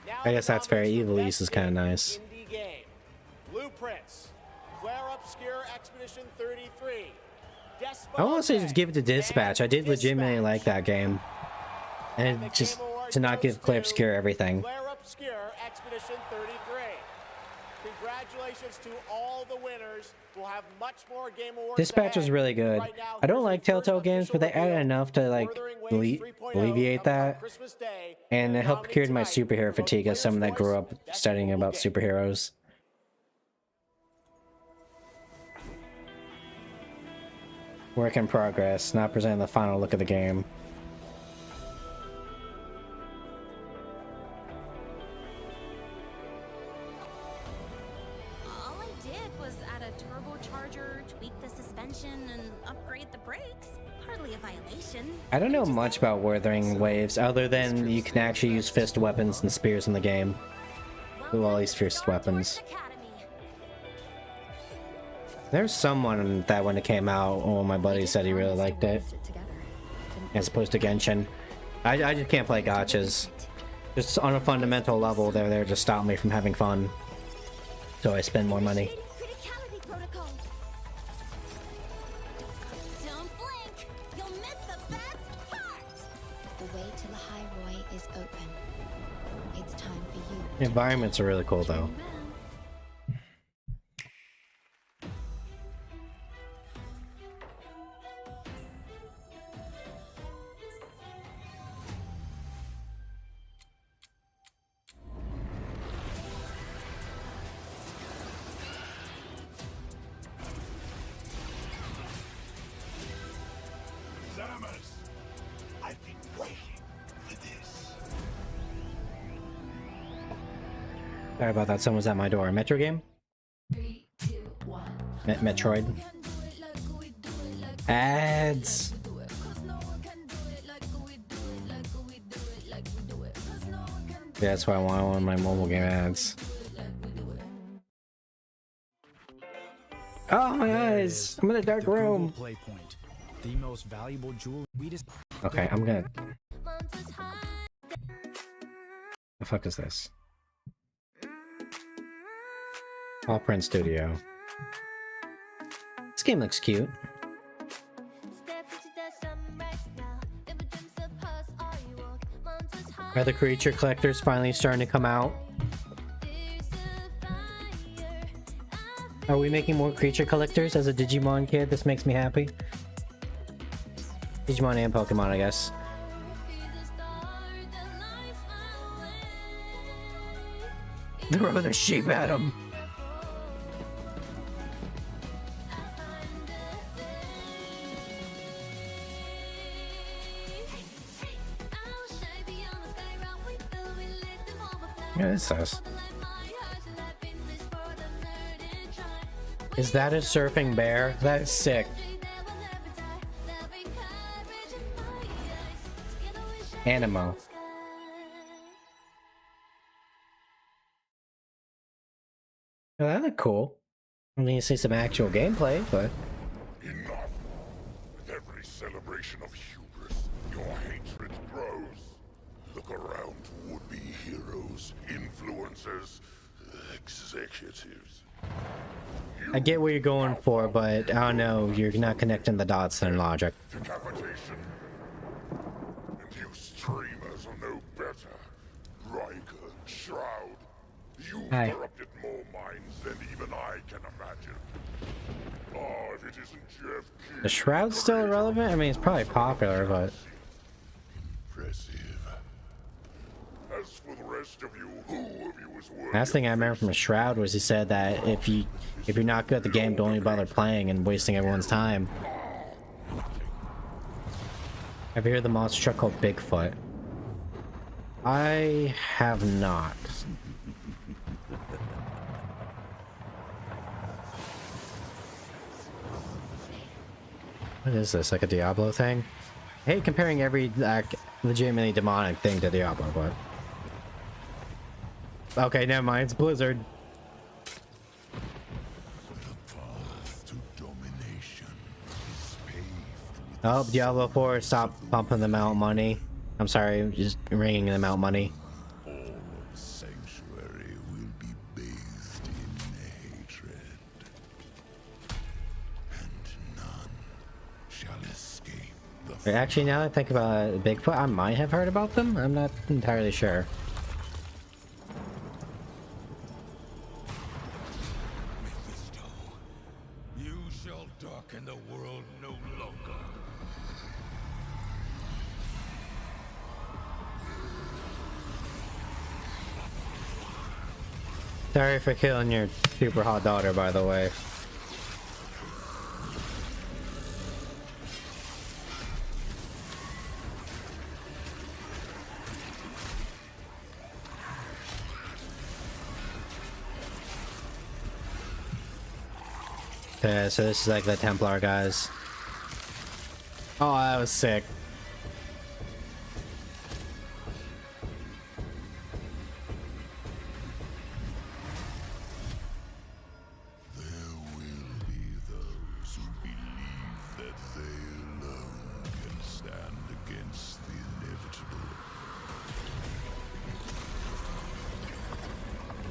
Now I guess that's fair. the Evil nominees East is for kind of Best nice. Indie Game. Blueprints, Claire Obscure Expedition 33. I want to say just give it to Dispatch. I did legitimately like that game. And just to not give Clear Obscure everything. Claire Obscure Expedition 33. Congratulations to all the winners. We'll have much more Game Awards Dispatch ahead. was really good. Right now, I don't like Telltale games, but they added enough to like alleviate that. And it helped cure my superhero fatigue as someone that grew up studying about superheroes. Work in progress, not presenting the final look of the game. All I did was add a turbocharger, tweak the suspension, and upgrade the brakes. Hardly a violation. I don't know much about Wuthering Waves other than you can actually use fist weapons and spears in the game. Well, at least fist weapons. There's someone that when it came out, one of my buddies said he really liked it. As opposed to Genshin. I just can't play gachas. Just on a fundamental level, they're there to stop me from having fun. So I spend more money. Don't blink! You'll miss the best part! The way to the High Roy is open. It's time for you. The environments are really cool though. animus. I've been waiting for this. Sorry about that. Someone's at my door. Metro game? Metroid. Ads. Yeah, that's why I want one of my mobile game ads. Oh my eyes! I'm in a dark room. The most valuable jewel we just. Okay, I'm gonna. The fuck is this? Paw Print Studio. This game looks cute. Are the creature collectors finally starting to come out? Are we making more creature collectors as a Digimon kid? This makes me happy. Digimon and Pokemon, I guess. Throw the sheep at him. Yeah, it says. Is that a surfing bear? That is sick. Animo. Oh, that looked cool. I mean, you see some actual gameplay, but... Enough. With every celebration of hubris, your hatred grows. Look around would-be heroes, influencers, executives. I get what you're going for, but I don't know, you're not connecting the dots in logic. Decapitation. And you streamers are no better. Riker, Shroud. You've Hi. corrupted more minds than even I can imagine. Oh, if it isn't Jeff Keighley. The Shroud's still irrelevant? I mean, it's probably popular, but... Impressive. As for the rest of you, who of you is worthy? Last thing I remember from Shroud was he said that if you're not good at the game, don't even bother playing and wasting everyone's time. Have you heard the monster truck called Bigfoot? I have not. What is this, like a Diablo thing? I hate comparing every like legitimately demonic thing to Diablo, but... Okay, never mind, it's Blizzard. Oh, Diablo 4, stop pumping them out money. I'm sorry, just ringing them out money. All of Sanctuary will be bathed in hatred. And none shall escape the... Actually, now that I think about it, Bigfoot, I might have heard about them. I'm not entirely sure. You shall darken the world no longer. Sorry for killing your super hot daughter, by the way. Okay, so this is like the Templar guys. Oh, that was sick.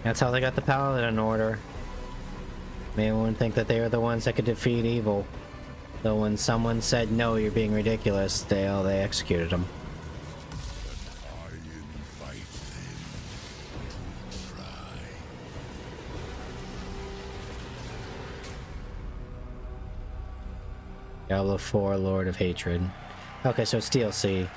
That's how they got the Paladin Order. Man wouldn't think that they were the ones that could defeat evil. Though when someone said, no, you're being ridiculous, they executed them. Diablo 4, Lord of Hatred. Okay, so it's DLC.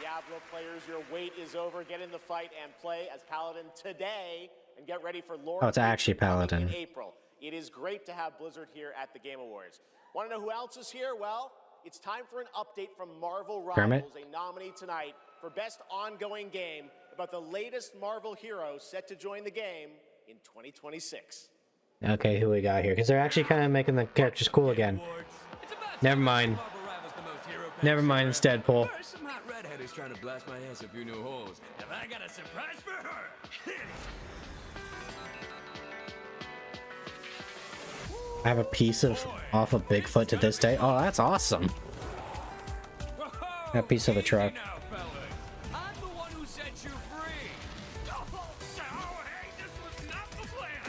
Diablo players, your wait is over. Get in the fight and play as Paladin today, and get ready for Lord. Oh, it's actually Paladin. In April. It is great to have Blizzard here at the Game Awards. Want to know who else is here? Well, it's time for an update from Marvel Kermit? Rivals, a nominee tonight for Best Ongoing Game about the latest Marvel hero set to join the game in 2026. Okay, who we got here? Because they're actually kind of making the characters cool again. Never mind. Never mind, it's Deadpool. There's some hot redhead who's trying to blast my ass a few new holes. Have I got a surprise for her? I have a piece of off of Bigfoot to this day. Oh, that's awesome. A piece of the truck. I'm the one who set you free. Oh, hey, this was not the plan.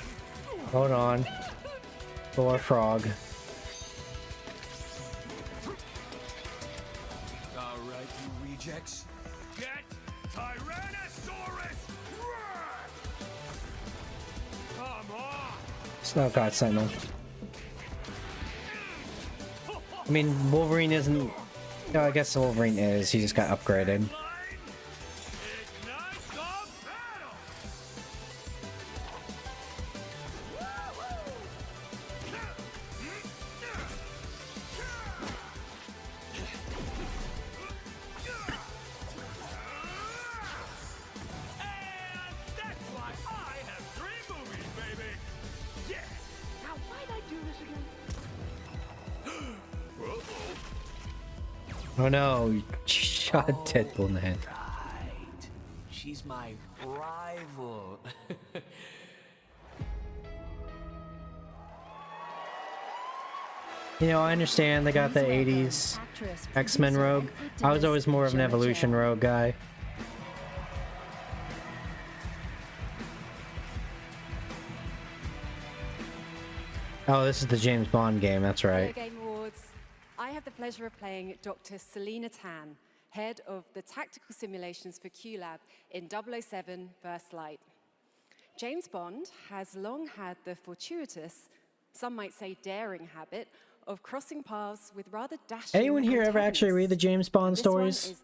Hold on. Thor frog. All right, you rejects. Get Tyrannosaurus Rex! Come on! Snow God Sentinel. I mean, Wolverine isn't... No, I guess Wolverine is. He just got upgraded. Oh no, you shot Deadpool in the head. Right. She's my rival. You know, I understand they got the 80s X-Men Rogue. I was always more of an Evolution Rogue guy. Oh, this is the James Bond game, that's right. Game Awards. I have the pleasure of playing Dr. Selena Tan, head of the tactical simulations for QLab in 007 First Light. James Bond has long had the fortuitous, some might say daring habit, of crossing paths with rather dashing Anyone here ever actually read the James Bond stories?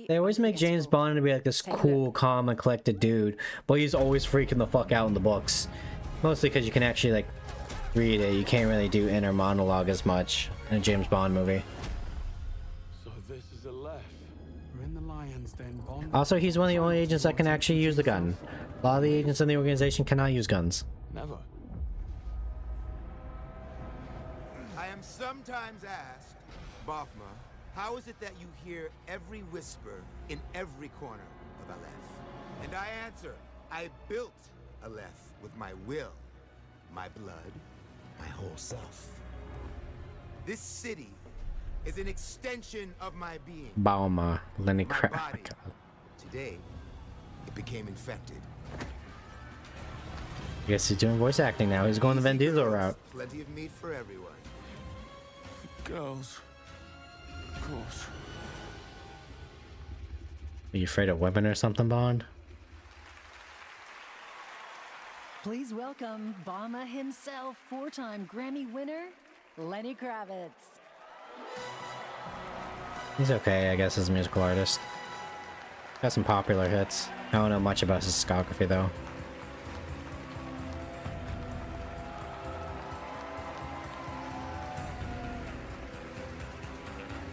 They always make James Bond to be like this cool, calm, and collected dude, but he's always freaking the fuck out in the books. Mostly because you can actually like read it. You can't really do inner monologue as much in a James Bond movie. So this is a left. We're in the Lions then, Bond. Also, he's one of the only agents that can actually use the gun. A lot of the agents in the organization cannot use guns. Never. I am sometimes asked, Bafma, how is it that you hear every whisper in every corner of Aleph? And I answer, I built Aleph with my will, my blood, my whole self. This city is an extension of my being. Bauma, Lenny My Crab. body. Today, it became infected. I guess he's doing voice acting now. He's going the Vin Diesel route. Plenty of meat for everyone. Girls. Of course. Are you afraid of women or something, Bond? Please welcome Obama himself, four-time Grammy winner, Lenny Kravitz. He's okay, I guess, as a musical artist. Got some popular hits. I don't know much about his discography, though.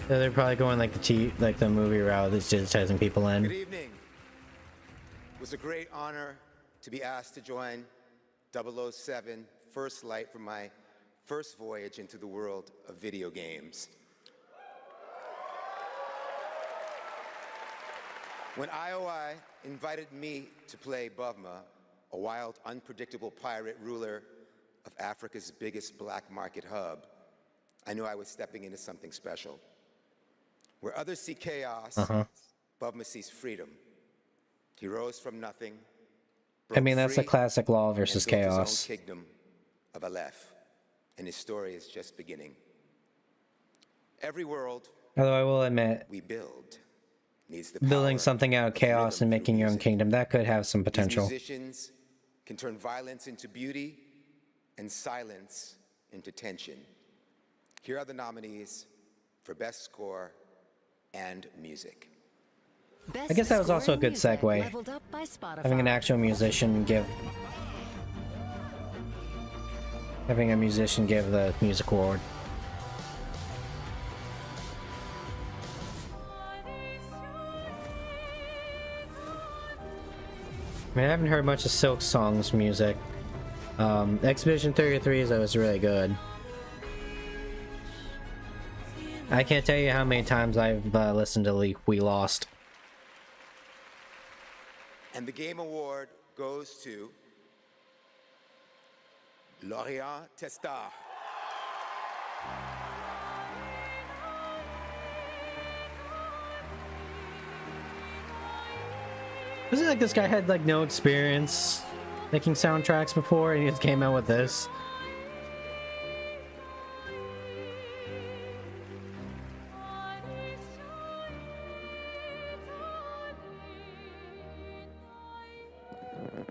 So they're probably going like the movie route that's digitizing people in. Good evening. It was a great honor to be asked to join 007 First Light for my first voyage into the world of video games. When IOI invited me to play Bavma, a wild, unpredictable pirate ruler of Africa's biggest black market hub, I knew I was stepping into something special. Where others see chaos, Bavma sees freedom. He rose from nothing. I mean, that's the classic law versus chaos. His own kingdom of Aleph, and his story is just beginning. Every world Although I will admit, we build needs the building something out of chaos and making your own kingdom, that could have some potential. These musicians can turn violence into beauty and silence into tension. Here are the nominees for Best Score and Music. I guess that was also a good segue. Having an actual musician give Having a musician give the music award. I mean, I haven't heard much of Silk Song's music. Expedition 33 is always really good. I can't tell you how many times I've listened to We Lost. And the game award goes to Lorient Testar. Wasn't it like this guy had like no experience making soundtracks before and he just came out with this?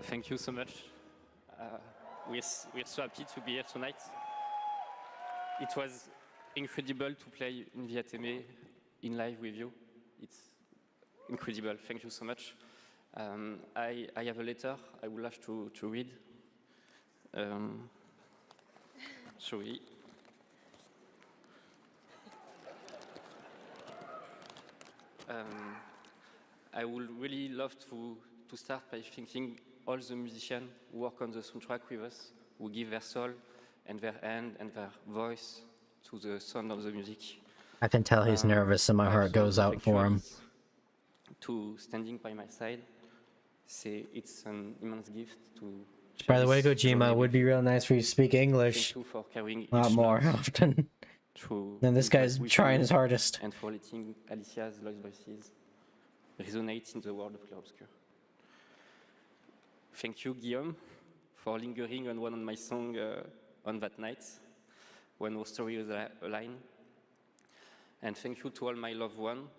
Thank you so much. We're so happy to be here tonight. It was incredible to play in the ATME in live with you. It's incredible. Thank you so much. I have a letter I would love to read. Sorry. I would really love to start by thanking all the musicians who work on the soundtrack with us, who give their soul and their hand and their voice to the sound of the music. I can tell he's nervous and my heart goes out for him. To standing by my side, it's an immense gift to. By the way, Kojima, it would be real nice for you to speak English a lot more often. Then this guy's trying his hardest. And for letting Alicia's lost voices resonate in the world of Clarobscur. Thank you, Guillaume, for lingering on one of my songs on that night, when our story was aligned. And thank you to all my loved ones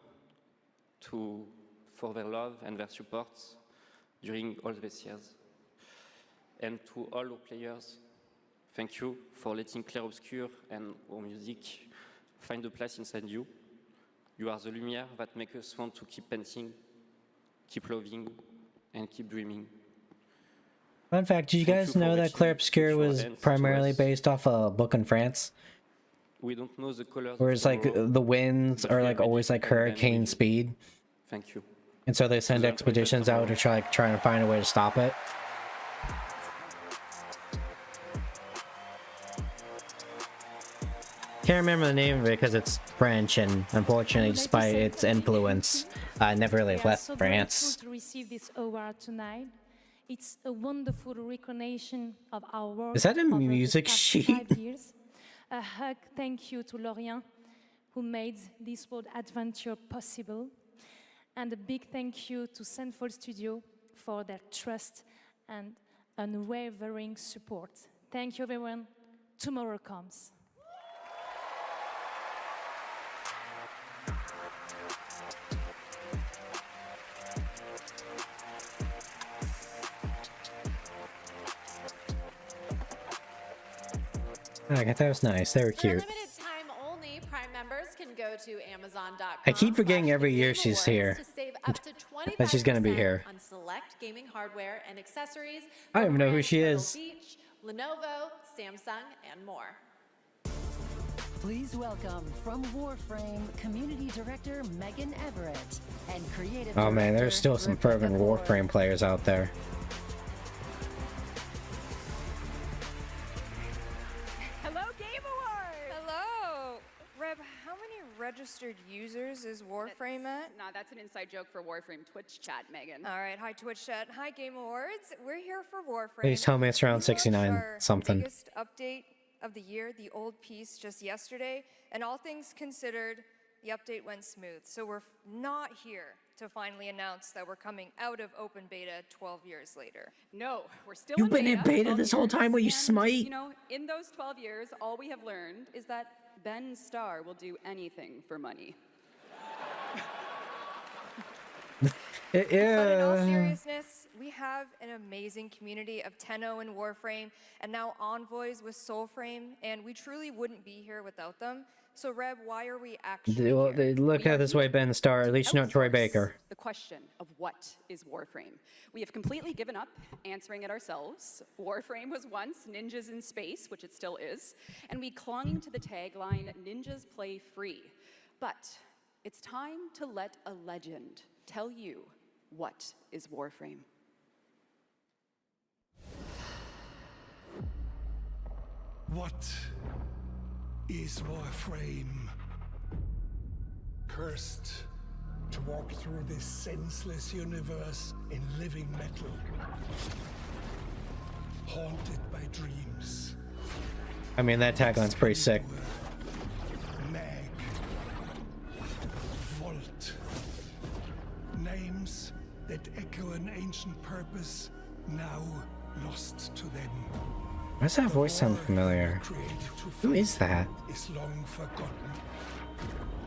for their love and their support during all these years. And to all our players, thank you for letting Clarobscur and our music find a place inside you. You are the lumière that makes us want to keep painting, keep loving, and keep dreaming. Fun fact, did you guys know that Clarobscur was primarily based off a book in France? We don't know the colors. Where it's like the winds are like always like hurricane speed. Thank you. And so they send expeditions out to try and find a way to stop it. Can't remember the name of it because it's French, and unfortunately, despite its influence, I never really left France. To receive this award tonight. It's a wonderful recognition of our work. Is that a over music the past sheet? 5 years. A hug thank you to Lorient, who made this world adventure possible. And a big thank you to Central Studio for their trust and unwavering support. Thank you, everyone. Tomorrow comes. I thought that was nice. They were cute. Limited time only, Prime members can go to Amazon.com. I keep forgetting every year she's here. To save up to That she's gonna be here. on select gaming hardware and accessories. I don't even know who she Turtle is. Beach, Lenovo, Samsung, and more. Please welcome from Warframe Community Director Megan Everett and Creative Oh man, Director there's still some Rebecca fervent Ford. Warframe players out there. Hello, Game Awards! Hello! Reb, how many registered users is Warframe at? No, that's an inside joke for Warframe Twitch chat, Megan. All right, hi Twitch chat, hi Game Awards. We're here for Warframe. Please tell me it's around We launched 69 our something. Biggest update of the year, the old piece, just yesterday, and all things considered, the update went smooth. So we're not here to finally announce that we're coming out of open beta 12 years later. No, we're still You've in been in beta 12 this whole time while you years, smite? and, you know, in those 12 years, all we have learned is that Ben Starr will do anything for money. But in all seriousness, we have an amazing community of Tenno and Warframe, and now Envoys with Soulframe, and we truly wouldn't be here without them. So, Reb, why are we actually Well, here? look at this way, Ben Starr. At least you're not Troy Baker. The question of what is Warframe. We have completely given up answering it ourselves. Warframe was once Ninjas in Space, which it still is, and we clung to the tagline, Ninjas Play Free. But it's time to let a legend tell you what is Warframe. What is Warframe? Cursed to walk through this senseless universe in living metal. Haunted by dreams. I mean, that tagline's pretty sick. Mag. Vault. Names that echo an ancient purpose, now lost to them. Why does that voice sound familiar? Who is that? Is long forgotten,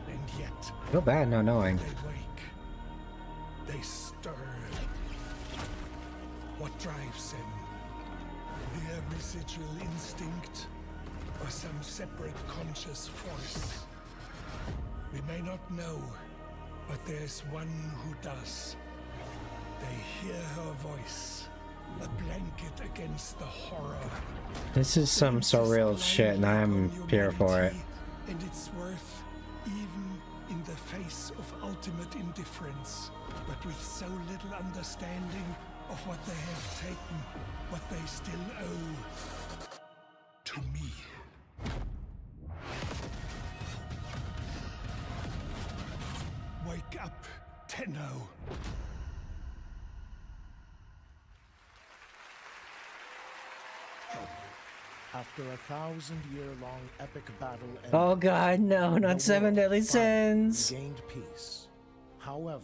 and yet Feel bad not knowing. they wake, they stir. What drives them? Their residual instinct, or some separate conscious force? We may not know, but there's one who does. They hear her voice, a blanket against the horror. This is some surreal shit, and I'm here for it. And its worth, even in the face of ultimate indifference, but with so little understanding of what they have taken, what they still owe to me. Wake up, Tenno. After a 1,000-year-long epic battle, Oh god, no, not Seven Deadly Sins. gained peace. However,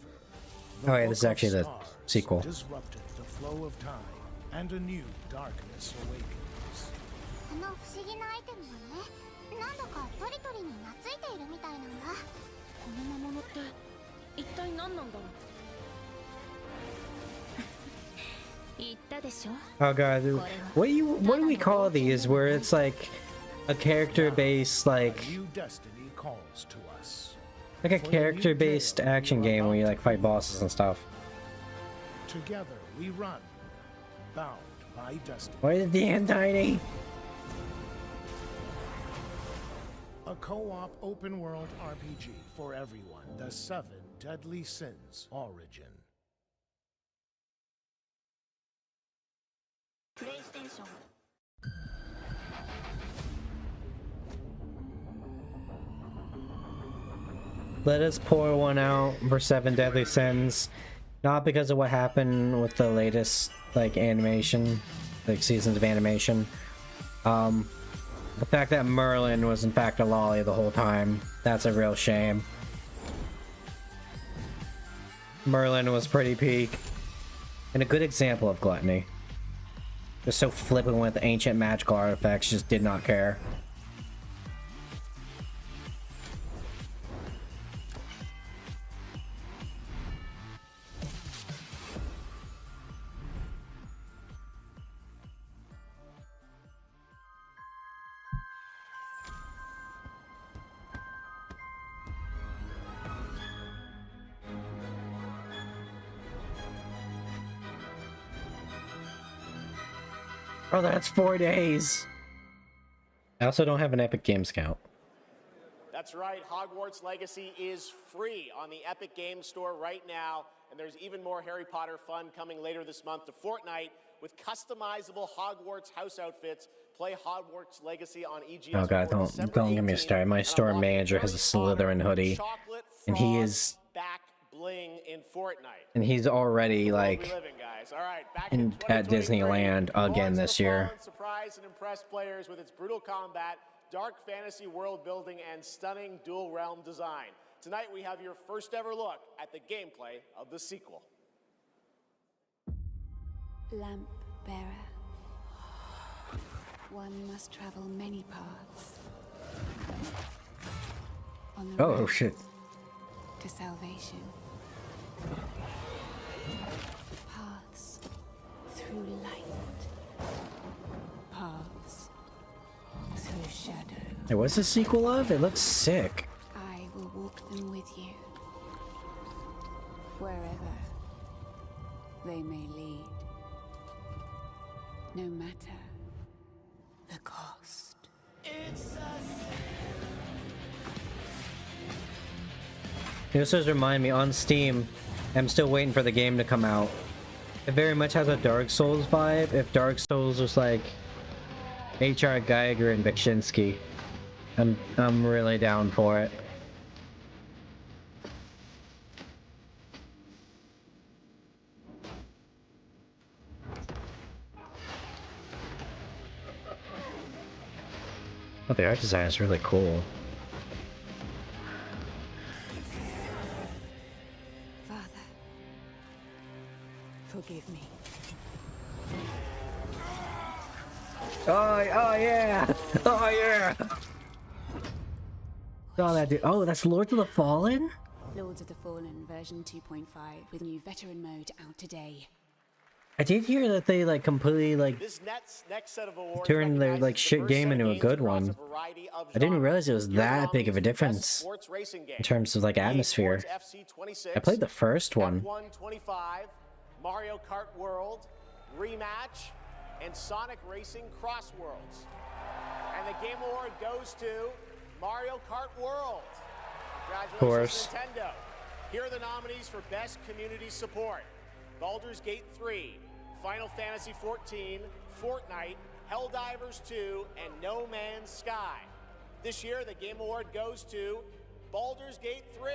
Oh wait, this is actually the sequel. disrupted the flow of time, and a new darkness awakens. この不思議なアイテムがね、何度かトリトリに懐いているみたいなんだ。この魔物って一体何なんだろう。言ったでしょ。 Oh god, what do we call these? Where it's like a character-based, like New destiny calls to us. a character-based action game where you like fight bosses and stuff. Together we run, bound by destiny. Why is the end tiny? A co-op open-world RPG for everyone. The 7 Deadly Sins Origin. PlayStation. Let us pour one out for 7 Deadly Sins. Not because of what happened with the latest, like, animation, like, seasons of animation. The fact that Merlin was in fact a lolly the whole time, that's a real shame. Merlin was pretty peak. And a good example of gluttony. Just so flippant with ancient magical artifacts, just did not care. Oh, that's 4 days. I also don't have an Epic Games account. That's right, Hogwarts Legacy is free on the Epic Games Store right now, and there's even more Harry Potter fun coming later this month to Fortnite with customizable Hogwarts house outfits. Play Hogwarts Legacy on EGS. Oh god, don't get me started. My store manager has a Slytherin hoodie, and he is back bling in Fortnite. And he's already like at Disneyland again this year. Surprise and impress players with its brutal combat, dark fantasy world building, and stunning dual realm design. Tonight we have your first ever look at the gameplay of the sequel. Lamp bearer. One must travel many paths. On the Oh road shit. to salvation. Hey, what's the sequel of? It looks sick. I will walk them with you. Wherever they may lead. No matter the cost. This does remind me, on Steam, I'm still waiting for the game to come out. It very much has a Dark Souls vibe. If Dark Souls was like H.R. Geiger and Beksinski, I'm really down for it. Oh, the art design is really cool. Father, forgive me. Oh yeah! Oh yeah! Oh, that dude. Oh, that's Lords of the Fallen? Lords of the Fallen version 2.5 with new veteran mode out today. I did hear that they like completely like next set of awards turned their like shit game into a good one. I didn't realize it was that big of a difference in terms of like atmosphere. I played the first one. F1 25, Mario Kart World, Rematch, and Sonic Racing Cross Worlds. And the Game Award goes to Mario Kart World. Congratulations, Nintendo. Here are the nominees for Best Community Support. Baldur's Gate 3, Final Fantasy 14, Fortnite, Helldivers 2, and No Man's Sky. This year, the Game Award goes to Baldur's Gate 3.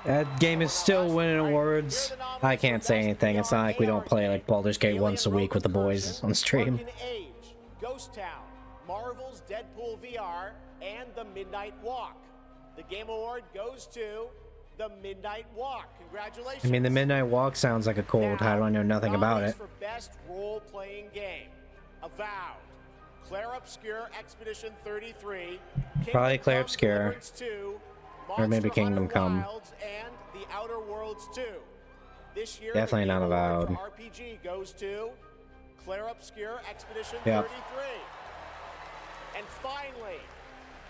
That game is still winning awards. I can't say anything. It's not like we don't play like Baldur's Gate once a week with the boys on stream. Broken Age, Ghost Town, Marvel's Deadpool VR, and The Midnight Walk. The Game Award goes to The Midnight Walk. Congratulations. I mean, The Midnight Walk sounds like a cool title. I know nothing about it. For Best Role-Playing Game, Avowed, Claire Obscure Expedition 33, Probably Claire Obscure, 2, or maybe Kingdom Come. Wilds, and The Outer Worlds 2. This year, Definitely the not Game Award Avowed. for RPG goes to Claire Obscure Expedition Yep. 33. And finally,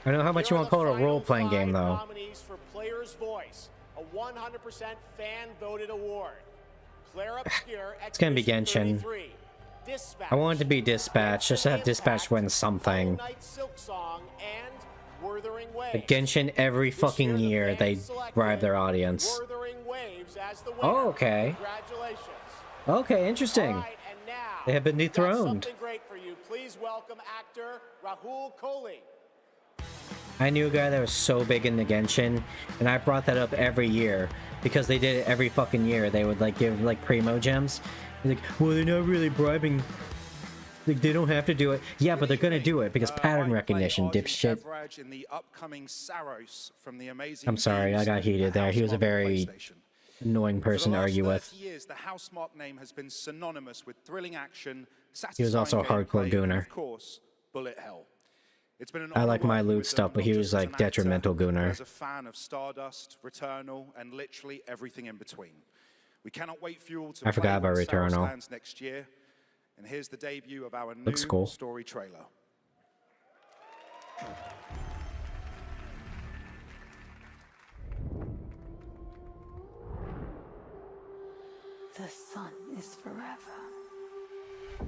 I know how much you want to call it a role-playing game, though. nominees for Player's Voice, a 100% fan-voted award. Claire Obscure It's gonna be Genshin. 33, Dispatch, I want it to be Dispatch, just to have Dispatch win something. Night Silk Song, and Wuthering Waves. Like Genshin, every fucking year they bribe their audience. Wuthering Waves as the winner. Oh, okay. Congratulations. Okay, interesting. They have been dethroned. Something great for you. Please welcome actor Rahul Kohli. I knew a guy that was so big in the Genshin, and I brought that up every year because they did it every fucking year. They would like give like primo gems. He's like, well, they're not really bribing. Like they don't have to do it. Yeah, but they're gonna do it because pattern recognition, dipshit. In the upcoming Saros from the amazing I'm sorry, I got heated there. He was a very annoying person to argue with. years, the Housemarque name has been synonymous with thrilling action, He was also a satisfying hardcore gameplay, and, gooner. of course, bullet hell. It's been an I like honor my working loot with stuff, them, but he not was just as like an actor, detrimental but gooner. as a fan of Stardust, Returnal, and literally everything in between. We cannot wait for you all to I forgot play about when Saros Returnal. lands next year. And here's the debut of our Looks new cool. story trailer. The sun is forever.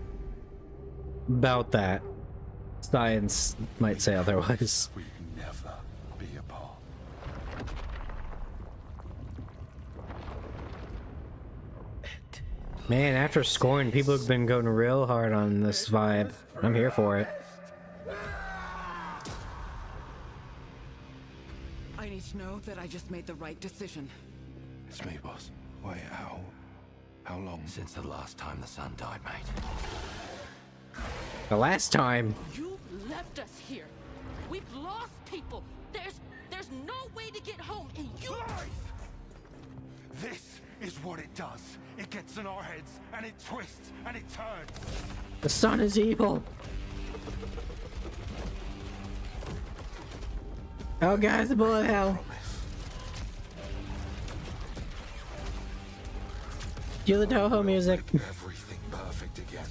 About that. Science might say otherwise. We never be apart. Man, after scoring, people have been going real hard on this vibe. I'm here for it. I need to know that I just made the right decision. It's me, boss. Wait, how long? Since the last time the sun died, mate. The last time. You left us here. We've lost people. There's no way to get home, and you. This is what it does. It gets in our heads, and it twists, and it turns. The sun is evil. Oh, guys, the bullet hell. Do the Toho music. Everything perfect again.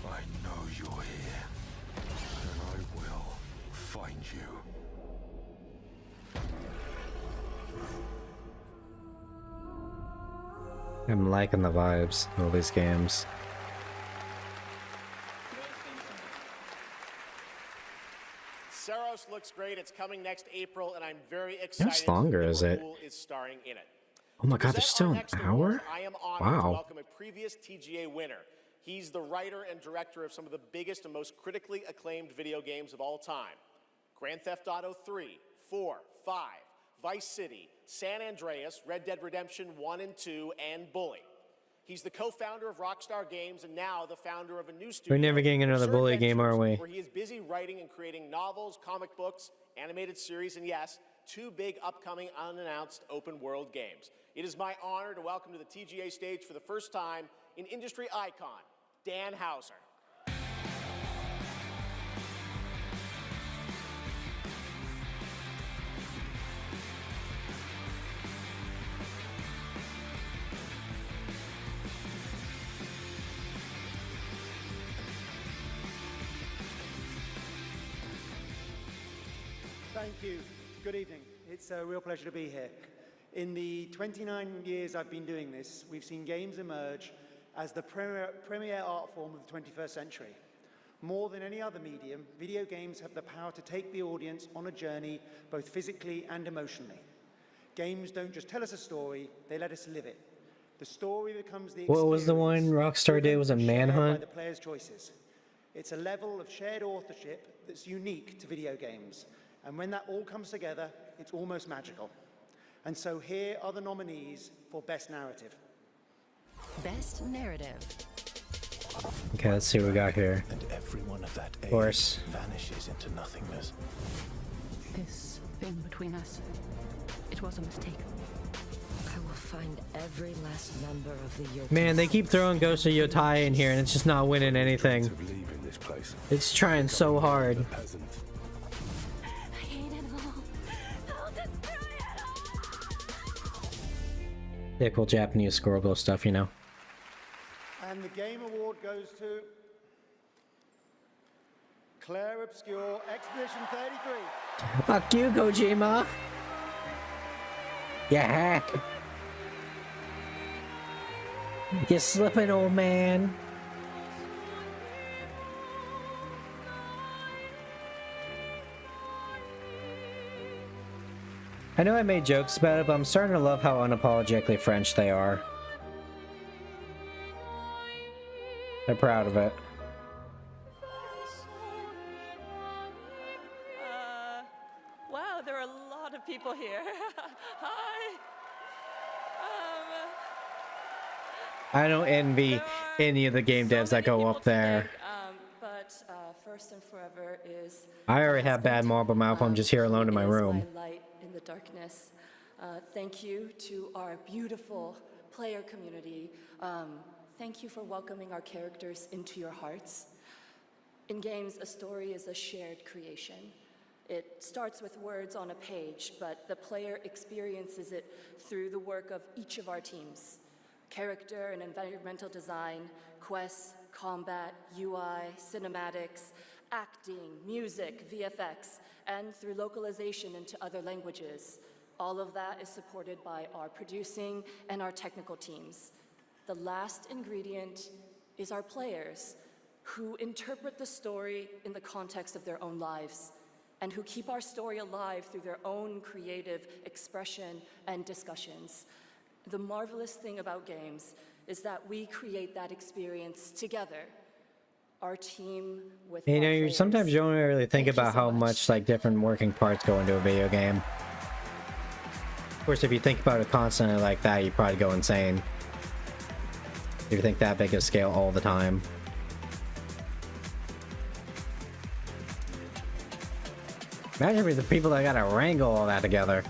I know you're here. find you. I'm liking the vibes of all these games. Saros looks great. It's coming next April, and I'm very excited. How much longer is it? Is starring in it. Oh my god, there's still an hour? I am honored to Wow. welcome a previous TGA winner. He's the writer and director of some of the biggest and most critically acclaimed video games of all time. Grand Theft Auto 3, 4, 5, Vice City, San Andreas, Red Dead Redemption 1 and 2, and Bully. He's the co-founder of Rockstar Games and now the founder of a new studio. We're never getting another Absurd Bully game, are we? Where he is busy writing and creating novels, comic books, animated series, and yes, 2 big upcoming unannounced open world games. It is my honor to welcome to the TGA stage for the first time an industry icon, Dan Houser. Thank you. Good evening. It's a real pleasure to be here. In the 29 years I've been doing this, we've seen games emerge as the premier art form of the 21st century. More than any other medium, video games have the power to take the audience on a journey, both physically and emotionally. Games don't just tell us a story, they let us live it. The story becomes the experience. What was the one Rockstar did? Was a Manhunt? By the player's choices. It's a level of shared authorship that's unique to video games. And when that all comes together, it's almost magical. And so here are the nominees for Best Narrative. Best Narrative. Okay, let's see what we got here. And everyone of that age Horse. vanishes into nothingness. This thing between us, it was a mistake. I will find every last member of the Yotai. Man, they keep throwing Ghost of Yotai in here and it's just not winning anything. It's trying so hard. Typical Japanese squirrel stuff, you know. And the Game Award goes to Claire Obscure Expedition 33. Fuck you, Kojima! You hack! You slipping, old man! I know I made jokes about it, but I'm starting to love how unapologetically French they are. They're proud of it. Wow, there are a lot of people here. Hi. I don't envy any of the game devs that go up there. But first and forever is I already have bad marble mouth. I'm just here alone in my room. my light in the darkness. Thank you to our beautiful player community. Thank you for welcoming our characters into your hearts. In games, a story is a shared creation. It starts with words on a page, but the player experiences it through the work of each of our teams. Character and environmental design, quests, combat, UI, cinematics, acting, music, VFX, and through localization into other languages. All of that is supported by our producing and our technical teams. The last ingredient is our players, who interpret the story in the context of their own lives, and who keep our story alive through their own creative expression and discussions. The marvelous thing about games is that we create that experience together. Our team with You know, our you players. sometimes you don't really think Thank you about so how much like different working parts go into a video game. Of course, if you think about it constantly like that, you probably go insane. If you think that big of scale all the time. Imagine with the people that gotta wrangle all that together.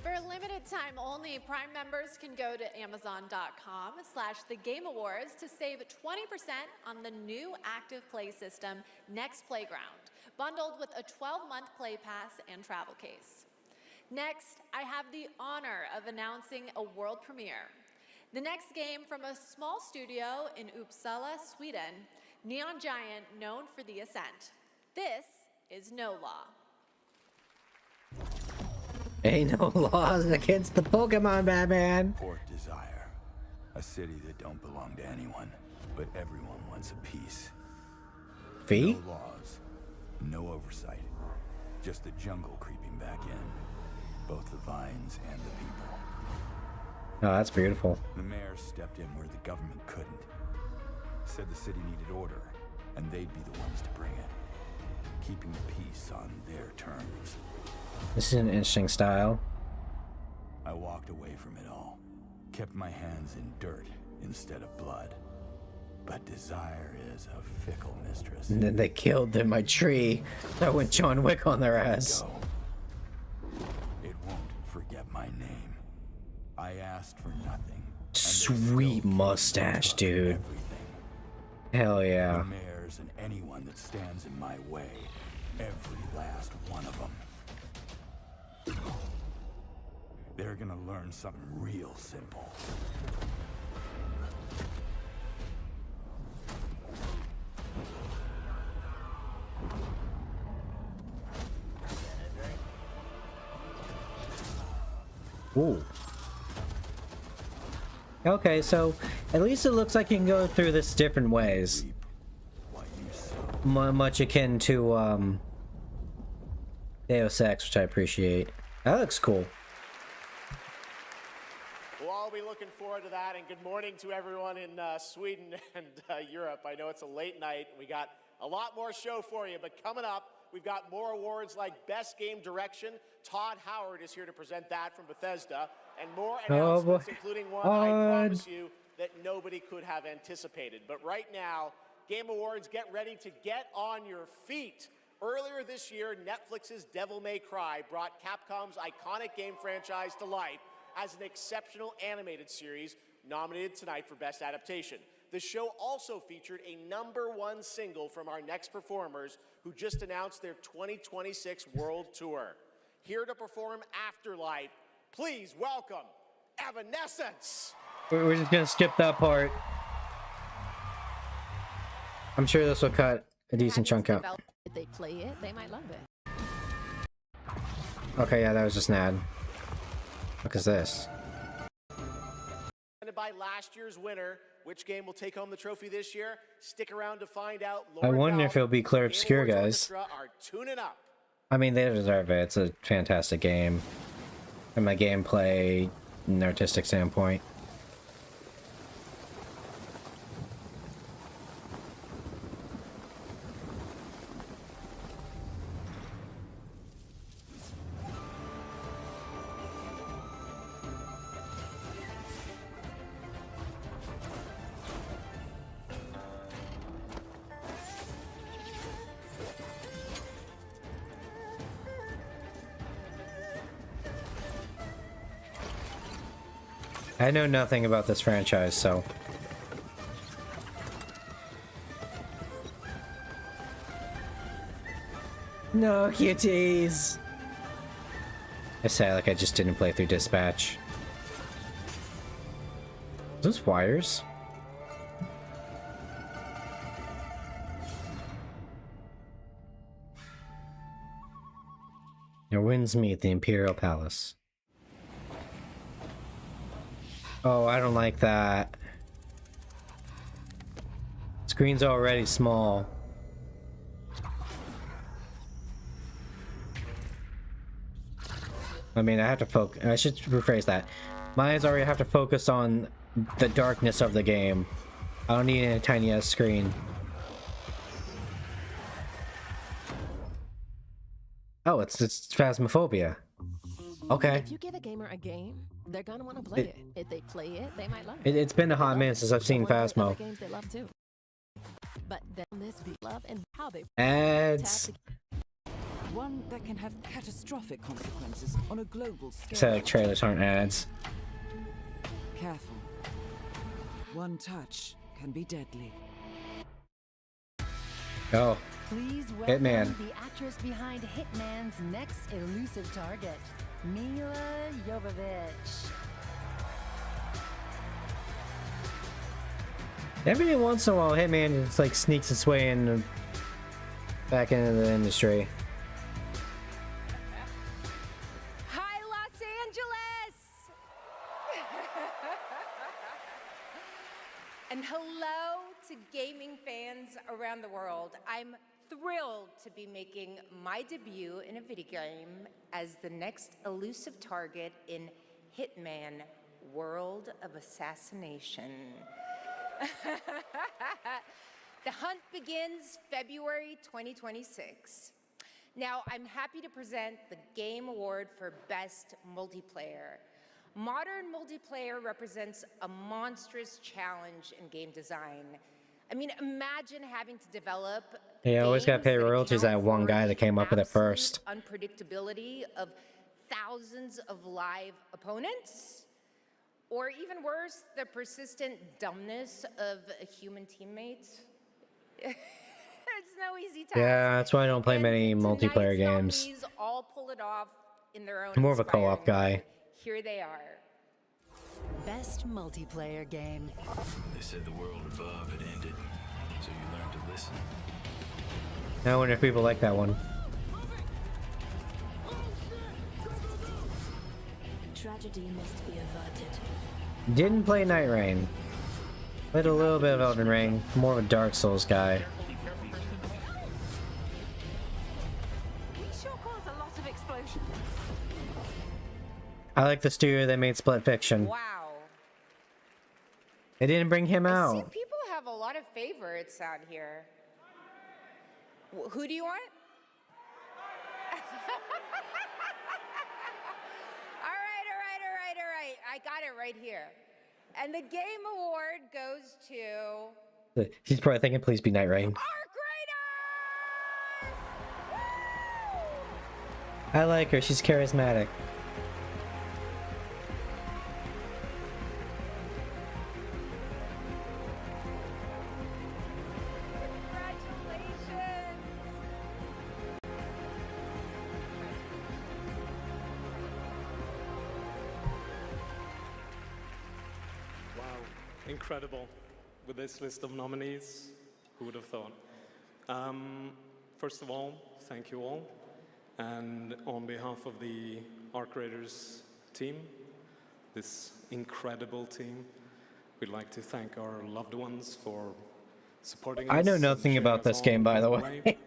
For a limited time only, Prime members can go to Amazon.com/The Game Awards to save 20% on the new active play system, Next Playground, bundled with a 12-month play pass and travel case. Next, I have the honor of announcing a world premiere. The next game from a small studio in Uppsala, Sweden, Neon Giant, known for The Ascent. This is no law. Ain't no laws against the Pokemon, Batman. Port Desire. A city that don't belong to anyone, but everyone wants a piece. Fee? No laws, no oversight. Just the jungle creeping back in. Both the vines and the people. Oh, that's beautiful. The mayor stepped in where the government couldn't. Said the city needed order, and they'd be the ones to bring it. Keeping the peace on their terms. This is an interesting style. I walked away from it all. Kept my hands in dirt instead of blood. But desire is a fickle mistress. And then they killed in my tree. I went John Wick on their ass. It won't forget my name. I asked for nothing. Sweet mustache, dude. Hell yeah. The mayors and anyone that stands in my way. Every last one of them. They're gonna learn something real simple. Ooh. Okay, so at least it looks like you can go through this different ways. Much akin to Deus Ex, which I appreciate. That looks cool. We'll all be looking forward to that, and good morning to everyone in Sweden and Europe. I know it's a late night. We got a lot more show for you, but coming up, we've got more awards like Best Game Direction. Todd Howard is here to present that from Bethesda, and more announcements, including one I promise you that nobody could have anticipated. But right now, Game Awards, get ready to get on your feet. Earlier this year, Netflix's Devil May Cry brought Capcom's iconic game franchise to life as an exceptional animated series, nominated tonight for Best Adaptation. The show also featured a #1 single from our next performers, who just announced their 2026 World Tour. Here to perform Afterlife, please welcome Evanescence. We're just gonna skip that part. I'm sure this will cut a decent chunk out. If they play it, they might love it. Okay, yeah, that was just an ad. What is this? By last year's winner, which game will take home the trophy this year? Stick around to find out. I wonder if it'll be Claire Obscure, guys. Are tuning up. I mean, they deserve it. It's a fantastic game. From a gameplay and artistic standpoint. I know nothing about this franchise, so... No, cuties! I say like I just didn't play through Dispatch. Are those wires? Your winds meet the Imperial Palace. Oh, I don't like that. Screen's already small. I mean, I have to focus. I should rephrase that. My eyes already have to focus on the darkness of the game. I don't need a tiny ass screen. Oh, it's Phasmophobia. Okay. If you give a gamer a game, they're gonna want to play it. If they play it, they might love it. It's been a hot minute since I've seen Phasmo. Games they love too. But then this be love and how they ads. One that can have catastrophic consequences on a global scale. So like trailers aren't ads. Careful. One touch can be deadly. Oh. Please welcome Hitman. the actress behind Hitman's next elusive target, Mila Jovovich. Every once in a while, Hitman just like sneaks its way in back into the industry. world. I'm thrilled to be making my debut in a video game as the next elusive target in Hitman World of Assassination. The hunt begins February 2026. Now, I'm happy to present the Game Award for Best Multiplayer. Modern multiplayer represents a monstrous challenge in game design. I mean, imagine having to develop Yeah, always gotta pay royalties to that one guy that came up with it first. unpredictability of thousands of live opponents, or even worse, the persistent dumbness of human teammates. It's no easy task. Yeah, that's why I don't play many multiplayer games. Nominees all pull it off in their own I'm more of a co-op inspiring guy. way. Here they are. Best multiplayer game. They said the world above had ended, so you learned to listen. I wonder if people like that one. Tragedy must be averted. Didn't play Night Rain. Played a little bit of Elden Ring. More of a Dark Souls guy. We sure cause a lot of explosions. I like the studio that made Split Fiction. Wow. They didn't bring him I see out. people have a lot of favorites out here. Who do you want? All right. I got it right here. And the Game Award goes to... She's probably thinking, please be Night Rain. I like her, she's charismatic. Incredible with this list of nominees. Who would have thought? First of all, thank you all. And on behalf of the Arc Raiders team, this incredible team, we'd like to thank our loved ones for supporting us. I know nothing and about cheering this us game, on by the the way.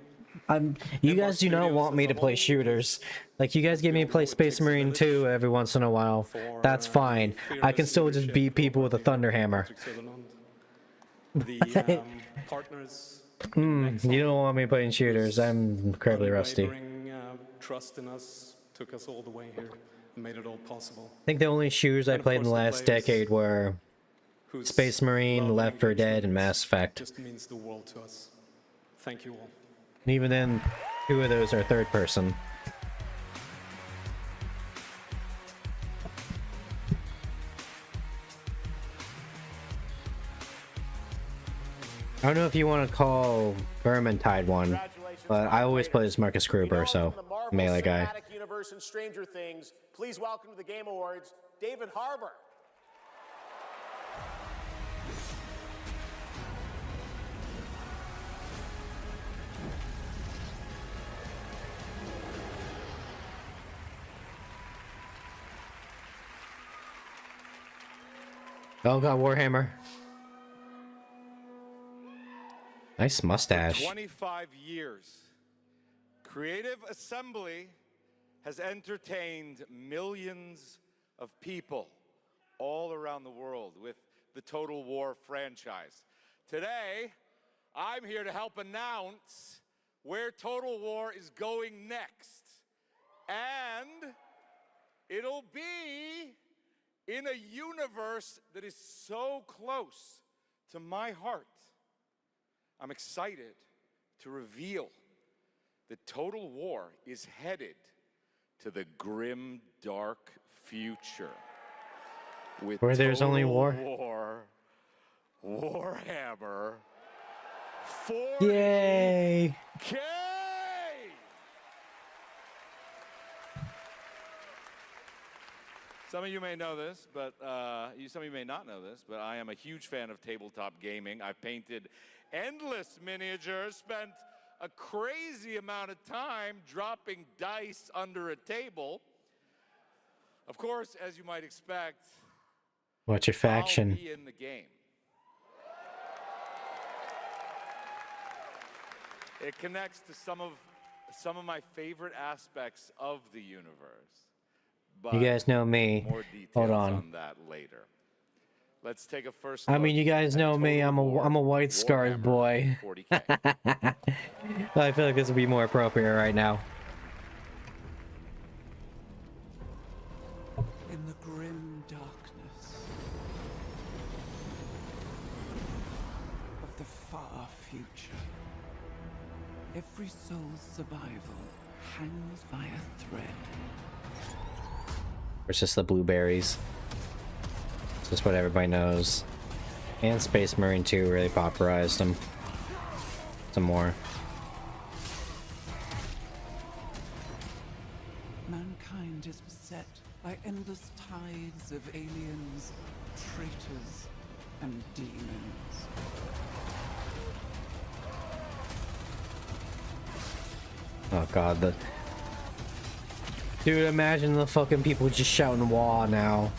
You guys do not want me to play shooters. Like, you guys get me to play Space Marine 2 every once in a while. That's fine. I can still just beat people with a Thunder Hammer. The partners. You don't want me playing shooters. I'm incredibly rusty. Unwavering, trust in us took us all the way here and made it all possible. I think the only shooters I played in the last decade were Space Marine, Left 4 Dead, and Mass Effect. Just means the world to us. Thank you all. And even then, 2 of those are third person. I don't know if you want to call Vermintide one, but I always play as Marcus Gruber, so melee guy. Cinematic universe and Stranger Things, please welcome to the Game Awards, David Harbour. Oh god, Warhammer. Nice mustache. For 25 years, Creative Assembly has entertained millions of people all around the world with the Total War franchise. Today, I'm here to help announce where Total War is going next. And it'll be in a universe that is so close to my heart. I'm excited to reveal that Total War is headed to the grim, dark future. With Where there's only war. Warhammer 40K! Yay! Some of you may know this, but some of you may not know this, but I am a huge fan of tabletop gaming. I've painted endless miniatures, spent a crazy amount of time dropping dice under a table. Of course, as you might expect, What's your faction? I'll be in the game. It connects to some of my favorite aspects of the universe. But You guys know me. more details Hold on. that later. Let's take a first I look mean, you guys at know me. Total War I'm a white scars Warhammer boy. 40K. I feel like this would be more appropriate right now. In the grim darkness of the far future, every soul's survival hangs by a thread. It's just the blueberries. It's just what everybody knows. And Space Marine 2 really popularized them. Some more. Mankind is beset by endless tides of aliens, traitors, and demons. Oh god, the... Dude, imagine the fucking people just shouting "Wah" now.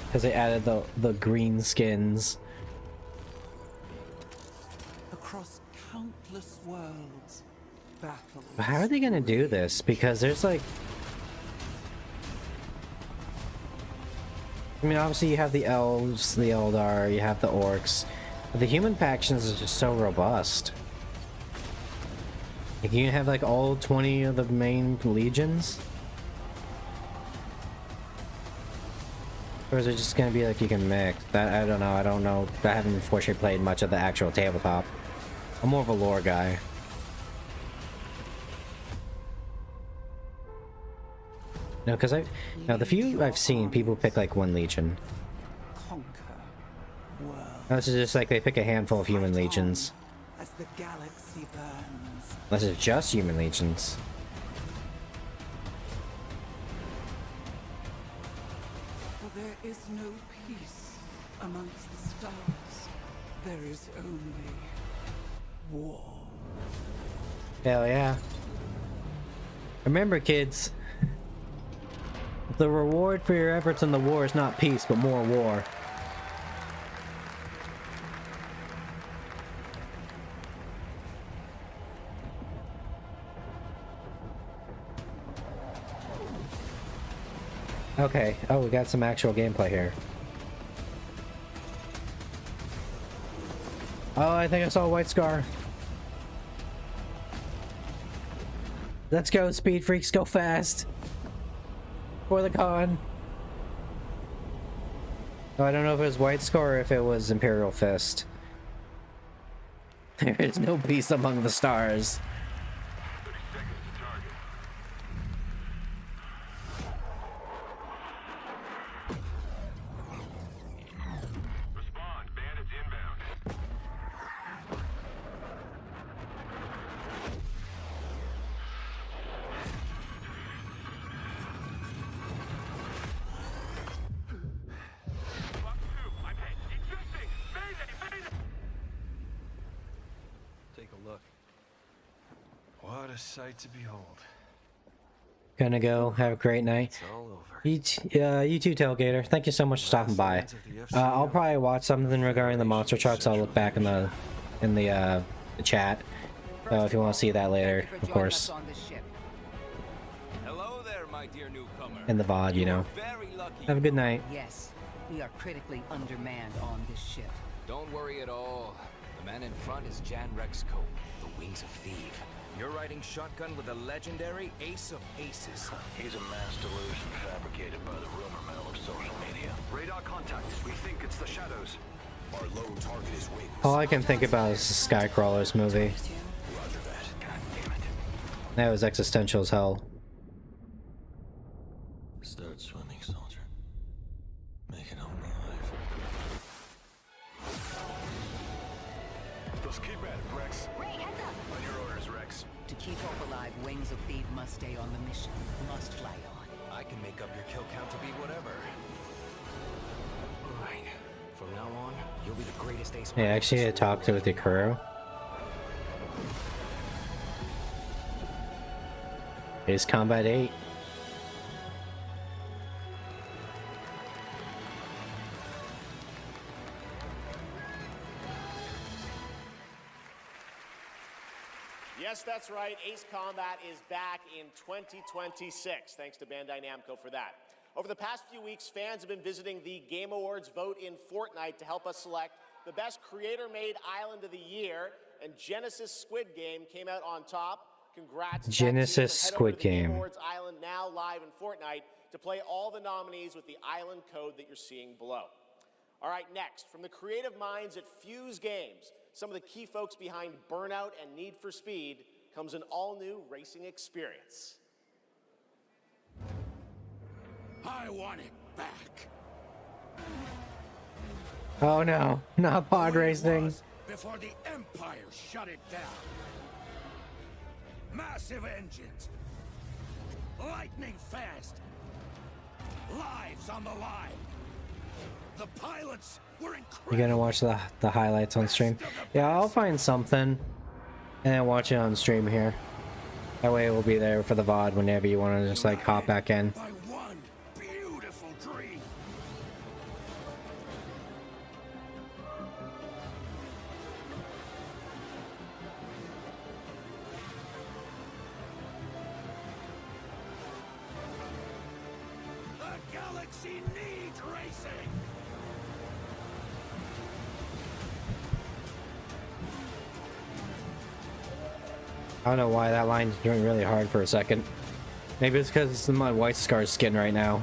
Because they added the green skins. Across countless worlds, battles. How are they gonna do this? Because there's like... I mean, obviously you have the elves, the Eldar, you have the orcs. But the human factions is just so robust. Like, you can have like all 20 of the main legions? Or is it just gonna be like you can mix? That I don't know. I don't know. I haven't unfortunately played much of the actual tabletop. I'm more of a lore guy. No, because the few I've seen, people pick like one legion. This is just like they pick a handful of human legions. As the galaxy burns. Unless it's just human legions. For there is no peace amongst the stars. There is only war. Hell yeah. Remember, kids. The reward for your efforts in the war is not peace, but more war. Okay. Oh, we got some actual gameplay here. Oh, I think I saw a white scar. Let's go, speed freaks, go fast. For the con. Oh, I don't know if it was white scar or if it was Imperial Fist. There is no peace among the stars. Take a look. What a sight to behold. Gonna go. Have a great night. It's all over. You too, Tailgater. Thank you so much for stopping by. I'll probably watch something regarding the monster trucks. I'll look back in the chat. So if you want to see that later, of course. Hello there, my dear newcomer. In the VOD, you know. Have a good night. Yes, we are critically undermanned on this ship. Don't worry at all. The man in front is Jan Rexco, the Wings of Thief. You're riding shotgun with the legendary Ace of Aces. He's a mass delusion fabricated by the rumor mill of social media. Radar contact. We think it's the shadows. Our lone target is Wings. All I can think about is the Skycrawlers movie. Roger that. God damn it. That was existential as hell. Start swimming, soldier. Make it home alive. Just keep at it, Rex. On your orders, Rex. To keep hope alive, Wings of Thief must stay on the mission, must fly on. I can make up your kill count to be whatever. Right. From now on, you'll be the greatest ace. Yeah, actually, I talked with your crew. Ace Combat 8. Yes, that's right. Ace Combat is back in 2026. Thanks to Bandai Namco for that. Over the past few weeks, fans have been visiting the Game Awards vote in Fortnite to help us select the best creator-made island of the year, and Genesis Squid Game came out on top. Congrats to that Genesis team. Head over Squid to the Game Game. Awards Island, now live in Fortnite, to play all the nominees with the island code that you're seeing below. All right, next, from the creative minds at Fuse Games, some of the key folks behind Burnout and Need for Speed, comes an all-new racing experience. I want it back. Oh no, not pod racing. Before the Empire shut it down. Massive engines. Lightning fast. Lives on the line. The pilots were incredible. You gonna watch the highlights on stream? Yeah, I'll find something and then watch it on stream here. That way it will be there for the VOD whenever you want to just like hop back in. By one beautiful dream. The galaxy needs racing. I don't know why that line's doing really hard for a second. Maybe it's because it's my White Scar skin right now.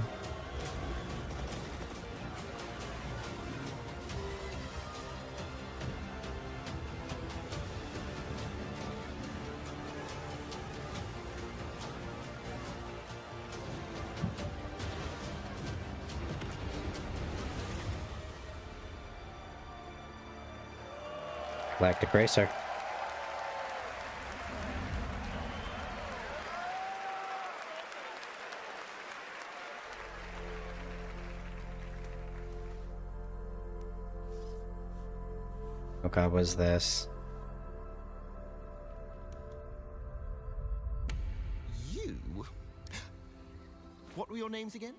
Galactic Racer. Oh god, what is this? You? What were your names again?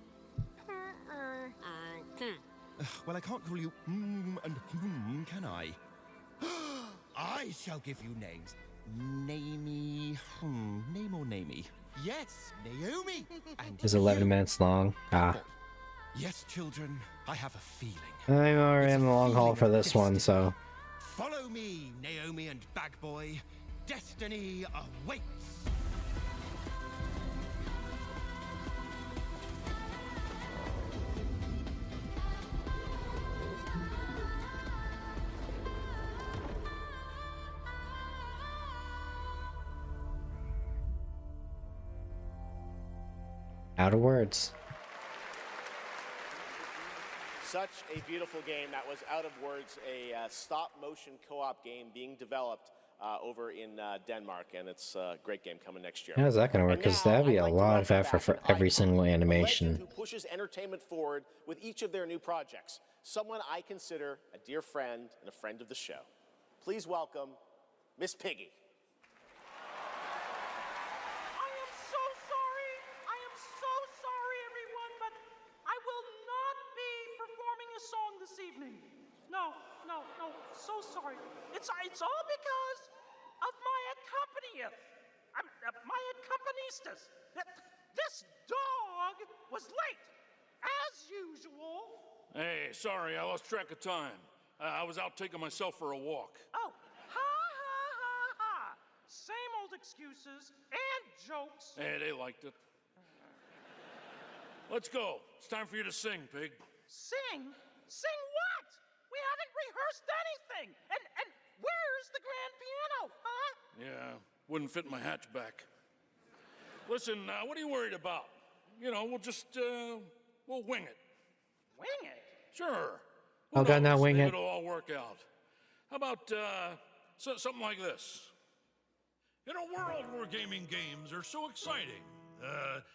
Well, I can't call you and can I? I shall give you names. Namey. Name or namey? Yes, Naomi. And It's 11 minutes long. Ah. yes, children, I have a feeling. I'm already in the long haul for this one, so. Follow me, Naomi and Bagboy. Destiny awaits. Out of words. Such a beautiful game. That was Out of Words, a stop-motion co-op game being developed over in Denmark, and it's a great game coming next year. How's that gonna work? Because that'd be a lot of effort for every single animation. Who pushes entertainment forward with each of their new projects. Someone I consider a dear friend and a friend of the show. Please welcome Miss Piggy. So sorry. It's all because of my my accompanist. This dog was late, as usual. Hey, sorry, I lost track of time. I was out taking myself for a walk. Oh, ha. Same old excuses and jokes. Hey, they liked it. Let's go. It's time for you to sing, pig. Sing? Sing what? We haven't rehearsed anything. And where's the grand piano, huh? Yeah, wouldn't fit in my hatchback. Listen, what are you worried about? You know, we'll just, we'll wing it. Wing it? Sure. Oh god, now wing Maybe it. it'll all work out. How about, something like this? In a world where gaming games are so exciting,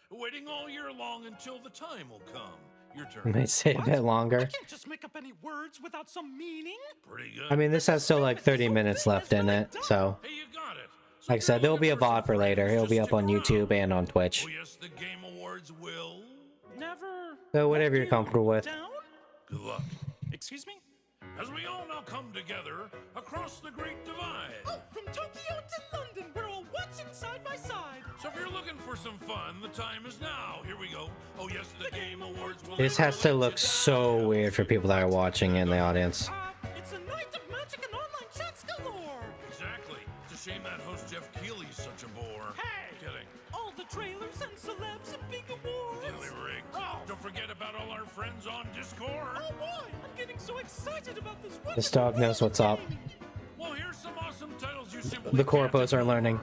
waiting all year long until the time will come. Your turn. You might say a bit longer. Can't just make up any words without some meaning. Pretty good. I mean, this has still like 30 minutes left in it, so. Hey, you got it. Like I said, there'll be a VOD for later. It'll be up on YouTube and on Twitch. Oh, yes, the Game Awards will. Never. So whatever you're comfortable with. Good luck. Excuse me? As we all now come together across the Great Divide. Oh, from Tokyo to London, we're all some fun, the time is now. Here we go. Oh yes, the Game Awards will This has to look so weird for people that are watching in the audience. It's a night of magic and online chats galore. Exactly. It's a shame that host Jeff Keighley's such a bore. Hey! Kidding. All the trailers and celebs and big awards. Completely rigged. Oh. Don't forget about all our friends on Discord. Oh boy, I'm getting so excited about this. This dog knows what's up. Well, here's some awesome titles you simply The can't corpos are learning.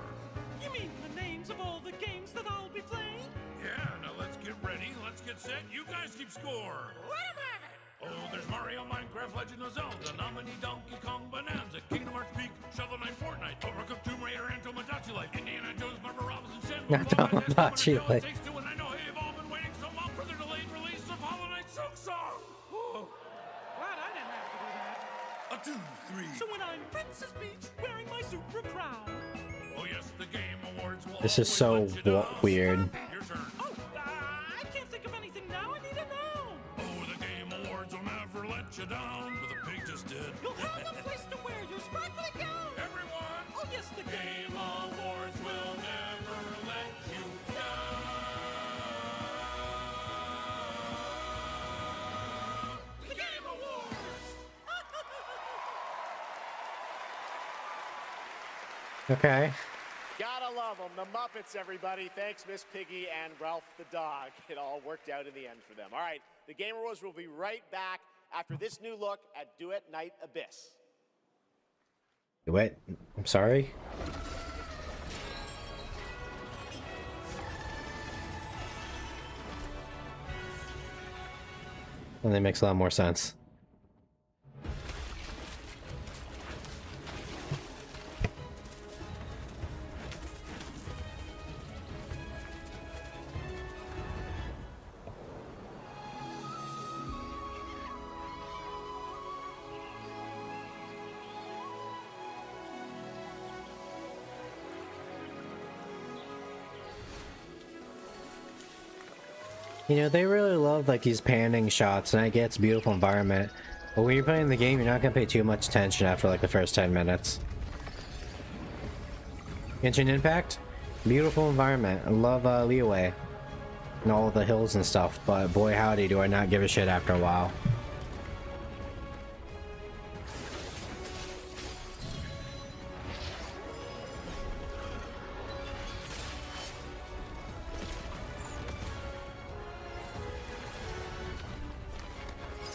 You mean the names of all the games that I'll be playing? Yeah, now let's get ready, let's get set, you guys keep score! Let 'em have it! Oh, there's Mario, Minecraft, Legend of Zelda, Nominee, Donkey Kong, Bonanza, Kingdom Hearts Peak, Shovel Knight, Fortnite, Overcooked, Tomb Raider, and Tomodachi Life, Indiana Jones, Marvel Robinson, Sandwich, Tomodachi Life. Takes Two, and I know you've all been waiting so long for the delayed release of Hollow Knight Silk Song! Oh, glad I didn't have to do that. A 2, 3. So when I'm Princess Peach wearing my super crown. Oh yes, the Game Awards will This is so weird. Your turn. Oh, I can't think of anything now. I need to know. Oh, the Game Awards will never let you down, but the pig just did. You'll have a place to wear your sparkly gown. Everyone! Oh, yes, the Game Awards will never let you down. The Game Awards! Okay. Gotta love them. The Muppets, everybody. Thanks, Miss Piggy and Ralph the dog. It all worked out in the end for them. All right, the Game Awards will be right back after this new look at Duet Night Abyss. What? I'm sorry. And that makes a lot more sense. You know, they really love like these panning shots, and I get it's a beautiful environment. But when you're playing the game, you're not gonna pay too much attention after like the first 10 minutes. Genshin Impact, beautiful environment. I love Liyue and all the hills and stuff, but boy howdy do I not give a shit after a while.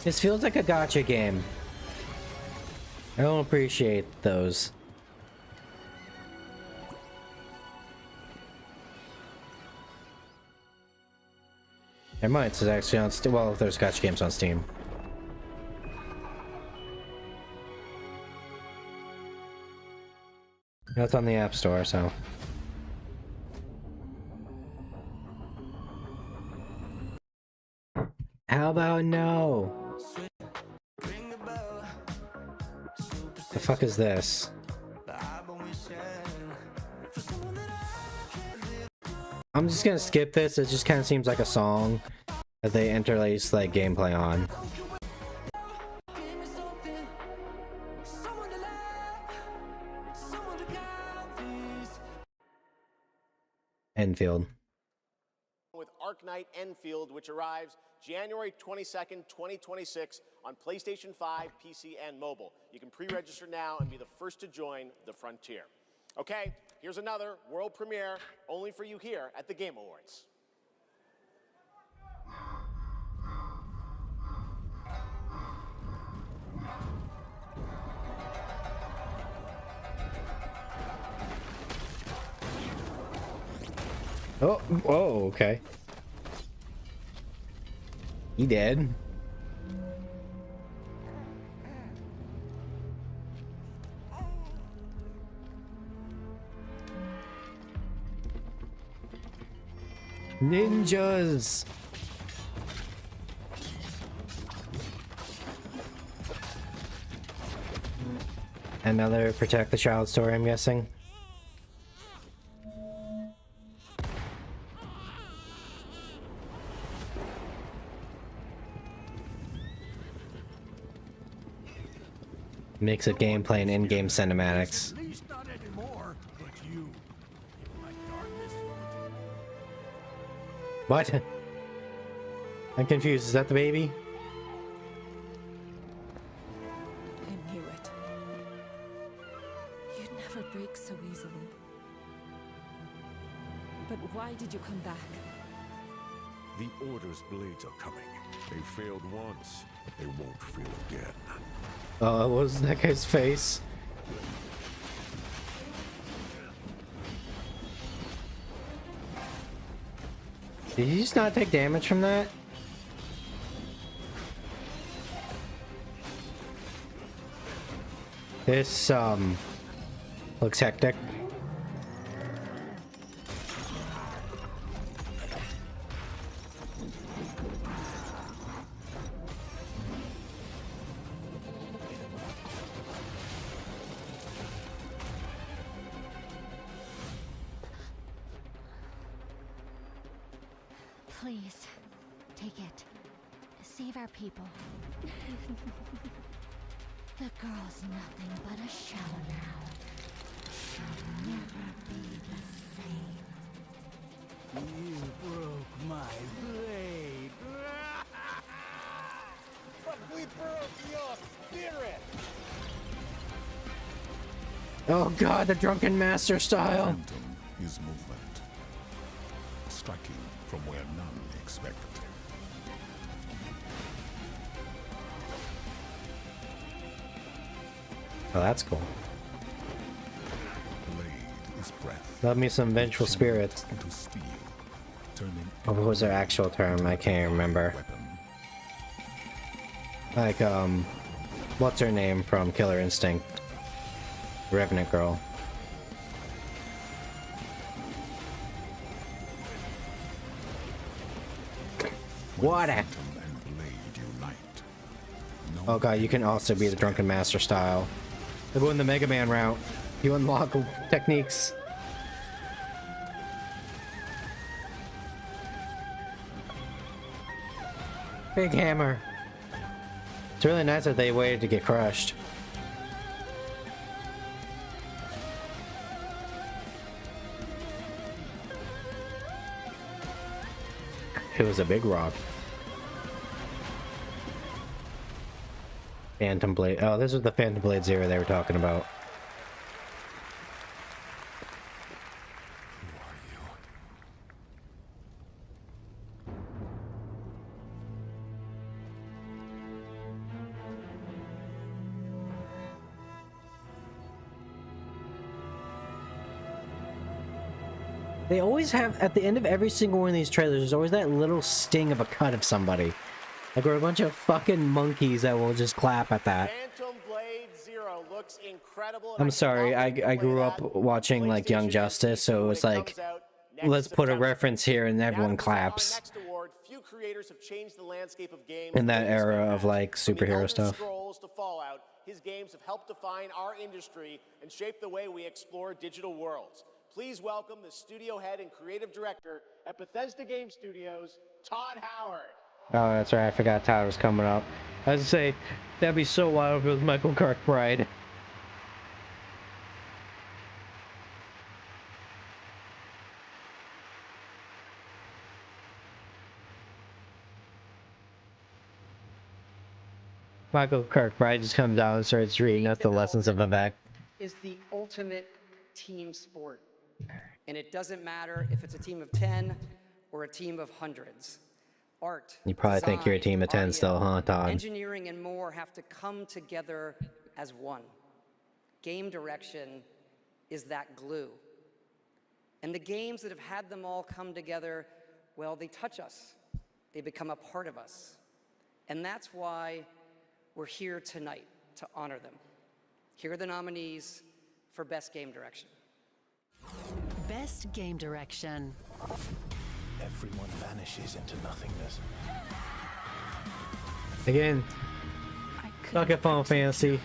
This feels like a gacha game. I don't appreciate those. Never mind, it's actually on Steam. Well, there's gacha games on Steam. No, it's on the App Store, so. How about no? The fuck is this? I'm just gonna skip this. It just kind of seems like a song that they interlace like gameplay on. Enfield. With Arc Knight Enfield, which arrives January 22nd, 2026 on PlayStation 5, PC, and mobile. You can pre-register now and be the first to join the frontier. Okay, here's another world premiere only for you here at the Game Awards. Oh, whoa, okay. He did. Ninjas! Another Protect the Child story, I'm guessing. Mix of gameplay and in-game cinematics. At least not anymore, but you, like darkness. What? I'm confused. Is that the baby? I knew it. You'd never break so easily. But why did you come back? The Order's blades are coming. They failed once, but they won't fail again. Oh, what was that guy's face? Did you just not take damage from that? This, looks hectic. Please, take it. Save our people. The girl's nothing but a shell now. She'll never be the same. You broke my blade. But we broke your spirit. Oh god, the Drunken Master style. Phantom is movement. Striking from where none expect. Oh, that's cool. Blade is breath. Love me some vengeful spirits. Into steel, turning Oh, what was their actual term? I can't remember. Like, what's her name from Killer Instinct? Revenant Girl. What a... Oh god, you can also be the Drunken Master style. They're going the Mega Man route. You unlock techniques. Big hammer. It's really nice that they waited to get crushed. It was a big rock. Phantom Blade. Oh, this is the Phantom Blade Zero they were talking about. They always have, at the end of every single one of these trailers, there's always that little sting of a cut of somebody. Like we're a bunch of fucking monkeys that will just clap at that. Phantom Blade Zero looks incredible. I'm sorry, I grew up watching like Young Justice, so it was like, let's put a reference here and everyone claps. Next award, few creators have changed the landscape of games. In that era of like superhero stuff. Scrolls to Fallout, his games have helped define our industry and shape the way we explore digital worlds. Please welcome the studio head and creative director at Bethesda Game Studios, Todd Howard. Oh, that's right, I forgot Todd was coming up. I was to say, that'd be so wild if it was Michael Kirkbride. Michael Kirkbride just comes out and starts reading us the lessons of Vivek. Is the ultimate team sport. And it doesn't matter if it's a team of 10 or a team of hundreds. Art, You probably think you're a team of 10 still, huh, Todd? engineering, and more have to come together as one. Game direction is that glue. And the games that have had them all come together, well, they touch us. They become a part of us. And that's why we're here tonight, to honor them. Here are the nominees for Best Game Direction. Best Game Direction. Everyone vanishes into nothingness. Again, suck at Final Fantasy.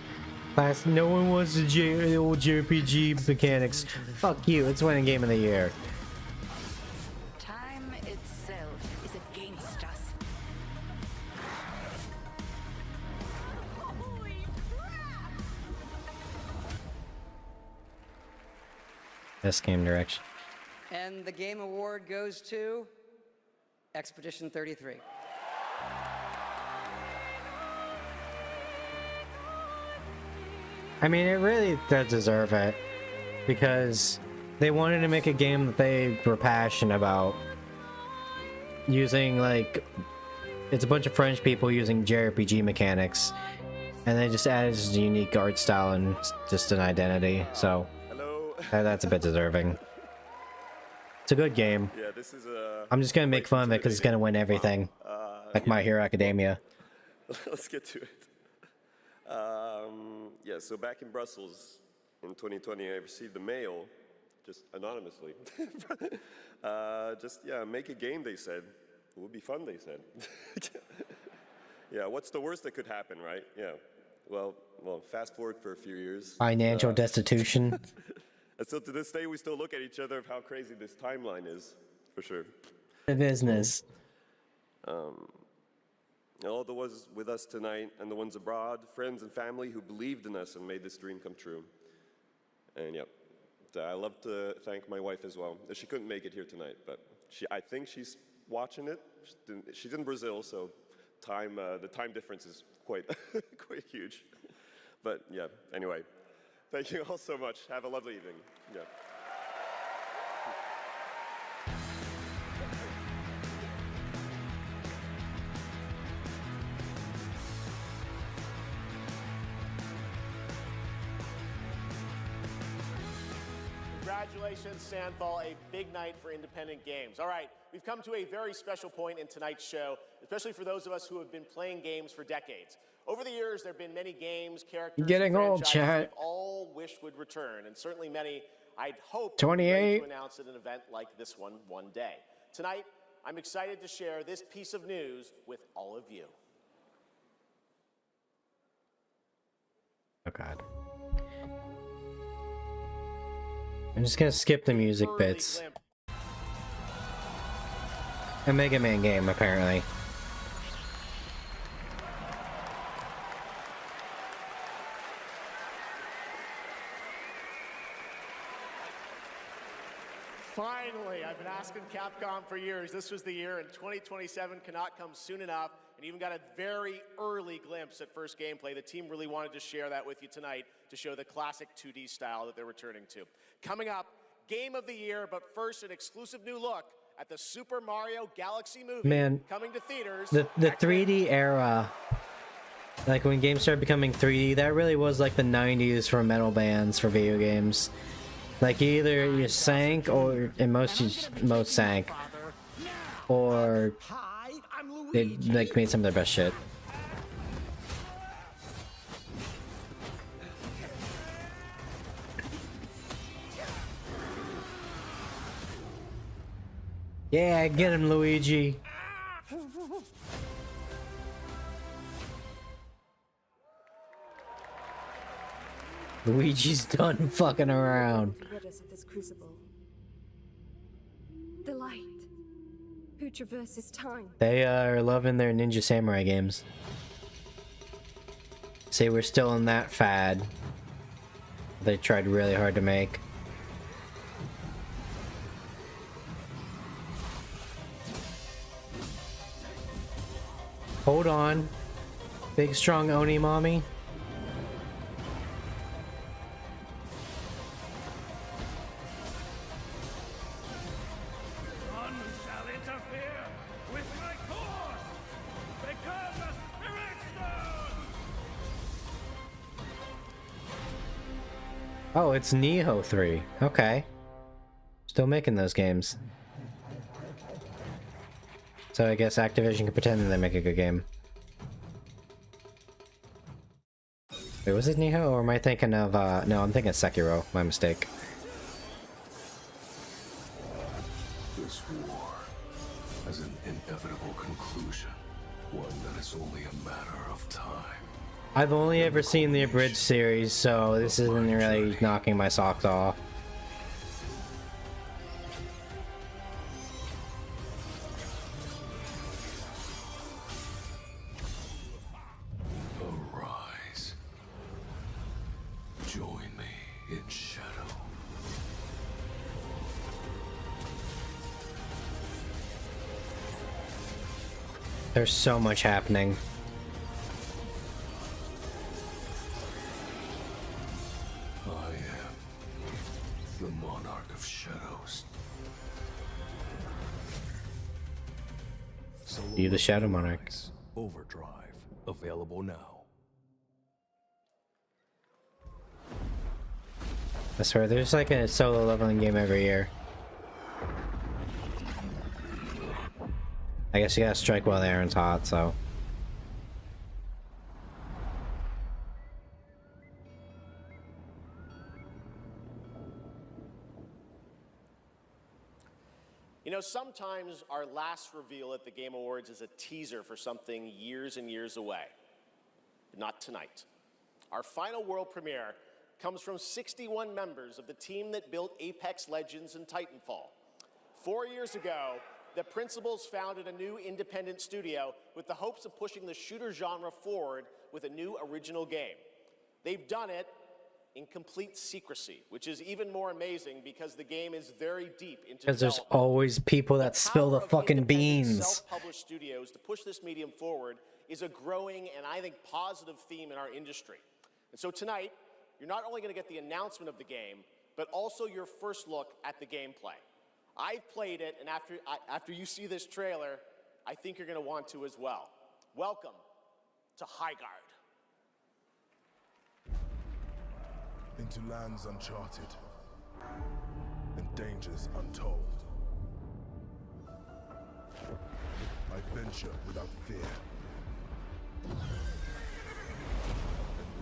Last, no one wants the old JRPG mechanics. Fuck you, it's winning Game of the Year. Time itself is against us. Best Game Direction. And the Game Award goes to Expedition 33. I mean, it really does deserve it, because they wanted to make a game that they were passionate about. Using, like, it's a bunch of French people using JRPG mechanics, and they just added just a unique art style and just an identity, so that's a bit deserving. It's a good game. Yeah, this is I'm just gonna make fun of it because it's gonna win everything, like My Hero Academia. Let's get to it. Yeah, so back in Brussels in 2020, I received a mail, just anonymously. Make a game, they said. It would be fun, they said. Yeah, what's the worst that could happen, right? Yeah. Well, fast forward for a few years. Financial destitution. And so to this day, we still look at each other of how crazy this timeline is, for sure. The business. All the ones with us tonight and the ones abroad, friends and family who believed in us and made this dream come true. And yep, I love to thank my wife as well. She couldn't make it here tonight, but I think she's watching it. She's in Brazil, so the time difference is quite huge. But yeah, anyway, thank you all so much. Have a lovely evening. Yeah. Congratulations, Sandfall, a big night for independent games. All right, we've come to a very special point in tonight's show, especially for those of us who have been playing games for decades. Over the years, there have been many games, characters, Getting and old, franchises chat. we've all wished would return, and certainly many I'd hoped 28. to announce at an event like this one day. Tonight, I'm excited to share this piece of news with all of you. Oh god. I'm just gonna skip the music bits. A Mega Man game, apparently. Finally, I've been asking Capcom for years. This was the year, and 2027 cannot come soon enough. And even got a very early glimpse at first gameplay. The team really wanted to share that with you tonight to show the classic 2D style that they're returning to. Coming up, Game of the Year, but first an exclusive new look at the Super Mario Galaxy movie. Man, coming to theaters. The 3D era, like when games started becoming 3D, that really was like the 90s for metal bands for video games. Like either you sank, or in most sank, or they like made some of their best shit. Yeah, get him, Luigi. Luigi's done fucking around. Rid us of this crucible. The light, who traverses time. They are loving their Ninja Samurai games. Say we're still in that fad. They tried really hard to make. Hold on. Big strong Oni mommy. None shall interfere with my course! Become a spirit stone! Oh, it's Neo 3. Okay. Still making those games. So I guess Activision can pretend that they make a good game. Wait, was it Neo, or am I thinking of, no, I'm thinking of Sekiro. My mistake. This war has an inevitable conclusion, one that is only a matter of time. I've only ever seen the abridged series, so this isn't really knocking my socks off. Arise. Join me in shadow. There's so much happening. I am the Monarch of Shadows. You the Shadow Monarch. Overdrive. Available now. I swear, there's like a solo leveling game every year. I guess you gotta strike while the iron's hot, so. You know, sometimes our last reveal at the Game Awards is a teaser for something years and years away. But not tonight. Our final world premiere comes from 61 members of the team that built Apex Legends and Titanfall. 4 years ago, the principals founded a new independent studio with the hopes of pushing the shooter genre forward with a new original game. They've done it in complete secrecy, which is even more amazing because the game is very deep into Because there's development. always people that spill the fucking beans. Self-published studios to push this medium forward is a growing and I think positive theme in our industry. And so tonight, you're not only going to get the announcement of the game, but also your first look at the gameplay. I've played it, and after you see this trailer, I think you're going to want to as well. Welcome to Highguard. Into lands uncharted and dangers untold. I venture without fear and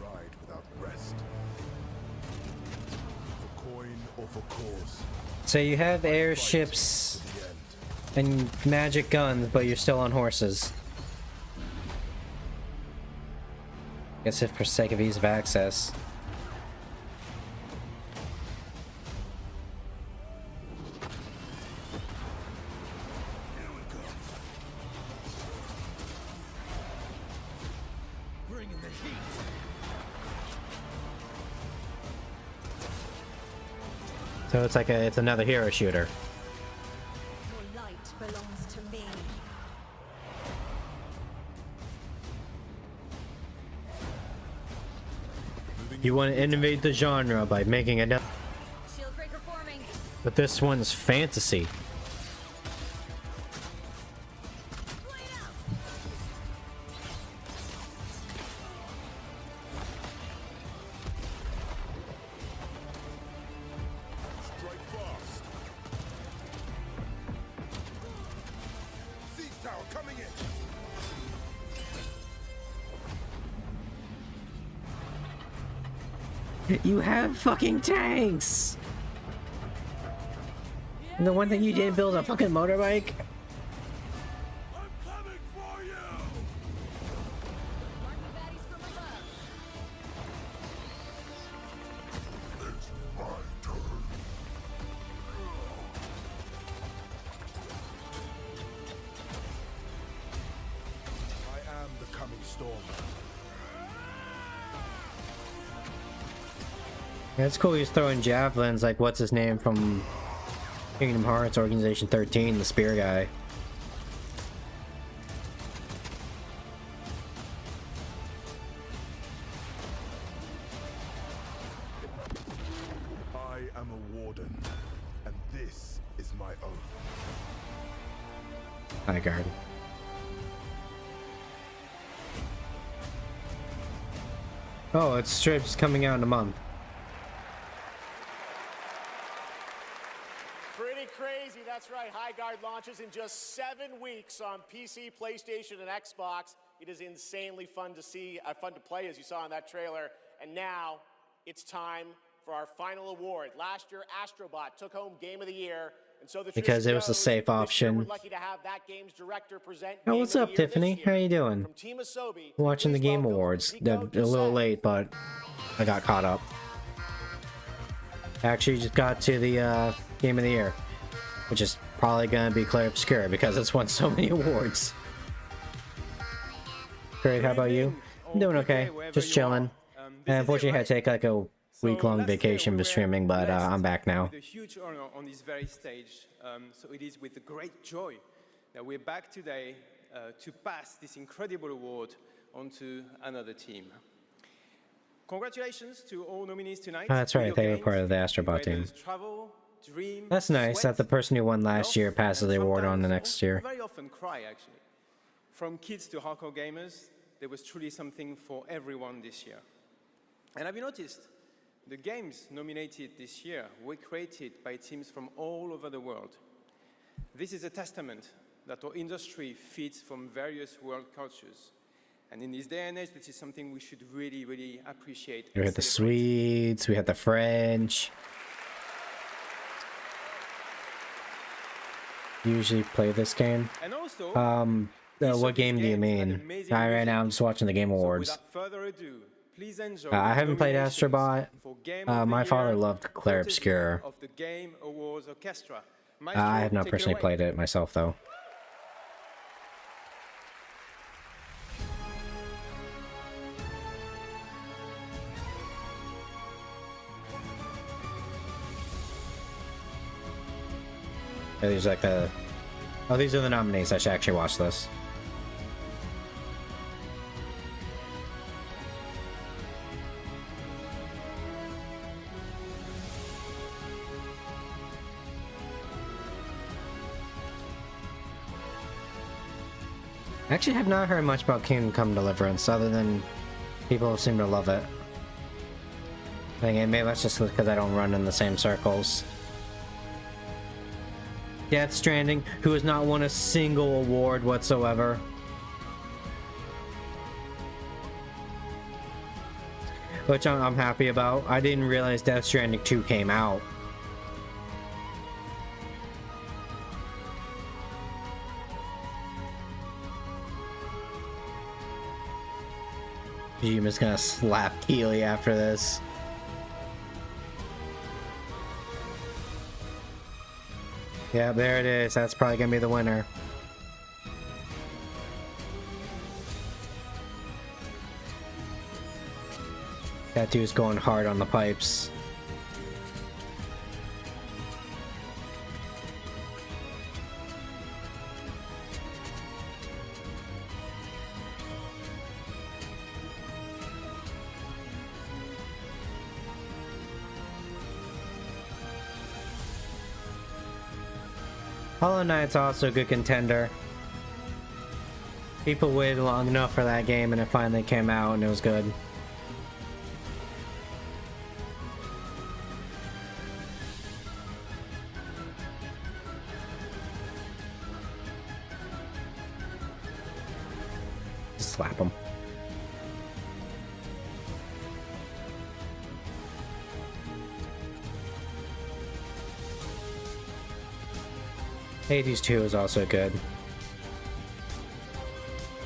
ride without rest. For coin or for cause. So you have airships and magic guns, but you're still on horses. Guess if for sake of ease of access. So it's like it's another hero shooter. Your light belongs to me. You want to innovate the genre by making another. Shield breaker forming. But this one's fantasy. You have fucking tanks! And the one thing you did build a fucking motorbike? I am the coming storm. Yeah, it's cool he's throwing javelins like what's his name from Kingdom Hearts Organization 13, the spear guy. I am a warden, and this is my oath. Hi, guard. Oh, it's strips coming out in a month. Pretty crazy, that's right. Highguard launches in just 7 weeks on PC, PlayStation, and Xbox. It is insanely fun to see, fun to play, as you saw in that trailer. And now it's time for our final award. Last year, Astrobot took home Game of the Year, and so the Because it was a safe option. we're lucky to have that game's director present Oh, Game what's of the up, Year Tiffany? this How year. you doing? From Team Asobi, Watching the Game Awards. A little late, but I got caught up. Actually, just got to the Game of the Year, which is probably gonna be Claire Obscura because it's won so many awards. Great, how about you? I'm doing okay, just chilling. And unfortunately, I had to take like a week-long vacation for streaming, but I'm back now. With a huge honor on this very stage, so it is with great joy that we're back today to pass this incredible award onto another team. Congratulations to all nominees tonight. Oh, that's right, they were part of the Astrobot team. Travel, dream, That's nice that the person who won last year passes the award on the next year. Very often cry, actually. From kids to hardcore gamers, there was truly something for everyone this year. And have you noticed? The games nominated this year were created by teams from all over the world. This is a testament that our industry feeds from various world cultures. And in this day and age, this is something we should really, really appreciate. We had the Swedes, we had the French. Usually play this game. And also, what game do you mean? Right now I'm just watching the Game Awards. So without further ado, please enjoy I haven't played Astrobot. My father loved Clair courtesy Obscur. of the Game Awards Orchestra. I have not take it personally away. played it myself though. There's like the... Oh, these are the nominees. I should actually watch this. I actually have not heard much about Kingdom Come Deliverance, other than people seem to love it. Maybe that's just because I don't run in the same circles. Death Stranding, who has not won a single award whatsoever. Which I'm happy about. I didn't realize Death Stranding 2 came out. Jima's gonna slap Keely after this. Yeah, there it is. That's probably gonna be the winner. That dude's going hard on the pipes. Hollow Knight's also a good contender. People waited long enough for that game and it finally came out and it was good. Just slap him. Hades 2 is also good.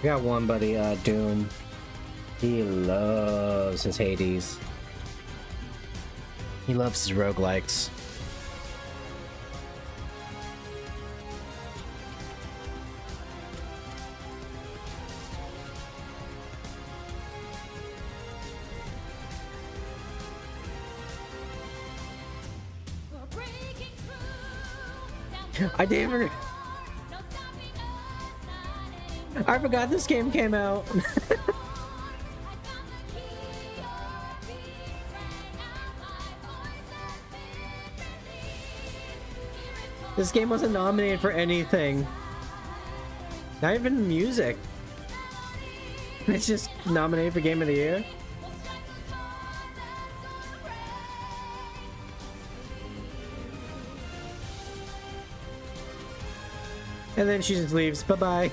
I got one buddy, Doom. He loves his Hades. He loves his roguelikes. I didn't. I forgot this game came out. This game wasn't nominated for anything. Not even music. It's just nominated for Game of the Year. And then she just leaves. Bye-bye.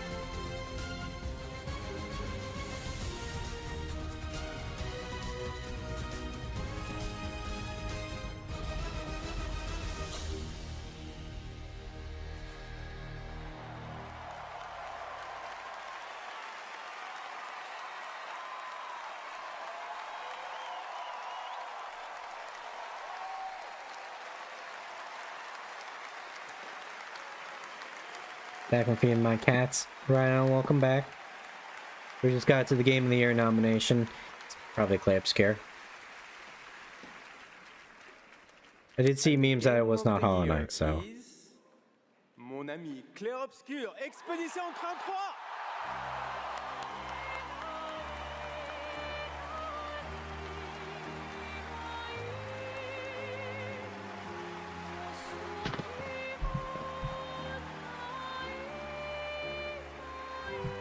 Back and feeding my cats. Right on, welcome back. We just got to the Game of the Year nomination. It's probably Clair Obscur. I did see memes that it was not Hollow Knight, so. Mon ami Clair Obscur, Expédition 33.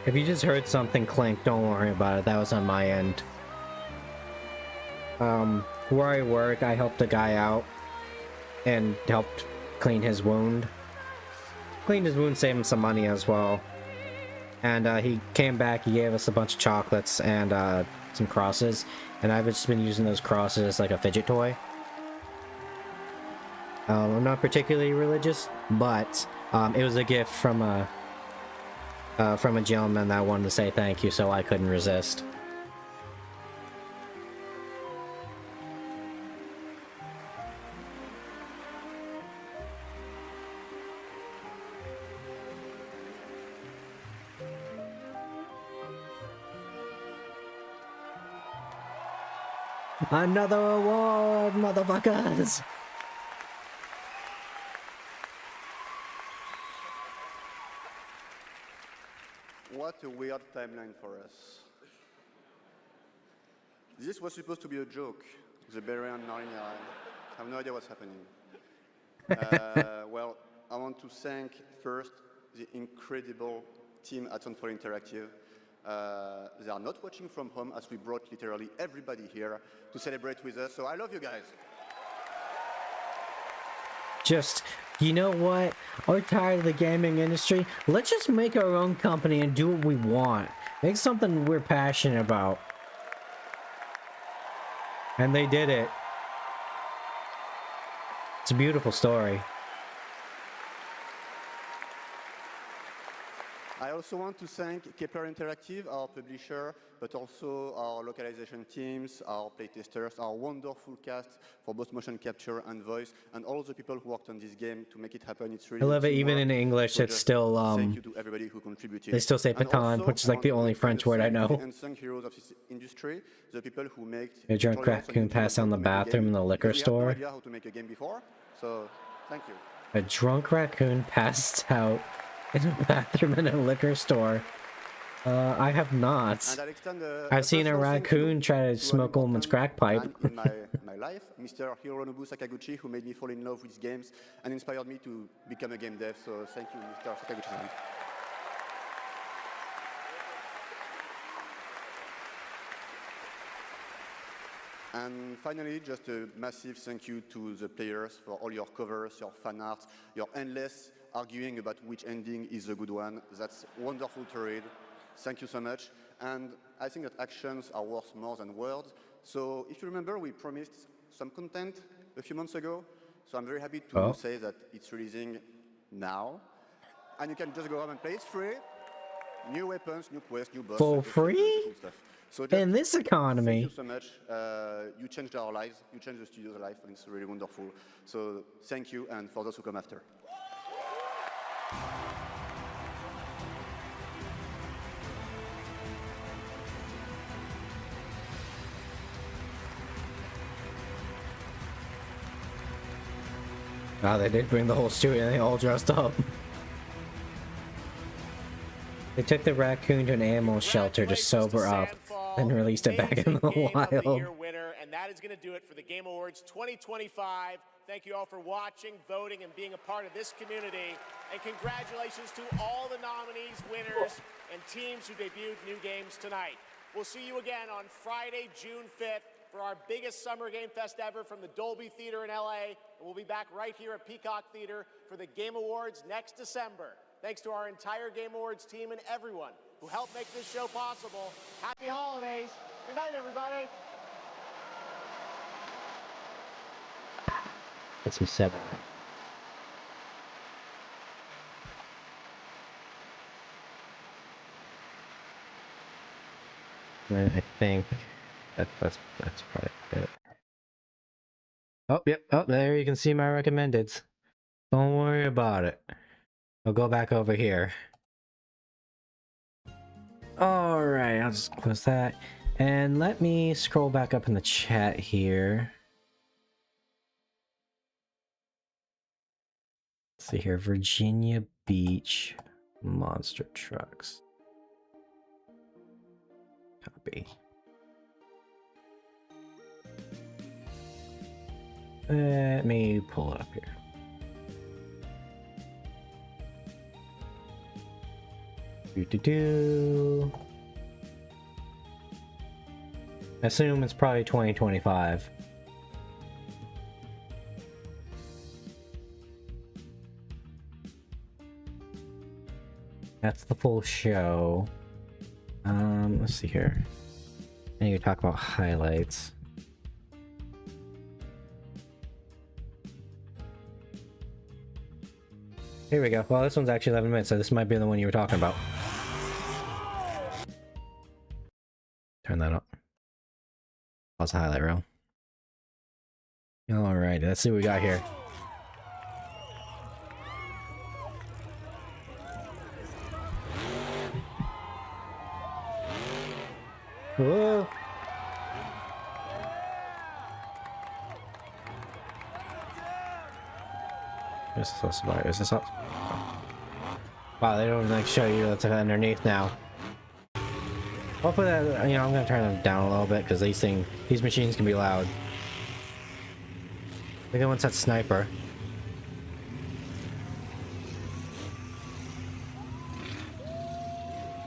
If you just heard something clink, don't worry about it. That was on my end. Where I work, I helped a guy out and helped clean his wound. Cleaned his wound, saved him some money as well. And he came back, he gave us a bunch of chocolates and some crosses. And I've just been using those crosses as like a fidget toy. I'm not particularly religious, but it was a gift from a gentleman that wanted to say thank you, so I couldn't resist. Another award, motherfuckers! What a weird timeline for us. This was supposed to be a joke. The Bear and Narnia. I have no idea what's happening. Well, I want to thank first the incredible team at Unfold Interactive. They are not watching from home as we brought literally everybody here to celebrate with us. So I love you guys. Just, you know what? We're tired of the gaming industry. Let's just make our own company and do what we want. Make something we're passionate about. And they did it. It's a beautiful story. I also want to thank Kepler Interactive, our publisher, but also our localization teams, our playtesters, our wonderful cast for both motion capture and voice, and all the people who worked on this game to make it happen. It's really I love it, even in English, it's still, thank you to everybody who contributed. they still say And pecan, also, which is like the only French word I know. The unsung heroes of this industry, the people who make A drunk raccoon passed down the bathroom in the liquor store. We had no idea how to make a game before, so thank you. A drunk raccoon passed out in a bathroom in a liquor store. I have not. And I'll extend I've seen a personal thank you raccoon try to smoke a woman's crack pipe. man in my life, Mr. Hironobu Sakaguchi, who made me fall in love with games and inspired me to become a game dev. So thank you, Mr. Sakaguchi. And finally, just a massive thank you to the players for all your covers, your fan art, your endless arguing about which ending is the good one. That's wonderful to read. Thank you so much. And I think that actions are worth more than words. So if you remember, we promised some content a few months ago. So I'm very happy to say that it's releasing now. And you can just go home and play. It's free. New weapons, new quests, new bosses. For free? So In this economy? Thank you so much. You changed our lives. You changed the studio's life, and it's really wonderful. So thank you, and for those who come after. Ah, they did bring the whole studio, they all dressed up. They took the raccoon to an animal shelter to sober up, then released it back in the wild. Winner, and that is going to do it for the Game Awards 2025. Thank you all for watching, voting, and being a part of this community. And congratulations to all the nominees, winners, and teams who debuted new games tonight. We'll see you again on Friday, June 5th for our biggest summer game fest ever from the Dolby Theater in LA. And we'll be back right here at Peacock Theater for the Game Awards next December. Thanks to our entire Game Awards team and everyone who helped make this show possible. Happy holidays. Good night, everybody. That's some 7. I think that's probably it. Oh, yep. Oh, there you can see my recommendeds. Don't worry about it. I'll go back over here. Alright, I'll just close that. And let me scroll back up in the chat here. Let's see here. Virginia Beach monster trucks. Copy. Let me pull it up here. I assume it's probably 2025. That's the full show. Let's see here. I need to talk about highlights. Here we go. Well, this one's actually 11 minutes, so this might be the one you were talking about. Turn that up. Pause the highlight reel. Alright, let's see what we got here. Whoa! Is this supposed to be? Is this up? Wow, they don't like show you that's underneath now. Hopefully that, you know, I'm gonna turn them down a little bit because these machines can be loud. I think I want that sniper.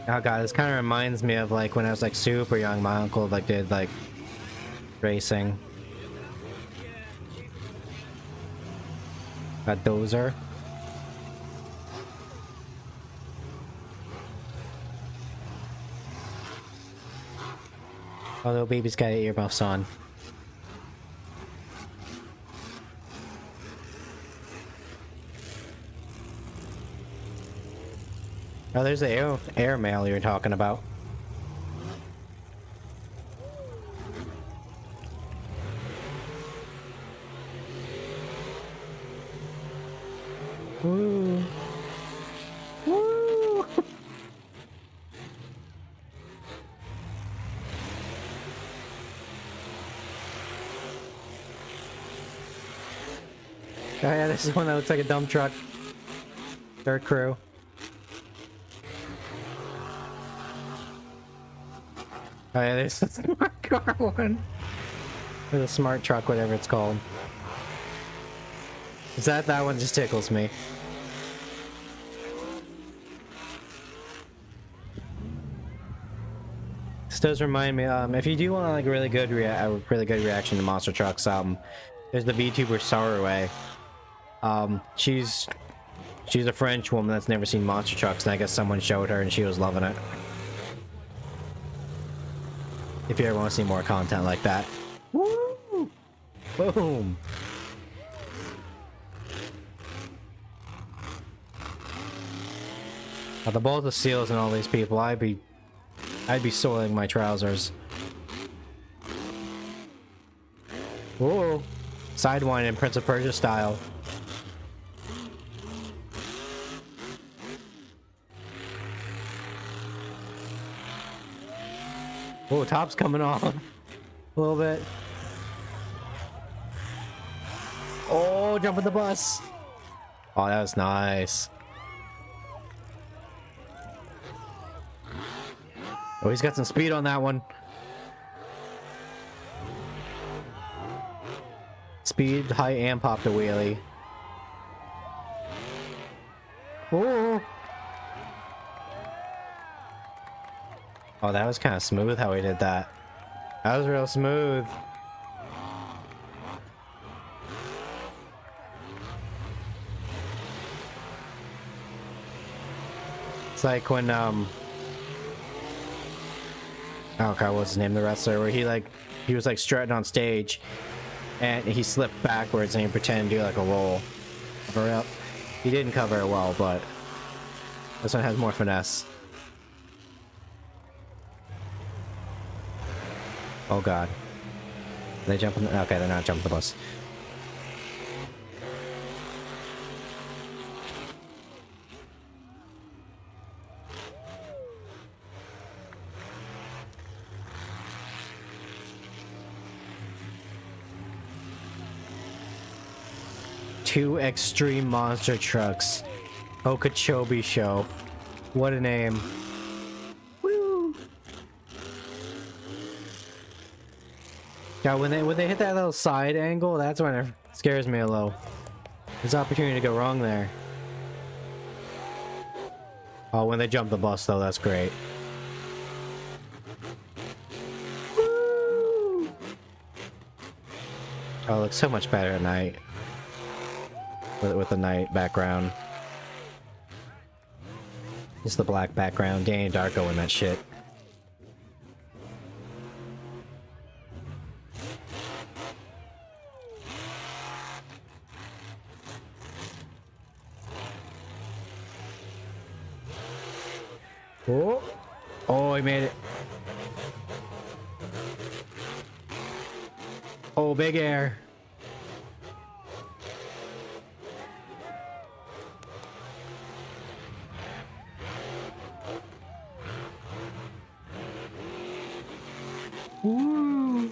Oh god, this kind of reminds me of like when I was like super young, my uncle like did like racing. Got Dozer. Oh, little baby's got earmuffs on. Oh, there's the air mail you're talking about. Woo! Woo! Oh yeah, this is one that looks like a dump truck. Dirt crew. Oh yeah, there's a smart car one. Or the smart truck, whatever it's called. Is that one just tickles me. This does remind me, if you do want like a really good reaction to monster trucks, there's the VTuber Sarway. She's a French woman that's never seen monster trucks, and I guess someone showed her and she was loving it. If you ever want to see more content like that. Woo! Boom! The both the seals and all these people, I'd be soiling my trousers. Whoa! Sidewind in Prince of Persia style. Oh, top's coming off a little bit. Oh, jump at the bus. Oh, that was nice. Oh, he's got some speed on that one. Speed, height, and pop the wheelie. Oh! Oh, that was kind of smooth how he did that. That was real smooth. It's like when, oh god, what's his name? The wrestler, where he was like strutting on stage and he slipped backwards and he pretended to do like a roll. Cover up. He didn't cover it well, but this one has more finesse. Oh god. Are they jumping? Okay, they're not jumping the bus. Two extreme monster trucks. Okeechobee show. What a name. Woo! Yeah, when they hit that little side angle, that's when it scares me a little. There's opportunity to go wrong there. Oh, when they jump the bus though, that's great. Woo! Oh, it looks so much better at night. With the night background. Just the black background. Danny Darko in that shit. Oh, oh, he made it. Oh, big air. Woo.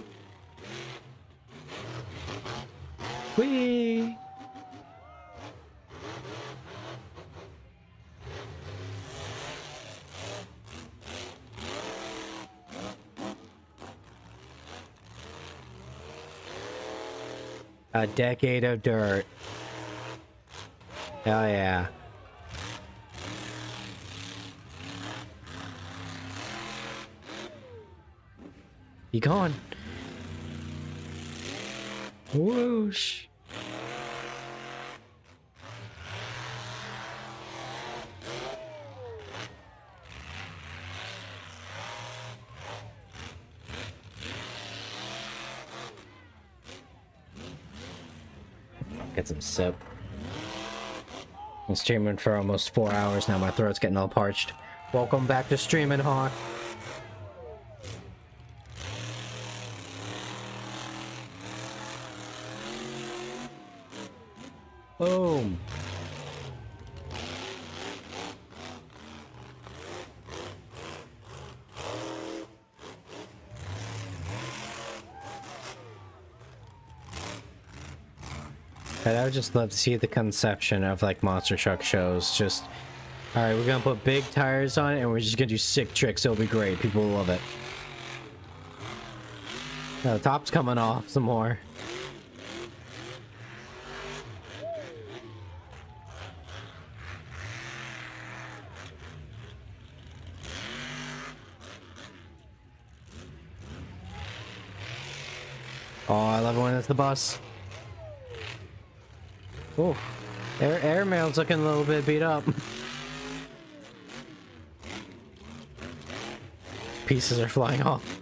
Whee. A decade of dirt. Hell yeah. You gone? Whoosh. Get some sip. I'm streaming for almost 4 hours now. My throat's getting all parched. Welcome back to Streaming Hawk. Boom. I would just love to see the conception of like monster truck shows. Just, all right, we're gonna put big tires on it and we're just gonna do sick tricks. It'll be great. People will love it. Now the top's coming off some more. Oh, I love it when it's the bus. Oh, airmail's looking a little bit beat up. Pieces are flying off.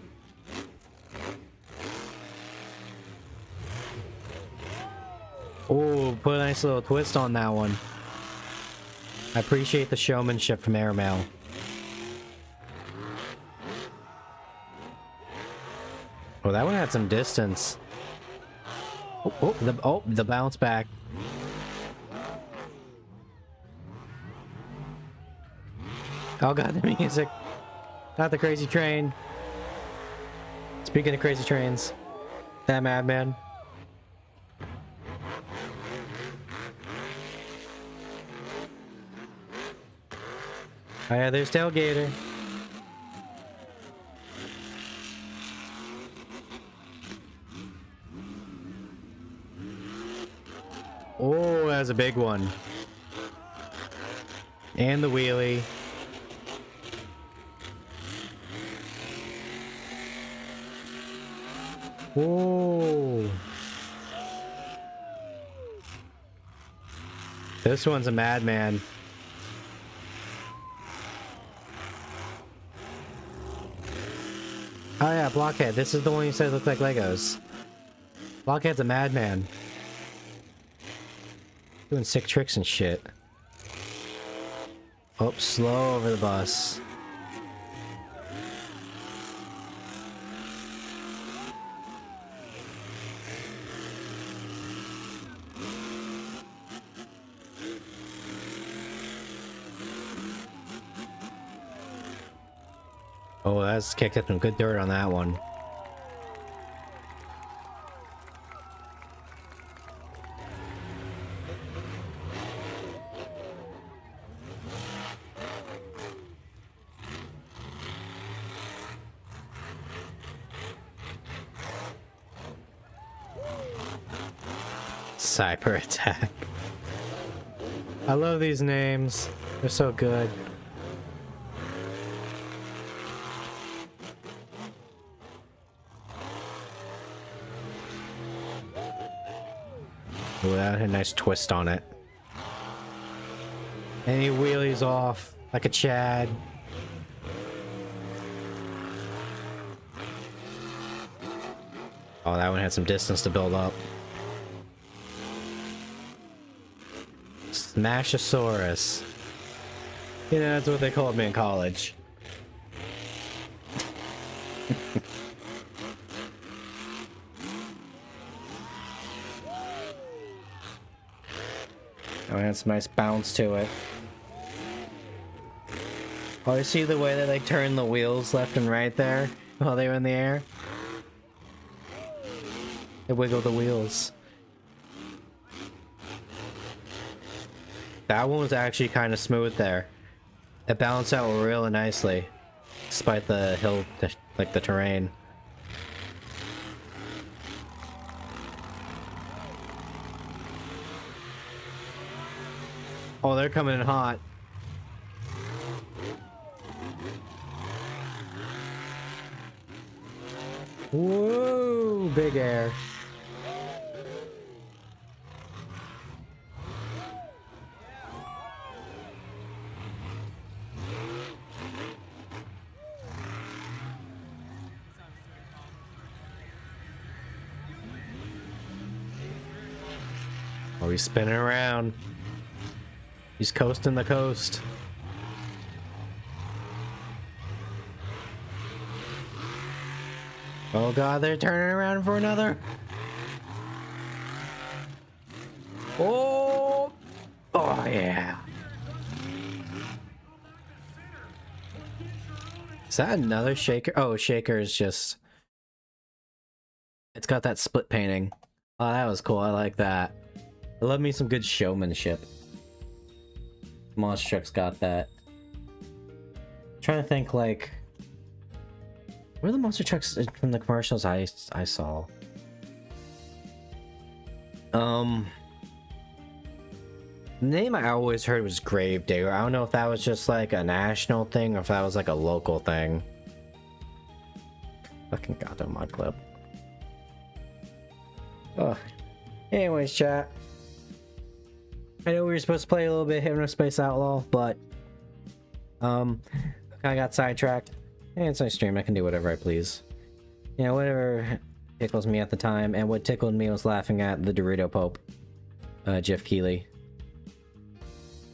Oh, put a nice little twist on that one. I appreciate the showmanship from airmail. Oh, that one had some distance. The bounce back. Oh god, the music. Not the crazy train. Speaking of crazy trains, that madman. Oh yeah, there's Tailgater. Oh, that's a big one. And the wheelie. Whoa. This one's a madman. Oh yeah, Blockhead. This is the one you said looked like Legos. Blockhead's a madman. Doing sick tricks and shit. Oh, slow over the bus. Oh, that's kicked up some good dirt on that one. Cyber attack. I love these names. They're so good. Ooh, that had a nice twist on it. And he wheelies off like a Chad. Oh, that one had some distance to build up. Smashosaurus. You know, that's what they called me in college. Oh, it had some nice bounce to it. Oh, you see the way they like turn the wheels left and right there while they were in the air? They wiggle the wheels. That one was actually kind of smooth there. It balanced out really nicely, despite the hill, like the terrain. Oh, they're coming in hot. Whoa, big air. Oh, he's spinning around. He's coasting the coast. Oh god, they're turning around for another. Oh! Oh yeah. Is that another shaker? Oh, shaker is just... It's got that split painting. Oh, that was cool. I like that. I love me some good showmanship. Monster Truck's got that. I'm trying to think, like... Where are the monster trucks from the commercials I saw? The name I always heard was Gravedigger. I don't know if that was just like a national thing or if that was like a local thing. Fucking goddamn mod clip. Oh. Anyways, chat. I know we were supposed to play a little bit Hypno Space Outlaw, but I got sidetracked. Hey, it's my stream. I can do whatever I please. You know, whatever tickles me at the time. And what tickled me was laughing at the Dorito Pope, Jeff Keighley.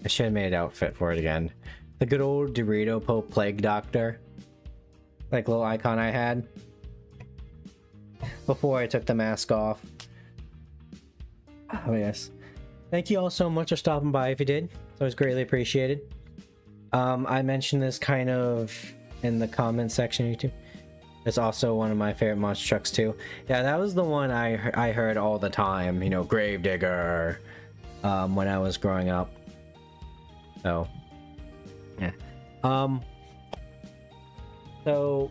I should have made an outfit for it again. The good old Dorito Pope Plague Doctor, like little icon I had before I took the mask off. Oh yes. Thank you all so much for stopping by. If you did, it was greatly appreciated. I mentioned this kind of in the comment section, YouTube. It's also one of my favorite monster trucks too. Yeah, that was the one I heard all the time, you know, Gravedigger, when I was growing up. So, yeah. So,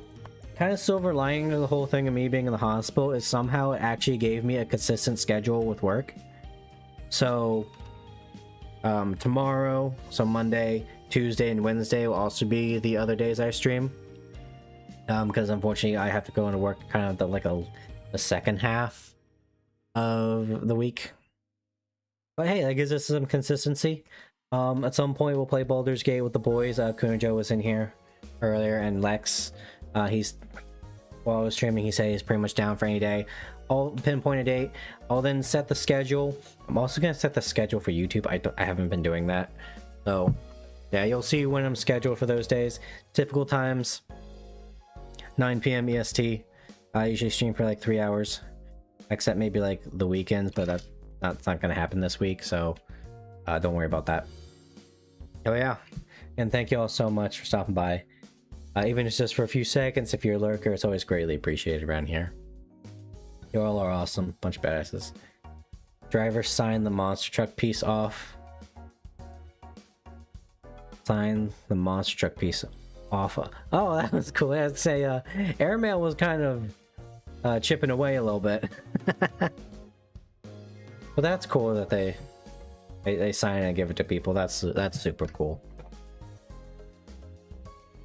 kind of silver lining to the whole thing of me being in the hospital is somehow it actually gave me a consistent schedule with work. So, tomorrow, so Monday, Tuesday, and Wednesday will also be the other days I stream. Because unfortunately I have to go into work kind of the second half of the week. But hey, that gives us some consistency. At some point we'll play Baldur's Gate with the boys. Kunojo was in here earlier, and Lex, while I was streaming, he said he's pretty much down for any day. I'll pinpoint a date. I'll then set the schedule. I'm also gonna set the schedule for YouTube. I haven't been doing that. So yeah, you'll see when I'm scheduled for those days. Typical times, 9 p.m. EST. I usually stream for like 3 hours, except maybe like the weekends, but that's not gonna happen this week, so don't worry about that. Oh yeah, and thank you all so much for stopping by. Even if it's just for a few seconds, if you're a lurker, it's always greatly appreciated around here. You all are awesome, bunch of badasses. Driver, sign the monster truck piece off. Sign the monster truck piece off. Oh, that was cool. I have to say, Airmail was kind of chipping away a little bit. But that's cool that they sign it and give it to people. That's super cool.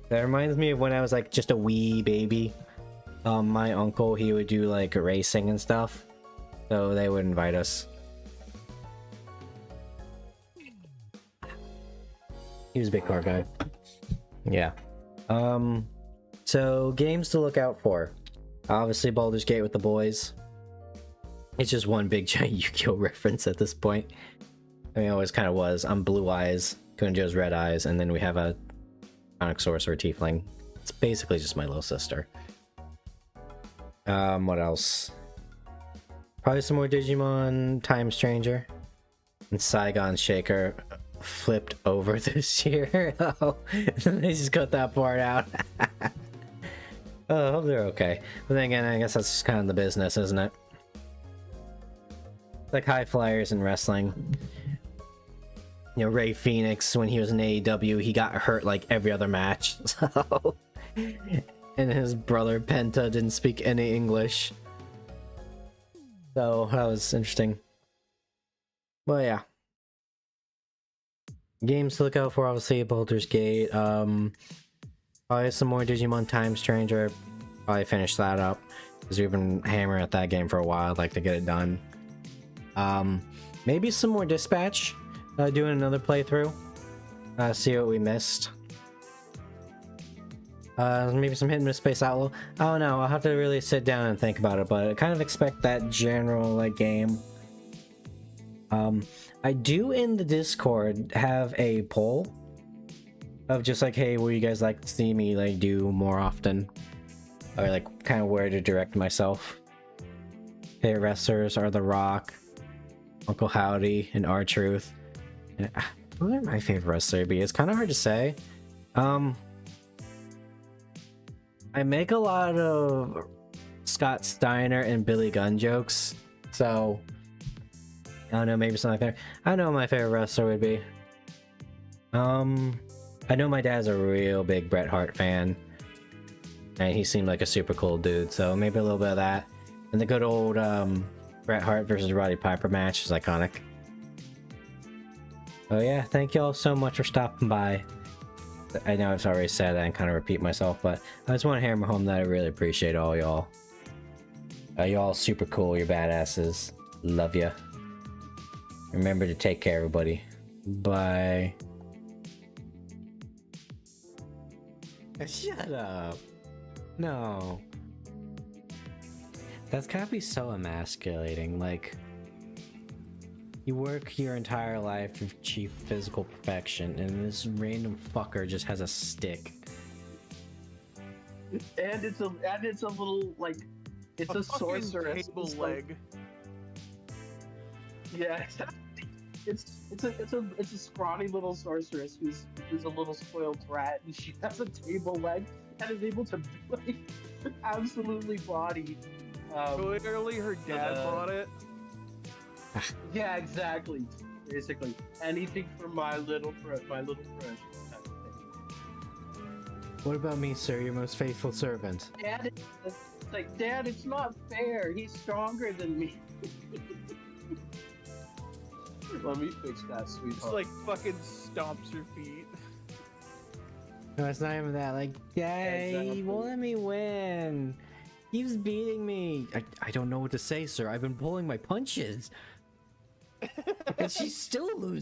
That reminds me of when I was like just a wee baby. My uncle, he would do like racing and stuff, so they would invite us. He was a big car guy. Yeah. So games to look out for. Obviously Baldur's Gate with the boys. It's just one big giant Yu-Gi-Oh reference at this point. I mean, it always kind of was. I'm Blue Eyes, Kunjo's Red Eyes, and then we have a Sonic Sorcerer Tiefling. It's basically just my little sister. What else? Probably some more Digimon Time Stranger. And Saigon Shaker flipped over this year. Oh, they just cut that part out. Oh, I hope they're okay. But then again, I guess that's just kind of the business, isn't it? Like high flyers in wrestling. You know, Ray Phoenix, when he was in AEW, he got hurt like every other match. So, and his brother Penta didn't speak any English. So that was interesting. But yeah. Games to look out for, obviously, Baldur's Gate. Probably some more Digimon Time Stranger. Probably finish that up, because we've been hammering at that game for a while. I'd like to get it done. Maybe some more Dispatch. Doing another playthrough. See what we missed. Maybe some Hidden Space Outlaw. I don't know, I'll have to really sit down and think about it, but I kind of expect that general like game. I do in the Discord have a poll of just like, hey, what you guys like to see me like do more often, or like kind of where to direct myself. Favorite wrestlers are The Rock, Uncle Howdy, and R-Truth. Who are my favorite wrestlers? It's kind of hard to say. I make a lot of Scott Steiner and Billy Gunn jokes, so I don't know, maybe something like that. I know what my favorite wrestler would be. I know my dad's a real big Bret Hart fan, and he seemed like a super cool dude, so maybe a little bit of that. And the good old Bret Hart versus Roddy Piper match is iconic. Oh yeah, thank y'all so much for stopping by. I know I've already said that and kind of repeat myself, but I just want to hammer home that I really appreciate all y'all. Y'all super cool, you're badasses. Love ya. Remember to take care, everybody. Bye. Shut up. No. That's gotta be so emasculating, like... You work your entire life to achieve physical perfection, and this random fucker just has a stick. And it's a little like it's a sorceress table leg. Yeah, it's a scrawny little sorceress who's a little spoiled brat, and she has a table leg and is able to like absolutely body. Clearly, her dad bought it. Yeah, exactly. Basically, anything for my little crush. What about me, sir, your most faithful servant? Dad, it's like, Dad, it's not fair. He's stronger than me. Let me fix that, sweetheart. Just like fucking stomps her feet. No, it's not even that. Like, yay, exactly. won't let me win. He's beating me. I don't know what to say, sir. I've been pulling my punches. And she's still losing.